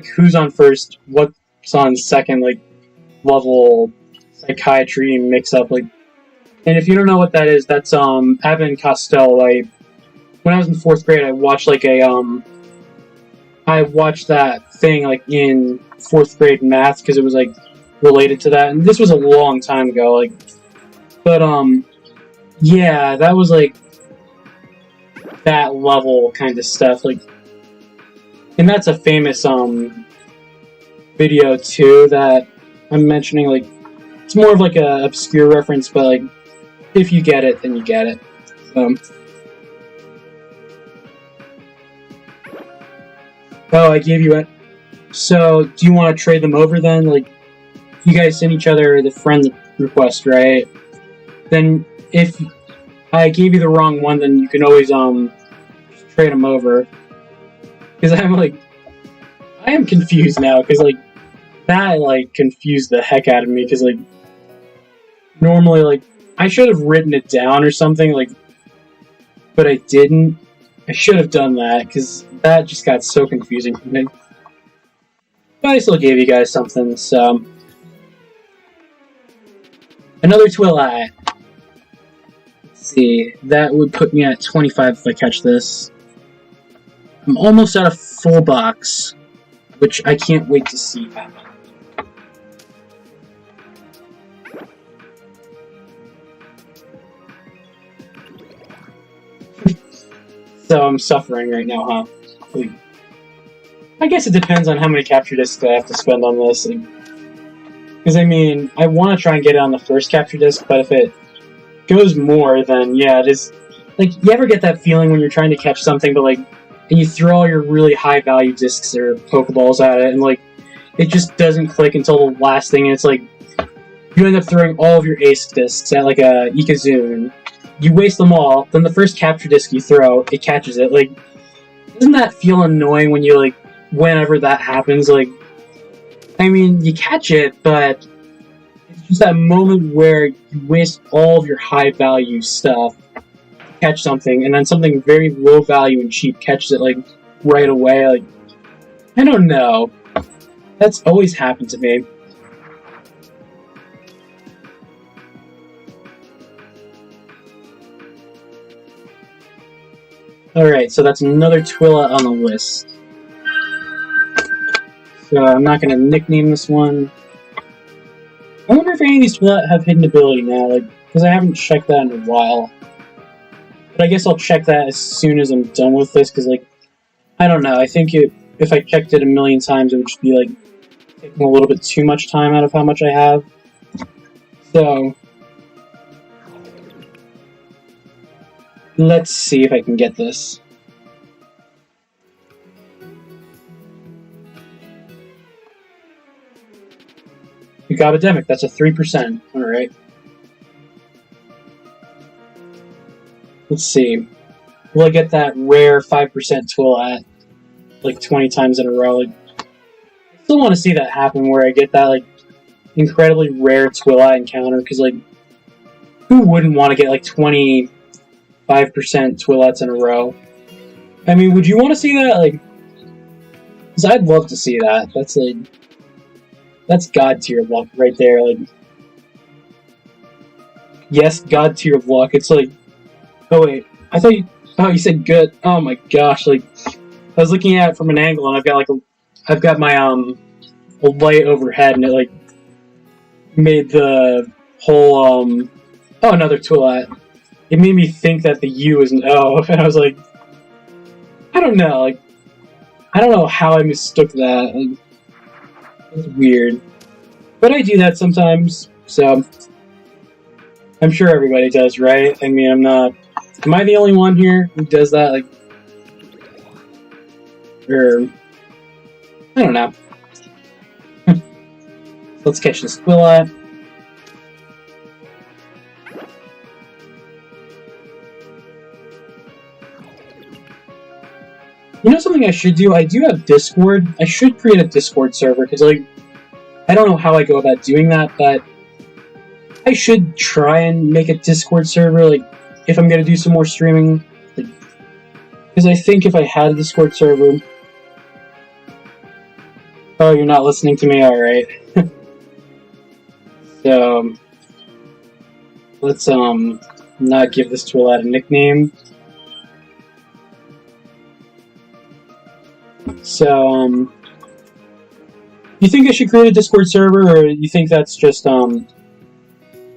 who's on first, what's on second, like, level psychiatry mix-up, like... And if you don't know what that is, that's, Abbott and Costello. When I was in 4th grade, I watched, like, I watched that thing, like, in 4th grade math, because it was, like, related to that. And this was a long time ago, like... But, yeah, that was, like, that level kind of stuff, like... And that's a famous, video, too, that I'm mentioning, like... It's more of, like, a obscure reference, but, like... If you get it, then you get it. Oh, I gave you it. So, do you want to trade them over then? Like, you guys send each other the friend request, right? Then, if I gave you the wrong one, then you can always, trade them over. Because I'm, like... I am confused now, because, like, that, like, confused the heck out of me, because, like... Normally, like... I should have written it down or something, like, but I didn't. I should have done that, because that just got so confusing for me. But I still gave you guys something, so... Another Twilat. Let's see, that would put me at 25 if I catch this. I'm almost at a full box, which I can't wait to see happen. So I'm suffering right now, huh? Like, I guess it depends on how many capture discs I have to spend on this. Like, Because, I mean, I want to try and get it on the first capture disc, but if it goes more, then yeah, it is... Like, you ever get that feeling when you're trying to catch something, but, like, and you throw all your really high-value discs or Pokeballs at it, and, like, it just doesn't click until the last thing, and it's like, you end up throwing all of your ace discs at, like, a Ikazoon. You waste them all, then the first capture disc you throw, it catches it. Like, doesn't that feel annoying when you, like, whenever that happens? Like, I mean, you catch it, but it's just that moment where you waste all of your high-value stuff to catch something, and then something very low-value and cheap catches it, like, right away. Like, I don't know. That's always happened to me. Alright, so that's another Twilat on the list. So I'm not going to nickname this one. I wonder if any of these Twilat have hidden ability now, like, because I haven't checked that in a while. But I guess I'll check that as soon as I'm done with this, because, like, I don't know, I think if I checked it a million times, it would just be, like, taking a little bit too much time out of how much I have. So, let's see if I can get this. You got Epidemic, that's a 3%. Alright. Let's see. Will I get that rare 5% Twilat like 20 times in a row? Like, I still want to see that happen where I get that like incredibly rare Twilat encounter, because like, who wouldn't want to get like 25% Twilats in a row? I mean, would you want to see that? Like, because I'd love to see that. That's like, that's God tier luck right there. Like, yes, God tier luck. It's like, oh wait, I thought you said good. Oh my gosh, like, I was looking at it from an angle, and I've got my a light overhead, and it like made the whole oh, another Twilat. It made me think that the U is an O, and I was like, I don't know, like, I don't know how I mistook that. Like, it's weird, but I do that sometimes, so I'm sure everybody does, right? I mean, I'm not. Am I the only one here who does that? Like, or I don't know. Let's catch this Twilat. You know something I should do? I do have Discord. I should create a Discord server, because, like, I don't know how I go about doing that, but I should try and make a Discord server, like, if I'm gonna do some more streaming. Because I think if I had a Discord server... Oh, you're not listening to me? Alright. So, let's, not give this Twilat a nickname. So, you think I should create a Discord server, or you think that's just, or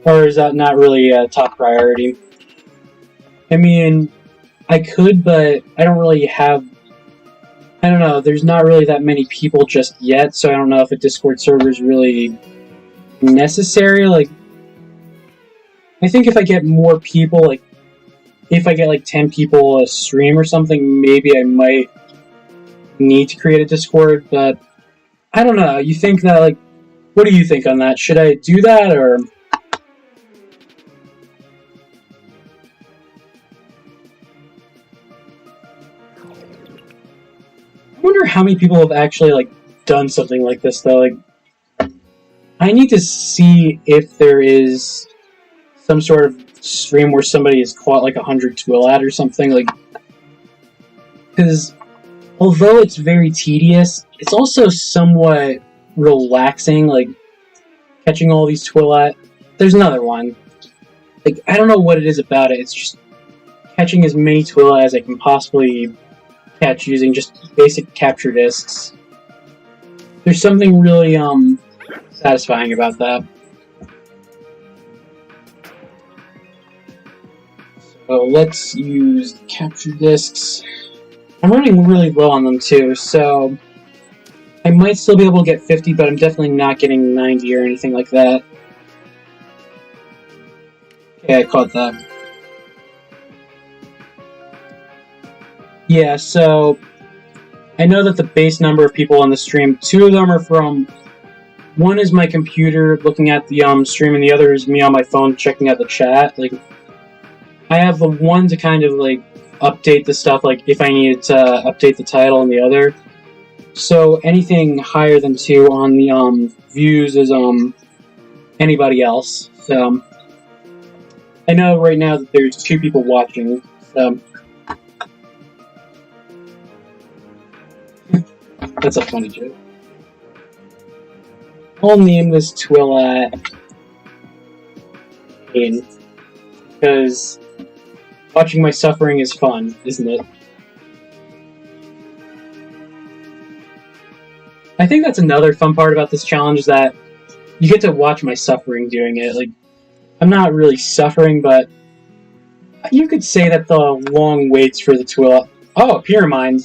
is that not really a top priority? I mean, I could, but I don't really have, I don't know, there's not really that many people just yet, so I don't know if a Discord server is really necessary. Like, I think if I get more people, like, if I get like 10 people a stream or something, maybe I might need to create a Discord, but I don't know. You think that, like, what do you think on that? Should I do that, or... I wonder how many people have actually, like, done something like this, though. Like, I need to see if there is some sort of stream where somebody has caught, like, 100 Twilat or something, like... Because, although it's very tedious, it's also somewhat relaxing, like, catching all these Twilat. There's another one. Like, I don't know what it is about it, it's just catching as many Twilat as I can possibly catch using just basic capture discs. There's something really, satisfying about that. So let's use the capture discs. I'm running really low on them too, so I might still be able to get 50, but I'm definitely not getting 90 or anything like that. Okay, I caught that. Yeah, so I know that the base number of people on the stream, 2 of them are from... One is my computer looking at the stream, and the other is me on my phone checking out the chat. Like, I have the one to kind of, like, update the stuff, like, if I needed to update the title, and the other. So anything higher than 2 on the views is anybody else. So I know right now that there's 2 people watching. So that's a funny joke. I'll name this Twilat Pain, because watching my suffering is fun, isn't it? I think that's another fun part about this challenge, is that you get to watch my suffering doing it. Like, I'm not really suffering, but you could say that the long waits for the Twilat... Oh, Pyramid.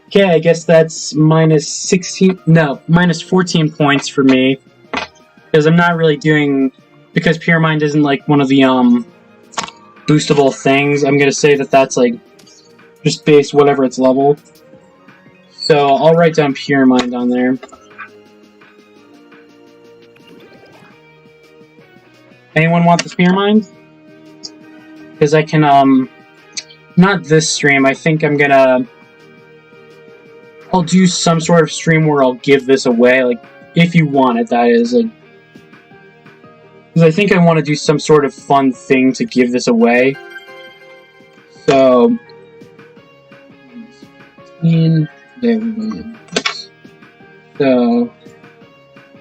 Okay, I guess that's minus 16... No, minus 14 points for me. Because I'm not really doing... Because Pyramid isn't, like, one of the, boostable things, I'm gonna say that that's, like, just base whatever its level. So, I'll write down Pyramid on there. Anyone want this Pyramid? Because I can, not this stream, I think I'm gonna... I'll do some sort of stream where I'll give this away, like, if you want it, that is, like... Because I think I want to do some sort of fun thing to give this away. So... So...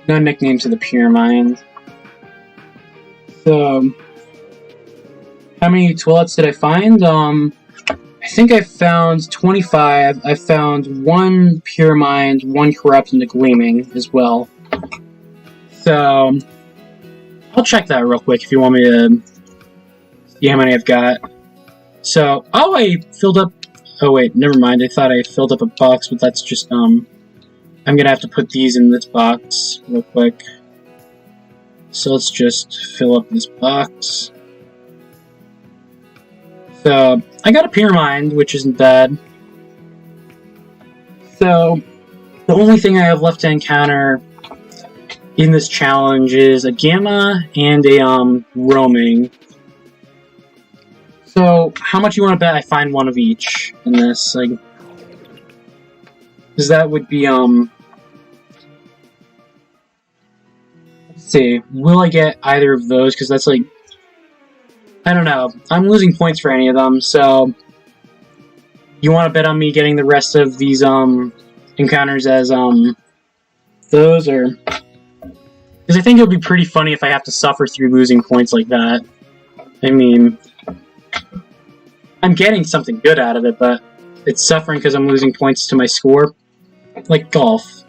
No nickname to the Pyramid. So... How many Twilats did I find? I think I found 25. I found 1 Pyramid, 1 Corrupt, and a Gleaming as well. So, I'll check that real quick if you want me to see how many I've got. So, oh, I filled up... Oh, wait, never mind. I thought I filled up a box, but that's just, I'm gonna have to put these in this box real quick. So, let's just fill up this box. So, I got a Pyramid, which isn't bad. So, the only thing I have left to encounter in this challenge is a Gamma and a, Roaming. So, how much you want to bet I find one of each in this? Like, because that would be, let's see, will I get either of those? Because that's, like, I don't know. I'm losing points for any of them, so... You want to bet on me getting the rest of these, encounters as, those, or... Because I think it would be pretty funny if I have to suffer through losing points like that. I mean... I'm getting something good out of it, but it's suffering because I'm losing points to my score. Like golf.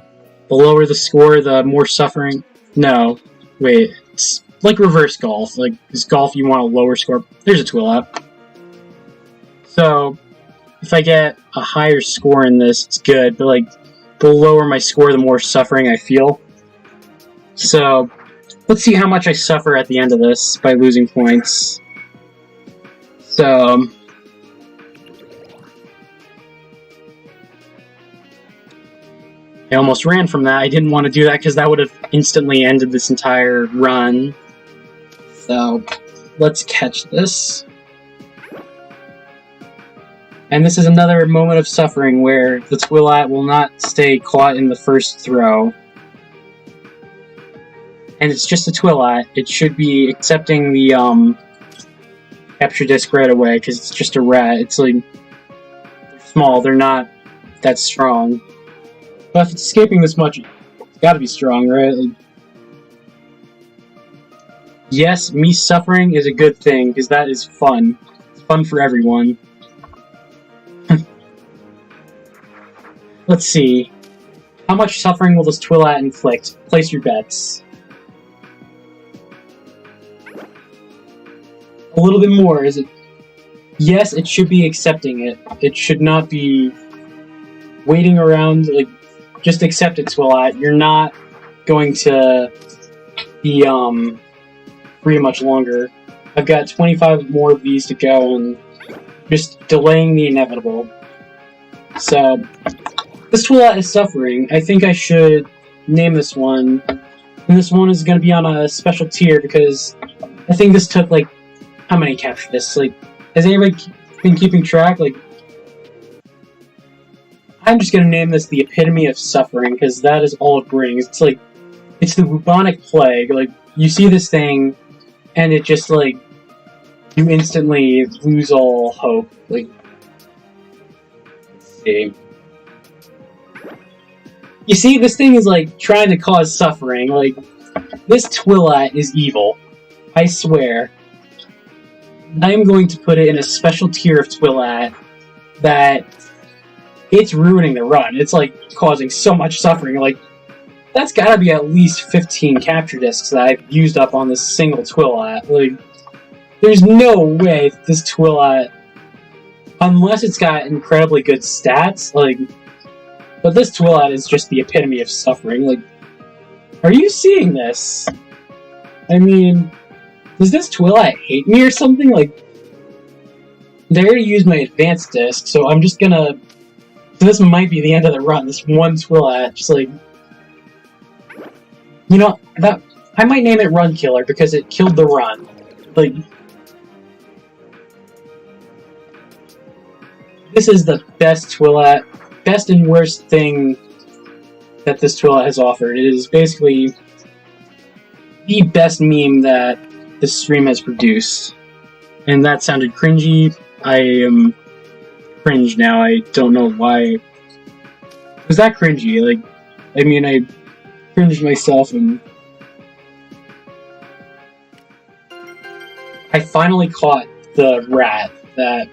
The lower the score, the more suffering... No. Wait, it's... like reverse golf. Like, because golf, you want a lower score. There's a Twilat. So, if I get a higher score in this, it's good. But, like, the lower my score, the more suffering I feel. So, let's see how much I suffer at the end of this by losing points. So... I almost ran from that. I didn't want to do that because that would have instantly ended this entire run. So, let's catch this. And this is another moment of suffering where the Twilat will not stay caught in the first throw. And it's just a Twilat. It should be accepting the capture disc right away because it's just a rat. It's like, they're small, they're not that strong. But if it's escaping this much, it's gotta be strong, right? Like, yes, me suffering is a good thing, because that is fun. It's fun for everyone. Let's see. How much suffering will this Twilat inflict? Place your bets. A little bit more, is it? Yes, it should be accepting it. It should not be waiting around, like, just accept it, Twilat. You're not going to be free much longer. I've got 25 more of these to go, and just delaying the inevitable. So, this Twilat is suffering. I think I should name this one. And this one is going to be on a special tier because I think this took, like, how many capture discs? Like, has anybody been keeping track? Like, I'm just going to name this the epitome of suffering because that is all it brings. It's like, it's the bubonic plague. Like, you see this thing, and it just, like, you instantly lose all hope. Like, let's see. You see, this thing is, like, trying to cause suffering. Like, this Twilat is evil. I swear. I am going to put it in a special tier of Twilat that it's ruining the run. It's, like, causing so much suffering. Like, that's gotta be at least 15 capture discs that I've used up on this single Twilat. Like, there's no way this Twilat, unless it's got incredibly good stats, like, but this Twilat is just the epitome of suffering. Like, are you seeing this? I mean, does this Twilat hate me or something? Like, they already used my advanced disc, so I'm just gonna... So this might be the end of the run, this one Twilat, just like... You know, that... I might name it Run Killer, because it killed the run. Like... This is the best Twilat, best and worst thing that this Twilat has offered. It is basically the best meme that this stream has produced. And that sounded cringy. I am cringe now. I don't know why. Was that cringy? Like, I mean, I cringed myself and... I finally caught the rat that...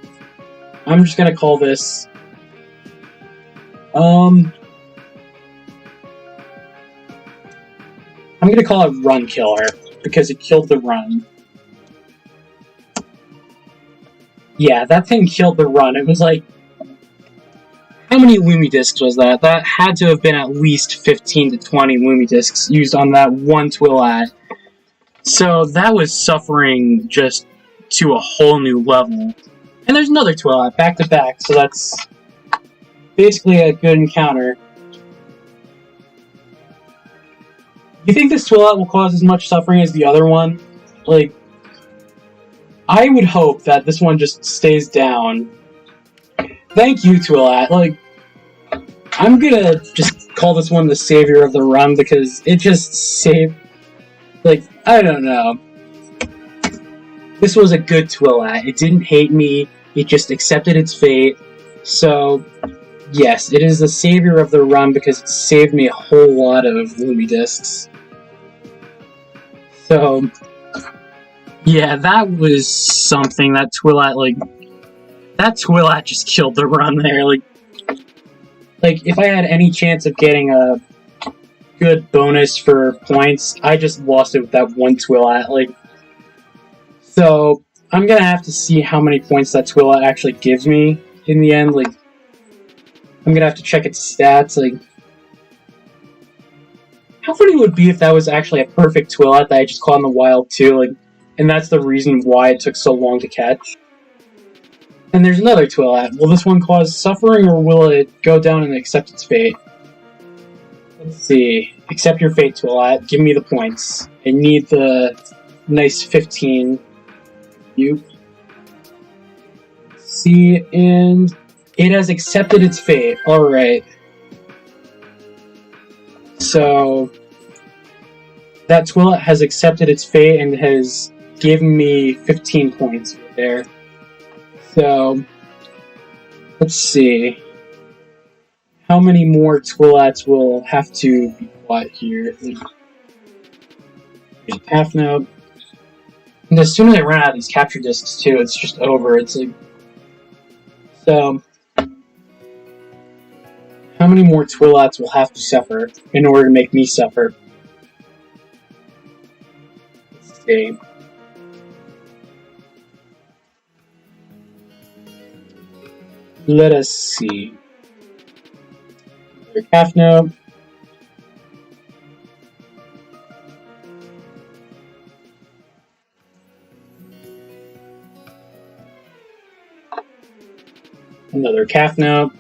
I'm just gonna call this... I'm gonna call it Run Killer, because it killed the run. Yeah, that thing killed the run. It was like... How many Lumi discs was that? That had to have been at least 15 to 20 Lumi discs used on that one Twilat. So that was suffering just to a whole new level. And there's another Twilat, back to back, so that's basically a good encounter. You think this Twilat will cause as much suffering as the other one? Like, I would hope that this one just stays down. Thank you, Twilat. Like, I'm gonna just call this one the savior of the run because it just saved... Like, I don't know. This was a good Twilat. It didn't hate me. It just accepted its fate. So, yes, it is the savior of the run because it saved me a whole lot of Lumi discs. So, yeah, that was something. That Twilat, like... That Twilat just killed the run there. Like, if I had any chance of getting a good bonus for points, I just lost it with that one Twilat. Like, so, I'm gonna have to see how many points that Twilat actually gives me in the end. Like, I'm gonna have to check its stats. Like, how funny would it be if that was actually a perfect Twilat that I just caught in the wild too? Like, and that's the reason why it took so long to catch. And there's another Twilat. Will this one cause suffering, or will it go down and accept its fate? Let's see. Accept your fate, Twilat. Give me the points. I need the nice 15. You see, and it has accepted its fate. Alright. So, that Twilat has accepted its fate and has given me 15 points there. So, let's see. How many more Twilats will have to be fought here? There's a path note. And as soon as I run out of these capture discs too, it's just over. It's like... So... How many more Twilats will have to suffer in order to make me suffer? Let's see. Let us see. Half note. Another calf note.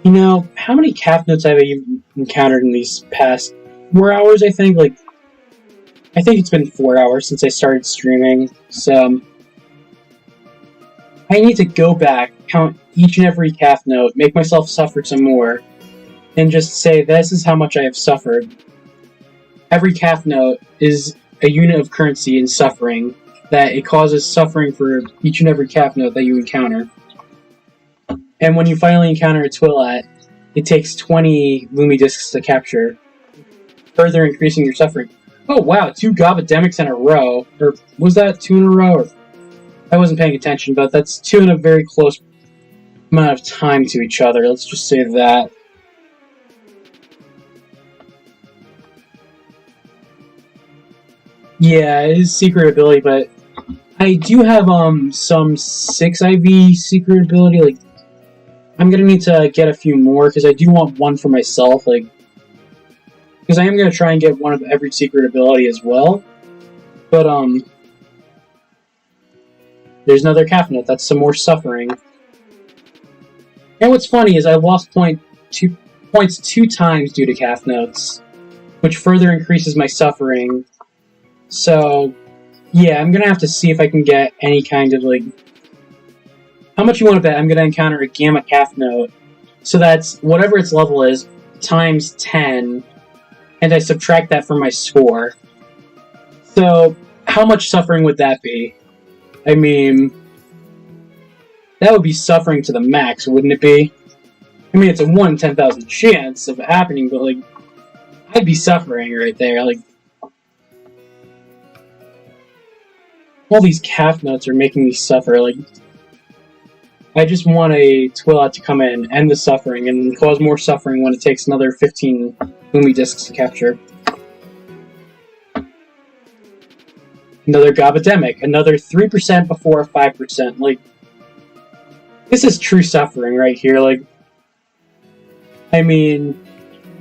You know, how many calf notes have I encountered in these past 4 hours, I think? Like, I think it's been 4 hours since I started streaming, so I need to go back, count each and every calf note, make myself suffer some more, and just say this is how much I have suffered. Every calf note is a unit of currency in suffering, that it causes suffering for each and every calf note that you encounter. And when you finally encounter a Twilat, it takes 20 Lumi discs to capture, further increasing your suffering. Oh wow, 2 Gobademics in a row. Or was that 2 in a row? Or, I wasn't paying attention, but that's 2 in a very close amount of time to each other. Let's just say that. Yeah, it is secret ability, but I do have some 6 IV secret ability. Like, I'm gonna need to get a few more because I do want one for myself. Like, because I am gonna try and get one of every secret ability as well. But there's another calf note. That's some more suffering. And what's funny is I lost points 2 times due to calf notes, which further increases my suffering. So, yeah, I'm gonna have to see if I can get any kind of, like... How much you want to bet I'm gonna encounter a Gamma calf note? So that's whatever its level is, times 10, and I subtract that from my score. So, how much suffering would that be? I mean... That would be suffering to the max, wouldn't it be? I mean, it's a 1 in 10,000 chance of it happening, but, like... I'd be suffering right there, like... All these calf notes are making me suffer, like... I just want a Twilat to come in, end the suffering, and cause more suffering when it takes another 15 Lumi discs to capture. Another Gobademic, another 3% before 5%, like... This is true suffering right here, like... I mean...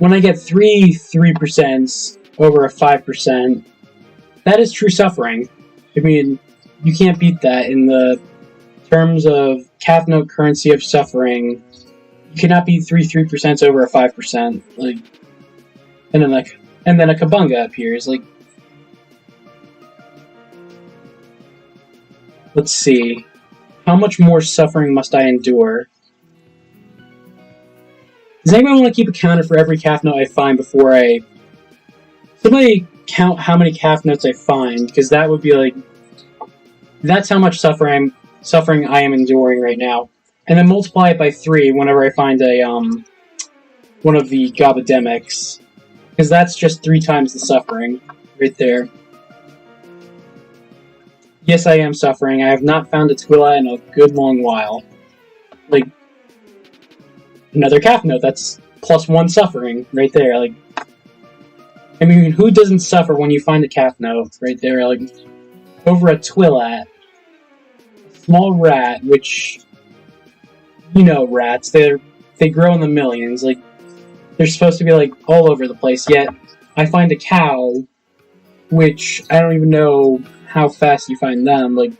When I get 3% over a 5%, that is true suffering. I mean, you can't beat that in the terms of calf note currency of suffering. You cannot beat 3% over a 5%. Like, and then a Kabunga appears. Like, let's see, how much more suffering must I endure? Does anyone want to keep a counter for every calf note I find before I... Somebody count how many calf notes I find, because that would be like... That's how much suffering I am enduring right now. And then multiply it by 3 whenever I find a, one of the Gobademics. Because that's just 3 times the suffering, right there. Yes, I am suffering. I have not found a Twilat in a good long while. Like, another calf note, that's +1 suffering, right there, like... I mean, who doesn't suffer when you find a calf note, right there, like... Over a Twilat. A small rat, which... You know rats, they grow in the millions, like... They're supposed to be, like, all over the place, yet... I find a cow, which I don't even know how fast you find them, like...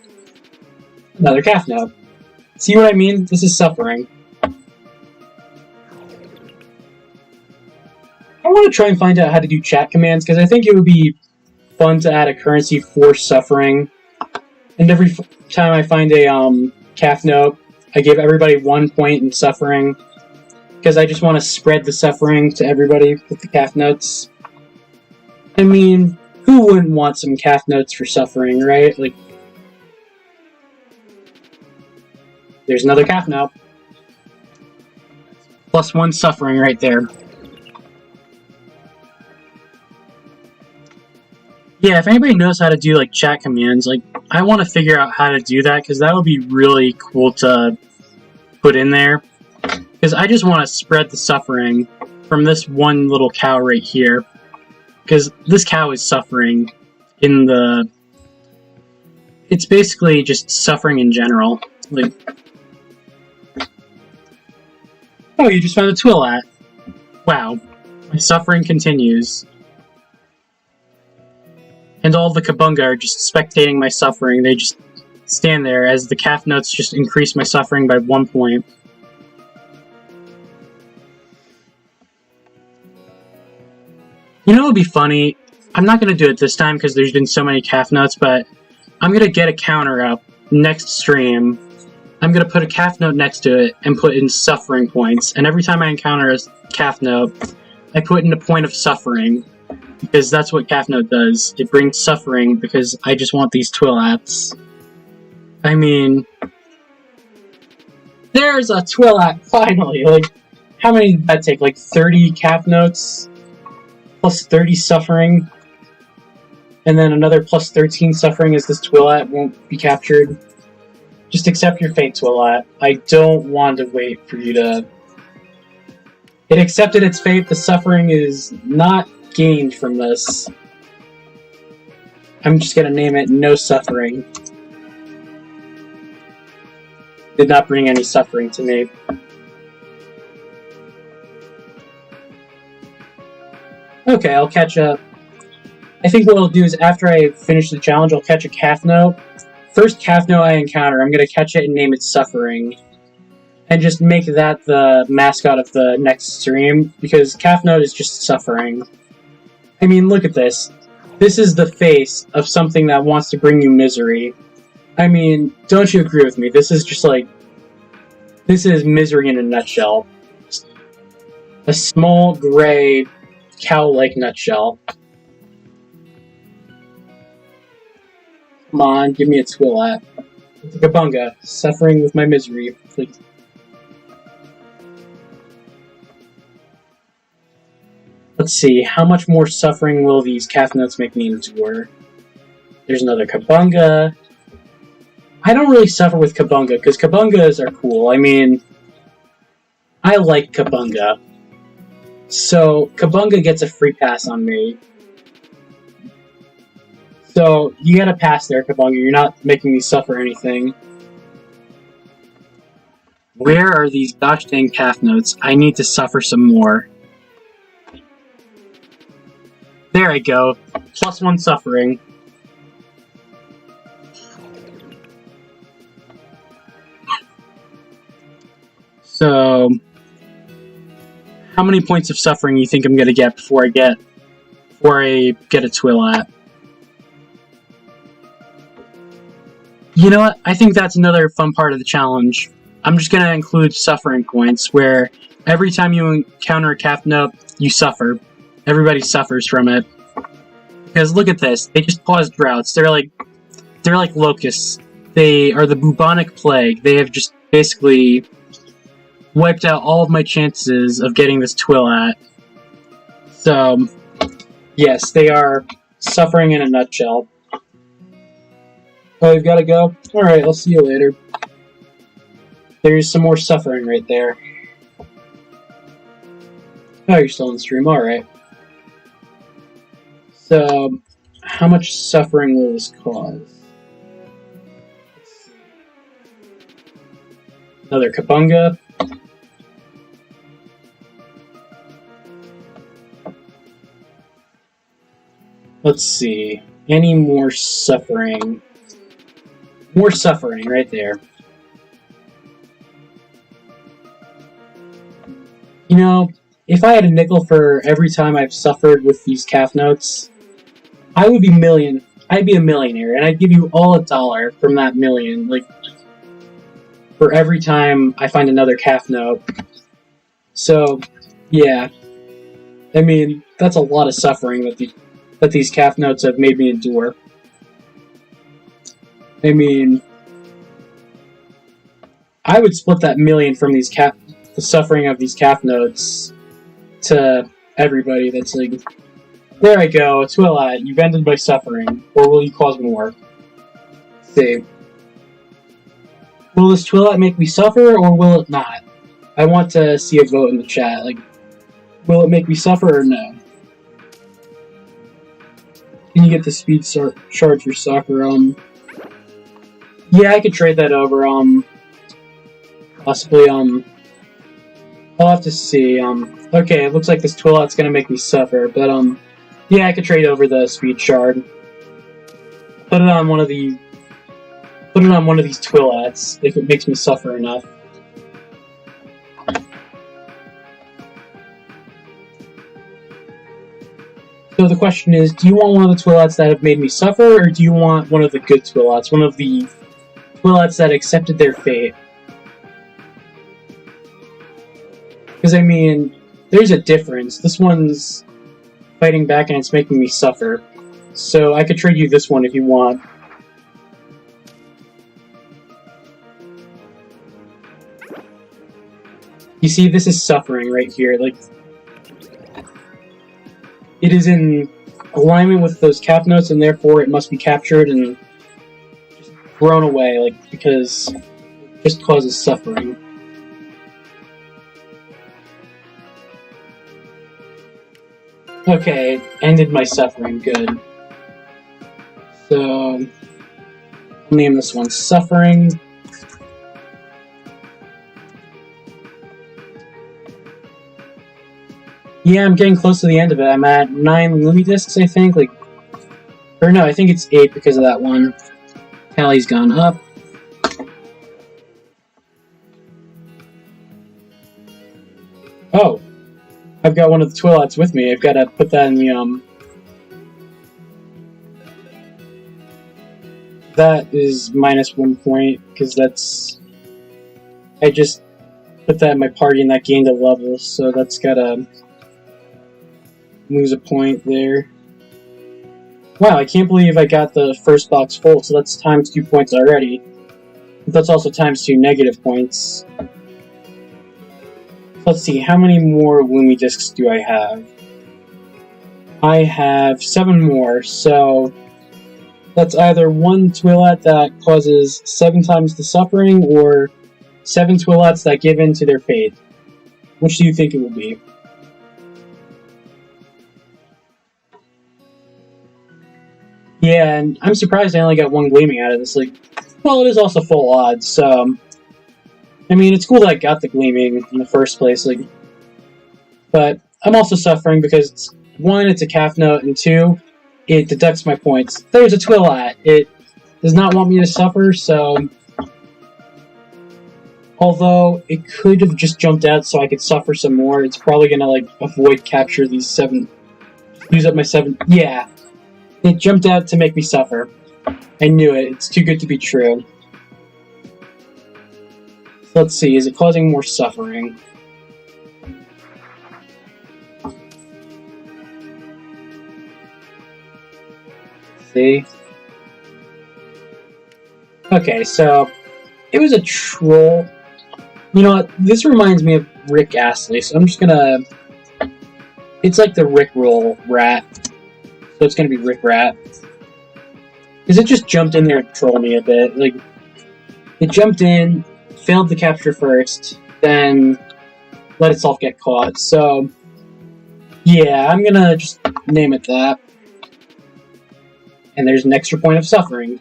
Another calf note. See what I mean? This is suffering. I want to try and find out how to do chat commands, because I think it would be fun to add a currency for suffering. And every time I find a calf note, I give everybody 1 point in suffering, because I just want to spread the suffering to everybody with the calf notes. I mean, who wouldn't want some calf notes for suffering, right? Like, there's another calf note. +1 suffering right there. Yeah, if anybody knows how to do, like, chat commands, like, I want to figure out how to do that, because that would be really cool to put in there. Because I just want to spread the suffering from this one little cow right here. Because this cow is suffering in the... It's basically just suffering in general. Like... Oh, you just found a Twilat. Wow. My suffering continues. And all the Kabunga are just spectating my suffering. They just stand there as the calf notes just increase my suffering by 1 point. You know what would be funny? I'm not going to do it this time because there's been so many calf notes, but I'm going to get a counter up next stream. I'm going to put a calf note next to it and put in suffering points. And every time I encounter a calf note, I put in a point of suffering. Because that's what calf note does. It brings suffering because I just want these Twilats. I mean... There's a Twilat, finally! Like, how many did that take? Like 30 calf notes? Plus 30 suffering? And then another plus 13 suffering as this Twilat won't be captured? Just accept your fate, Twilat. I don't want to wait for you to... It accepted its fate. The suffering is not gained from this. I'm just gonna name it No Suffering. Did not bring any suffering to me. Okay, I'll catch up. I think what I'll do is after I finish the challenge, I'll catch a calf note. First calf note I encounter, I'm gonna catch it and name it Suffering. And just make that the mascot of the next stream, because calf note is just suffering. I mean, look at this. This is the face of something that wants to bring you misery. I mean, don't you agree with me? This is just like... This is misery in a nutshell. A small, gray, cow-like nutshell. Come on, give me a Twilat. It's like a bunga, suffering with my misery, please. Let's see, how much more suffering will these calf notes make me endure? There's another Kabunga. I don't really suffer with Kabunga, because Kabungas are cool. I mean, I like Kabunga. So, Kabunga gets a free pass on me. So, you gotta pass there, Kabunga. You're not making me suffer anything. Where are these gosh dang calf notes? I need to suffer some more. There I go. Plus 1 suffering. So, how many points of suffering you think I'm gonna get before I get a Twilat? You know what? I think that's another fun part of the challenge. I'm just gonna include suffering points, where every time you encounter a calf note, you suffer. Everybody suffers from it. Because look at this, they just caused droughts. They're like locusts. They are the bubonic plague. They have just basically wiped out all of my chances of getting this Twilat. So, yes, they are suffering in a nutshell. Oh, you've got to go? Alright, I'll see you later. There's some more suffering right there. Oh, you're still in the stream, alright. So, how much suffering will this cause? Another Kabunga. Let's see. Any more suffering? More suffering right there. You know, if I had a nickel for every time I've suffered with these calf notes, I'd be a millionaire, and I'd give you all $1 from that million, like, for every time I find another calf note. So, yeah. I mean, that's a lot of suffering that these calf notes have made me endure. I mean, I would split that million from the suffering of these calf notes to everybody that's like, there I go, Twilat, you've ended my suffering, or will you cause more? Let's see. Will this Twilat make me suffer, or will it not? I want to see a vote in the chat, like, will it make me suffer or no? Can you get the speed shard for soccer? Yeah, I could trade that over, possibly, I'll have to see, okay, it looks like this Twilat's gonna make me suffer, but, yeah, I could trade over the speed shard. Put it on one of the put it on one of these Twilats if it makes me suffer enough. So the question is, do you want one of the Twilats that have made me suffer, or do you want one of the good Twilats? One of the Twilats that accepted their fate? Because, I mean, there's a difference. This one's fighting back and it's making me suffer. So I could trade you this one if you want. You see, this is suffering right here. Like, it is in alignment with those cap notes, and therefore it must be captured and just thrown away, like, because it just causes suffering. Okay, it ended my suffering, good. So, I'll name this one Suffering. Yeah, I'm getting close to the end of it. I'm at 9 Loomy discs, I think. Like, or no, I think it's 8 because of that one. Tally's gone up. Oh, I've got one of the Twilats with me. I've got to put that in the, That is minus 1 point, because that's... I just put that in my party and that gained a level, so that's gotta lose a point there. Wow, I can't believe I got the first box full, so that's times 2 points already. But that's also times 2 negative points. Let's see, how many more Loomy discs do I have? I have 7 more, so that's either 1 Twilat that causes 7 times the suffering, or 7 Twilats that give in to their fate. Which do you think it will be? Yeah, and I'm surprised I only got 1 gleaming out of this. Like, well, it is also full odds, so... I mean, it's cool that I got the gleaming in the first place, like... But I'm also suffering because, 1, it's a calf note, and 2, it deducts my points. There's a Twilat! It does not want me to suffer, so... Although, it could have just jumped out so I could suffer some more, it's probably gonna, like, avoid capture these 7... Use up my 7... Yeah! It jumped out to make me suffer. I knew it. It's too good to be true. Let's see, is it causing more suffering? Let's see. Okay, so it was a troll. You know what? This reminds me of Rick Astley, so I'm just gonna... It's like the Rickroll rat. So it's gonna be Rick Rat. Because it just jumped in there to troll me a bit. Like, it jumped in, failed to capture first, then let itself get caught. So, yeah, I'm gonna just name it that. And there's an extra point of suffering.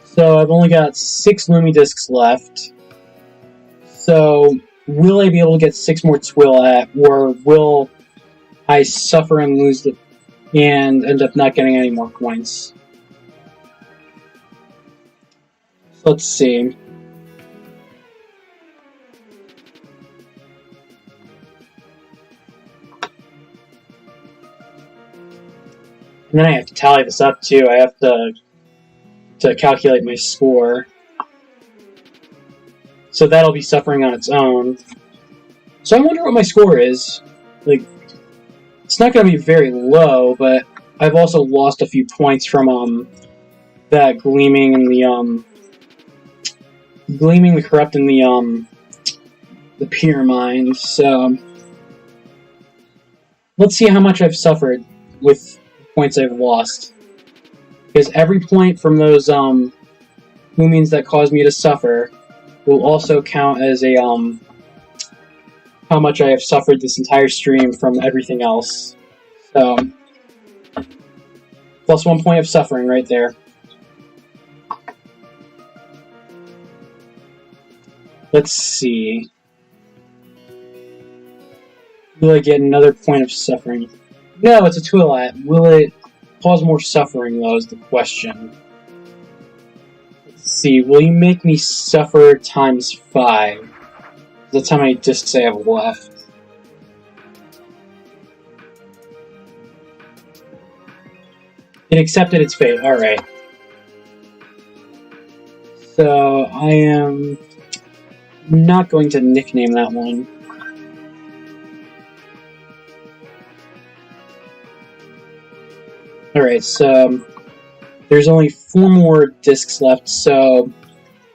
So I've only got 6 Loomy discs left. So, will I be able to get 6 more Twilat, or will I suffer and lose the and end up not getting any more points? So let's see. And then I have to tally this up too. I have to calculate my score. So that'll be suffering on its own. So I wonder what my score is. Like, it's not going to be very low, but I've also lost a few points from that gleaming and the gleaming, the corrupt, and the pure mind. So let's see how much I've suffered with points I've lost. Because every point from those Loomians that caused me to suffer will also count as a how much I have suffered this entire stream from everything else. So plus 1 point of suffering right there. Let's see. Will I get another point of suffering? No, it's a Twilat. Will it cause more suffering, though, is the question. Let's see, will you make me suffer times 5? That's how many discs I have left. It accepted its fate, alright. So, I am not going to nickname that one. Alright, so there's only 4 more discs left, so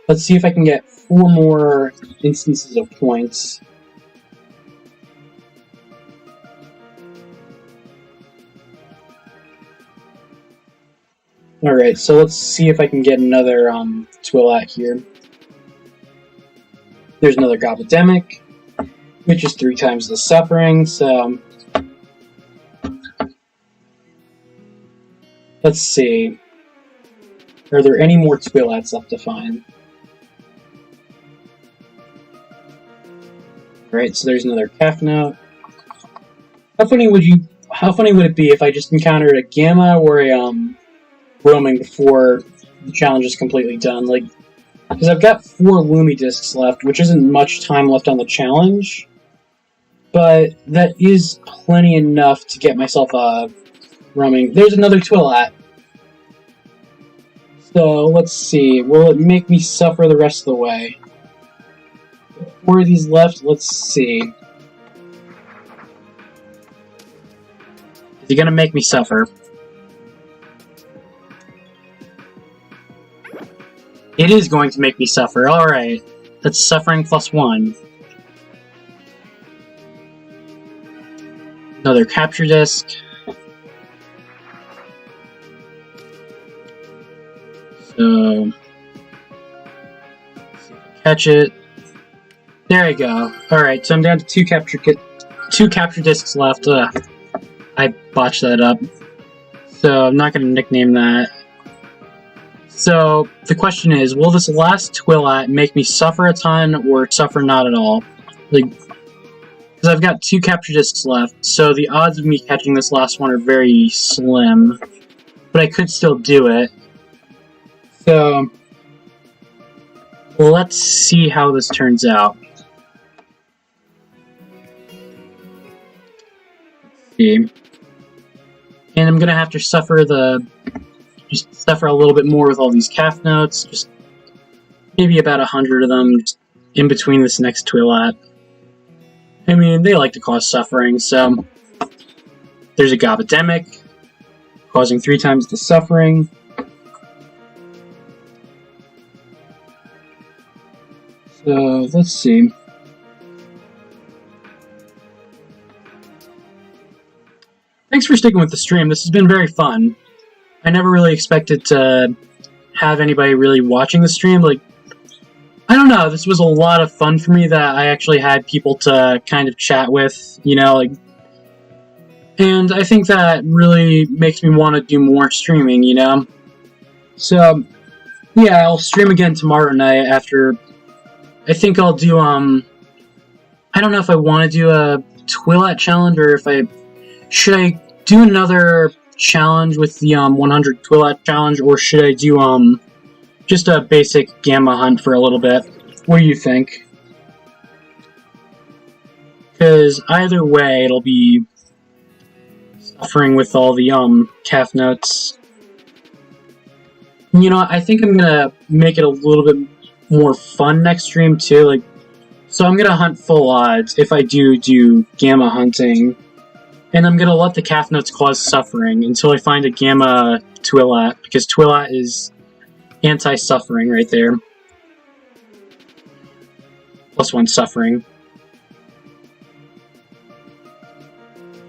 let's see if I can get 4 more instances of points. Alright, so let's see if I can get another Twilat here. There's another Gobidemic, which is 3 times the suffering, so let's see. Are there any more Twilats left to find? Alright, so there's another Calf Note. How funny would it be if I just encountered a Gamma or a roaming before the challenge is completely done? Like, because I've got 4 Loomy discs left, which isn't much time left on the challenge, but that is plenty enough to get myself a roaming. There's another Twilat. So, let's see. Will it make me suffer the rest of the way? 4 of these left. Let's see. Is he gonna make me suffer? It is going to make me suffer. Alright. That's suffering plus 1. Another capture disc. So, catch it. There you go. Alright, so I'm down to 2 capture discs left. I botched that up. So I'm not going to nickname that. So the question is, will this last Twilat make me suffer a ton or suffer not at all? Like, because I've got 2 capture discs left, so the odds of me catching this last one are very slim. But I could still do it. So, let's see how this turns out. Let's see. And I'm gonna have to suffer just suffer a little bit more with all these calf notes. Just maybe about 100 of them just in between this next Twilat. I mean, they like to cause suffering, so there's a Gobidemic, causing 3 times the suffering. So, let's see. Thanks for sticking with the stream. This has been very fun. I never really expected to have anybody really watching the stream. Like, I don't know, this was a lot of fun for me that I actually had people to kind of chat with, you know, like, and I think that really makes me want to do more streaming, you know? So, yeah, I'll stream again tomorrow night after. I think I'll do, I don't know if I want to do a Twilat challenge, or if should I do another challenge with the, 100 Twilat challenge, or should I do, just a basic Gamma hunt for a little bit? What do you think? Because either way, it'll be suffering with all the, calf notes. You know, I think I'm gonna make it a little bit more fun next stream too, like, so I'm gonna hunt full odds if I do Gamma hunting, and I'm gonna let the calf notes cause suffering until I find a Gamma Twilat, because Twilat is anti-suffering right there. Plus 1 suffering.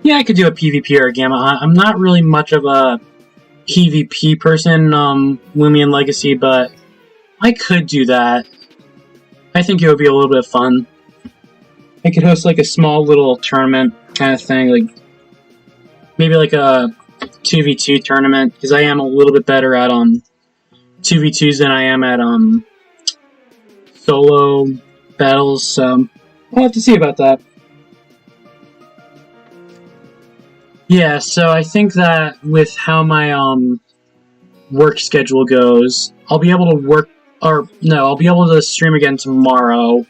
Yeah, I could do a PvP or a Gamma hunt. I'm not really much of a PvP person, Loomian Legacy, but I could do that. I think it would be a little bit of fun. I could host like a small little tournament kind of thing, like maybe like a 2v2 tournament, because I am a little bit better at 2v2s than I am at solo battles, so I'll have to see about that. Yeah, so I think that with how my work schedule goes, I'll be able to I'll be able to stream again tomorrow.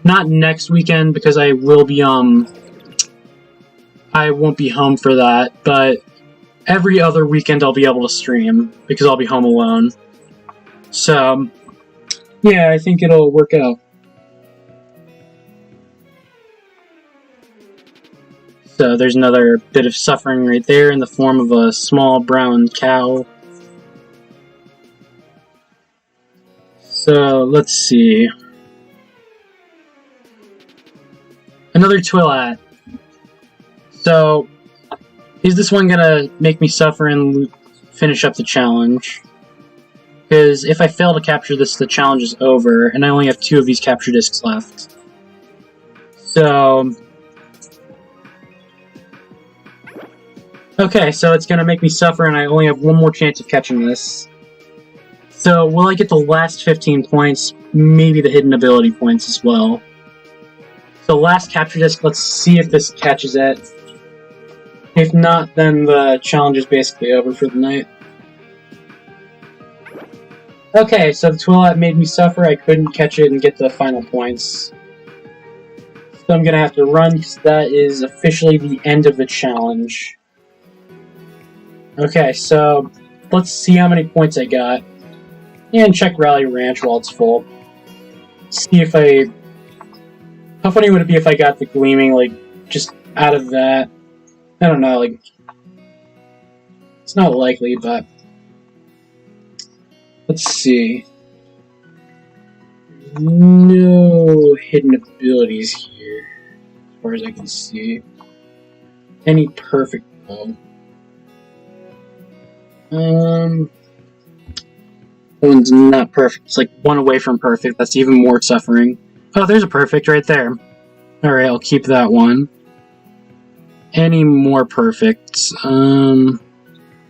Not next weekend because I will be I won't be home for that, but every other weekend I'll be able to stream because I'll be home alone. So yeah, I think it'll work out. So there's another bit of suffering right there in the form of a small brown cow. So let's see. Another Twilat. So is this one gonna make me suffer and finish up the challenge? Because if I fail to capture this, the challenge is over, and I only have 2 of these capture discs left. So okay, so it's gonna make me suffer, and I only have 1 more chance of catching this. So, will I get the last 15 points? Maybe the hidden ability points as well. So, last capture disc, let's see if this catches it. If not, then the challenge is basically over for the night. Okay, so the Twilat made me suffer, I couldn't catch it and get the final points. So I'm gonna have to run, because that is officially the end of the challenge. Okay, so let's see how many points I got. And check Rally Ranch while it's full. See if how funny would it be if I got the Gleaming, like, just out of that? I don't know, like, it's not likely, but let's see. No hidden abilities here, as far as I can see. Any perfect, though. One's not perfect. It's like 1 away from perfect. That's even more suffering. Oh, there's a perfect right there. Alright, I'll keep that one. Any more perfects? No,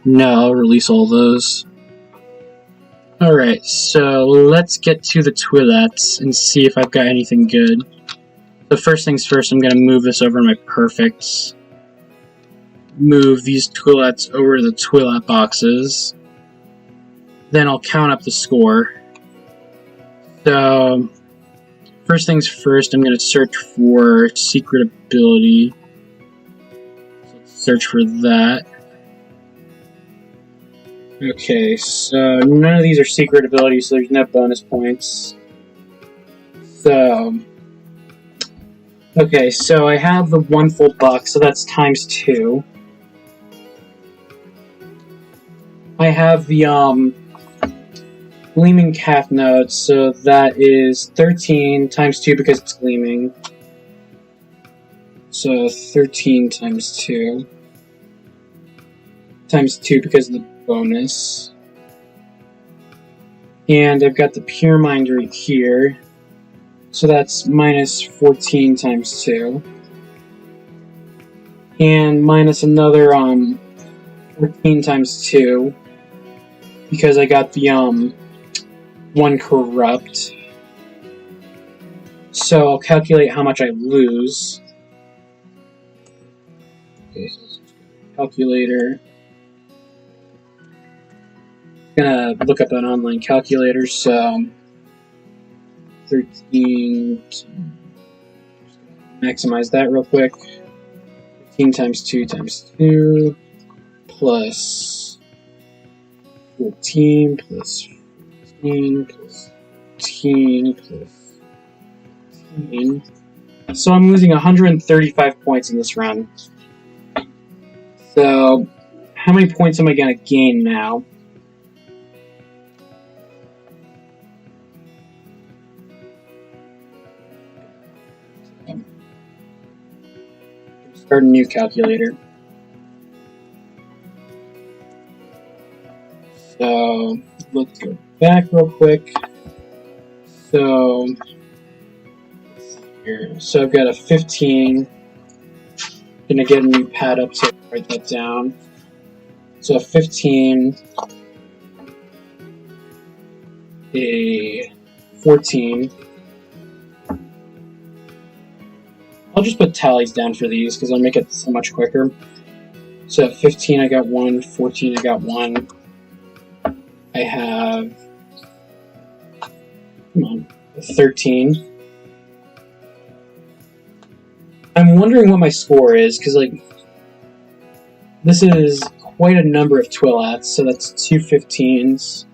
I'll release all those. Alright, so let's get to the Twilats and see if I've got anything good. So first things first, I'm going to move this over to my perfects. Move these Twilats over to the Twilat boxes. Then I'll count up the score. So, first things first, I'm going to search for secret ability. So let's search for that. Okay, so none of these are secret abilities, so there's no bonus points. So, okay, so I have the 1 full box, so that's times 2. I have the Gleaming Calf Note, so that is 13 times 2 because it's gleaming. So 13 times 2. Times 2 because of the bonus. And I've got the Pure Mind right here. So that's minus 14 times 2. And minus another 14 times 2. Because I got the 1 corrupt. So I'll calculate how much I lose. Okay, so let's go to calculator. I'm gonna look up an online calculator, so 13, maximize that real quick. 15 times 2 times 2 plus 14 plus 14 plus 14 plus 14. So I'm losing 135 points in this run. So how many points am I going to gain now? Start a new calculator. So let's go back real quick. So here, so I've got a 15. Gonna get a new pad up to write that down. So a 15, a 14. I'll just put tallies down for these because I'll make it so much quicker. So at 15 I got 1, 14 I got 1. I have, come on, 13. I'm wondering what my score is, because, like, this is quite a number of Twilats, so that's 2 15s.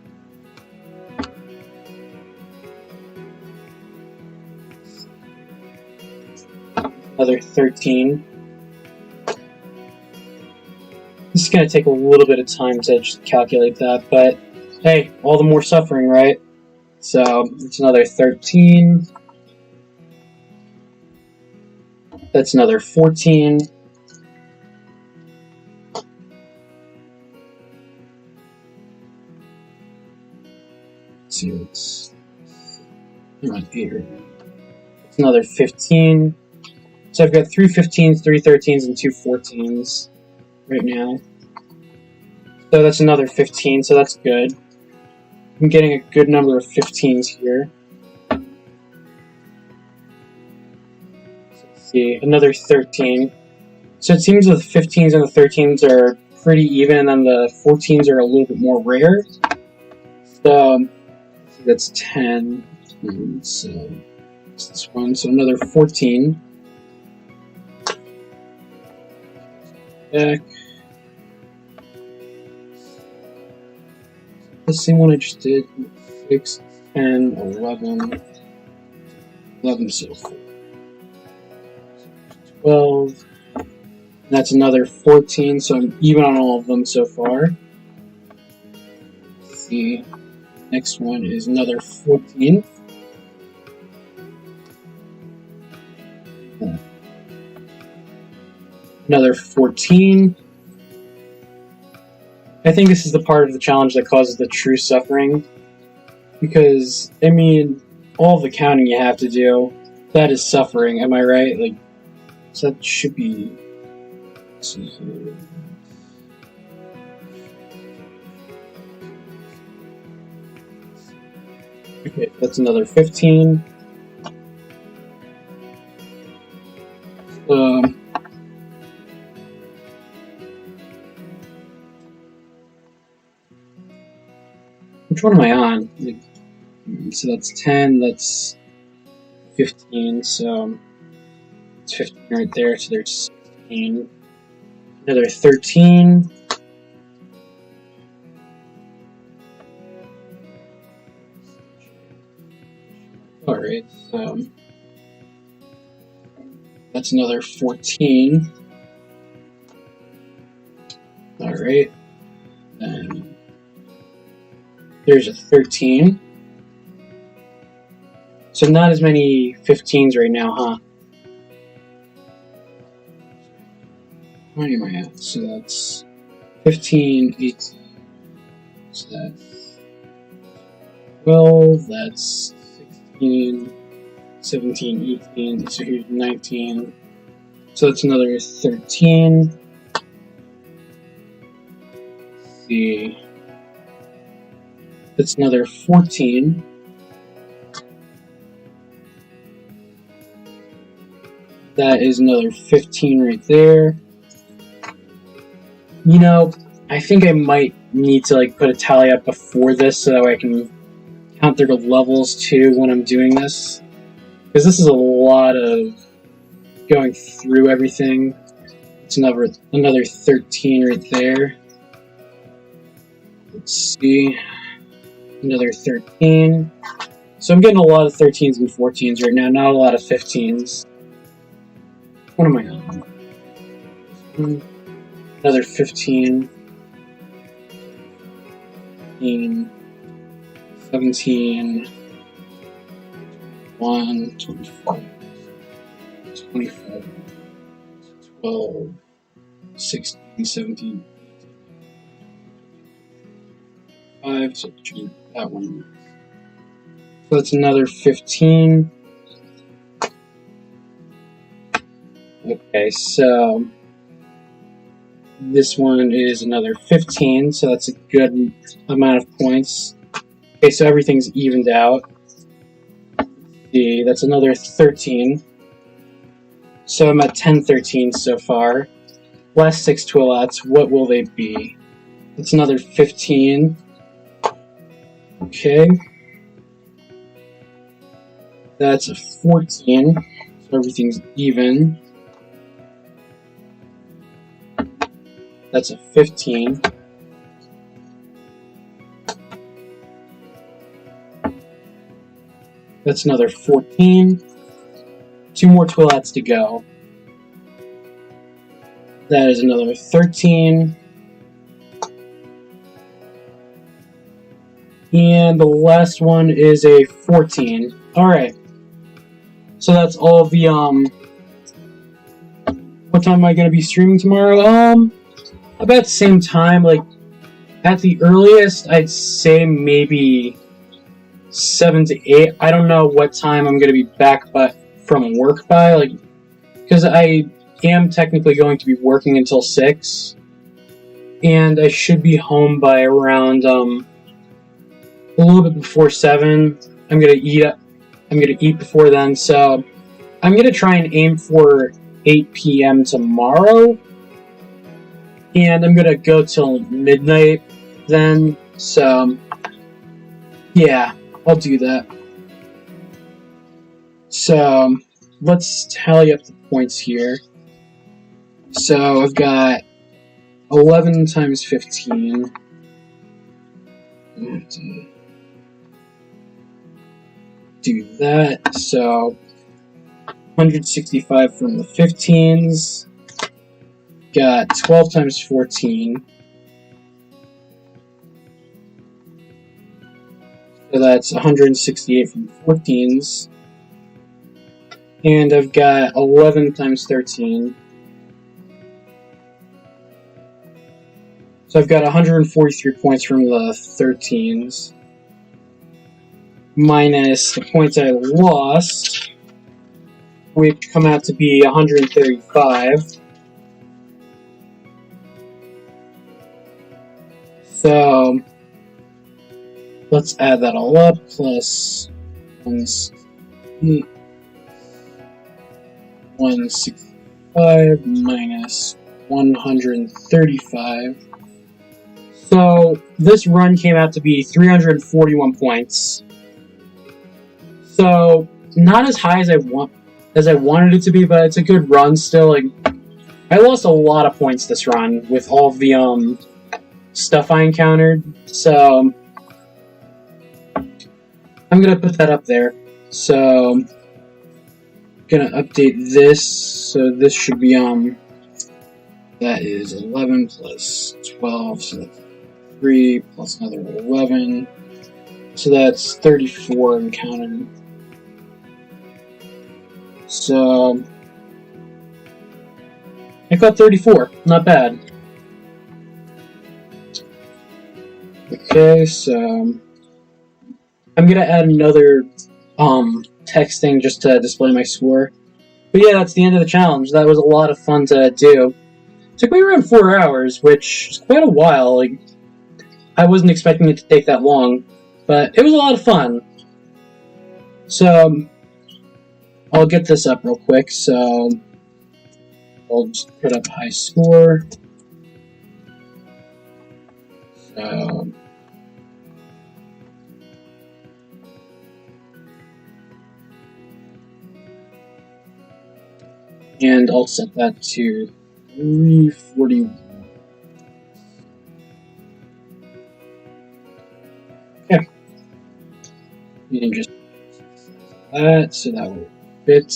Another 13. This is going to take a little bit of time to just calculate that, but hey, all the more suffering, right? So, it's another 13. That's another 14. Let's see, it's not 8 right now. It's another 15. So I've got 3 15s, 3 13s, and 2 14s right now. So that's another 15, so that's good. I'm getting a good number of 15s here. Let's see, another 13. So it seems the 15s and the 13s are pretty even, and then the 14s are a little bit more rare. So that's 10. And so it's this one, so another 14. Back. The same one I just did. 6, 10, 11. 11 so far. 12. That's another 14, so I'm even on all of them so far. The next one is another 14. Another 14. I think this is the part of the challenge that causes the true suffering. Because, I mean, all the counting you have to do, that is suffering, am I right? Like, so that should be... Let's see here. Okay, that's another 15. Which one am I on? Like, so that's 10, that's 15, so it's 15 right there, so there's 16. Another 13. Alright, so that's another 14. Alright, then there's a 13. So not as many 15s right now, huh? How many am I at? So that's 15, 18. So that's 12, that's 16, 17, 18, so here's 19. So that's another 13. Let's see. That's another 14. That is another 15 right there. You know, I think I might need to like put a tally up before this so that way I can count their levels too when I'm doing this. Because this is a lot of going through everything. It's another 13 right there. Let's see. Another 13. So I'm getting a lot of 13s and 14s right now, not a lot of 15s. What am I on? Another 15. 15. 17. 1. 24. 25. 12. 16. 17. 5. So that one. So that's another 15. Okay, so this one is another 15, so that's a good amount of points. Okay, so everything's evened out. See, that's another 13. So I'm at 10 13 so far. last 6 Twilats, what will they be? That's another 15. Okay. That's a 14, so everything's even. That's a 15. That's another 14. 2 more Twilats to go. That is another 13. And the last one is a 14. Alright. So that's all of the, what time am I going to be streaming tomorrow? About the same time, like, at the earliest, I'd say maybe 7 to 8. I don't know what time I'm going to be back from work by, like, because I am technically going to be working until 6, and I should be home by around, a little bit before 7. I'm going to eat before then, so I'm going to try and aim for 8 p.m. tomorrow, and I'm going to go till midnight then, so yeah, I'll do that. So let's tally up the points here. So I've got 11 times 15. I have to do that, so 165 from the 15s. Got 12 times 14. So that's 168 from the 14s. And I've got 11 times 13. So I've got 143 points from the 13s. Minus the points I lost, which come out to be 135. So let's add that all up, plus 165 minus 135. So this run came out to be 341 points. So not as high as I wanted it to be, but it's a good run still. Like, I lost a lot of points this run with all of the stuff I encountered. So I'm gonna put that up there. So I'm gonna update this. So this should be that is 11 plus 12, so that's 3 plus another 11. So that's 34 encountered. So I got 34. Not bad. Okay, so I'm gonna add another text thing just to display my score. But yeah, that's the end of the challenge. That was a lot of fun to do. It took me around 4 hours, which is quite a while. Like, I wasn't expecting it to take that long, but it was a lot of fun. So I'll get this up real quick. So I'll just put up high score. So and I'll set that to 341. Okay. You can just that, so that will fit.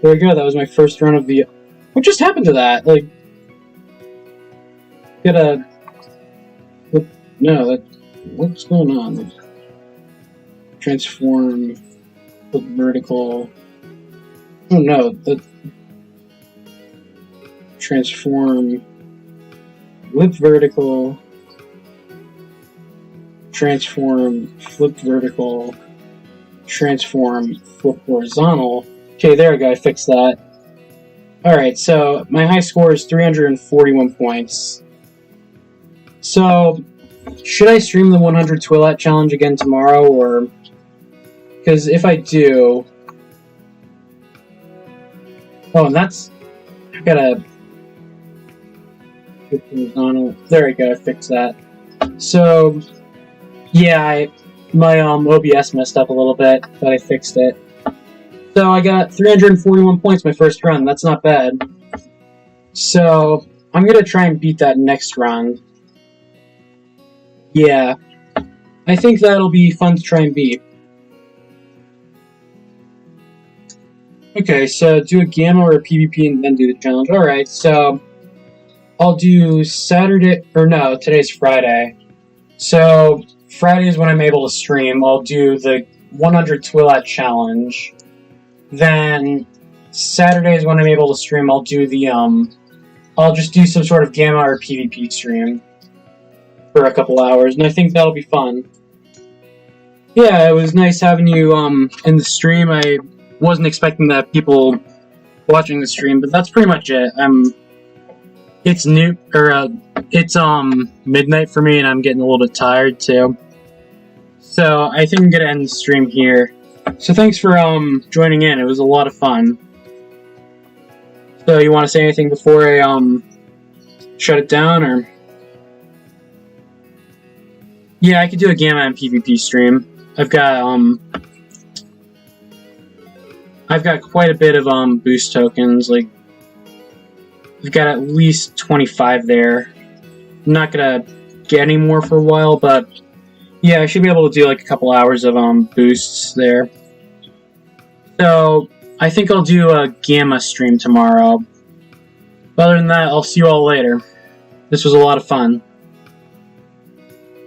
There we go, that was my first run of the... What just happened to that? Like... Gotta... No, that... What's going on? Transform... Flip vertical... Oh no, the... Transform... Flip vertical... Transform... Flip vertical... Transform... Flip horizontal... Okay, there we go, I fixed that. Alright, so my high score is 341 points. So, should I stream the 100 Twilat challenge again tomorrow, or... Because if I do, Oh, and that's... I gotta... There we go, I fixed that. So, yeah, my OBS messed up a little bit, but I fixed it. So I got 341 points my first run, that's not bad. So, I'm gonna try and beat that next run. Yeah, I think that'll be fun to try and beat. Okay, so do a gamma or a PvP and then do the challenge. Alright, so I'll do Saturday, or no, today's Friday. So Friday is when I'm able to stream. I'll do the 100 Twilat challenge. Then Saturday is when I'm able to stream. I'll do the, I'll just do some sort of gamma or PvP stream for a couple hours, and I think that'll be fun. Yeah, it was nice having you, in the stream. I wasn't expecting that people watching the stream, but that's pretty much it. It's it's midnight for me, and I'm getting a little bit tired too. So I think I'm gonna end the stream here. So thanks for joining in. It was a lot of fun. So you want to say anything before I shut it down, or? Yeah, I could do a gamma and PvP stream. I've got quite a bit of boost tokens. Like, I've got at least 25 there. I'm not gonna get any more for a while, but yeah, I should be able to do like a couple hours of boosts there. So I think I'll do a gamma stream tomorrow. But other than that, I'll see you all later. This was a lot of fun.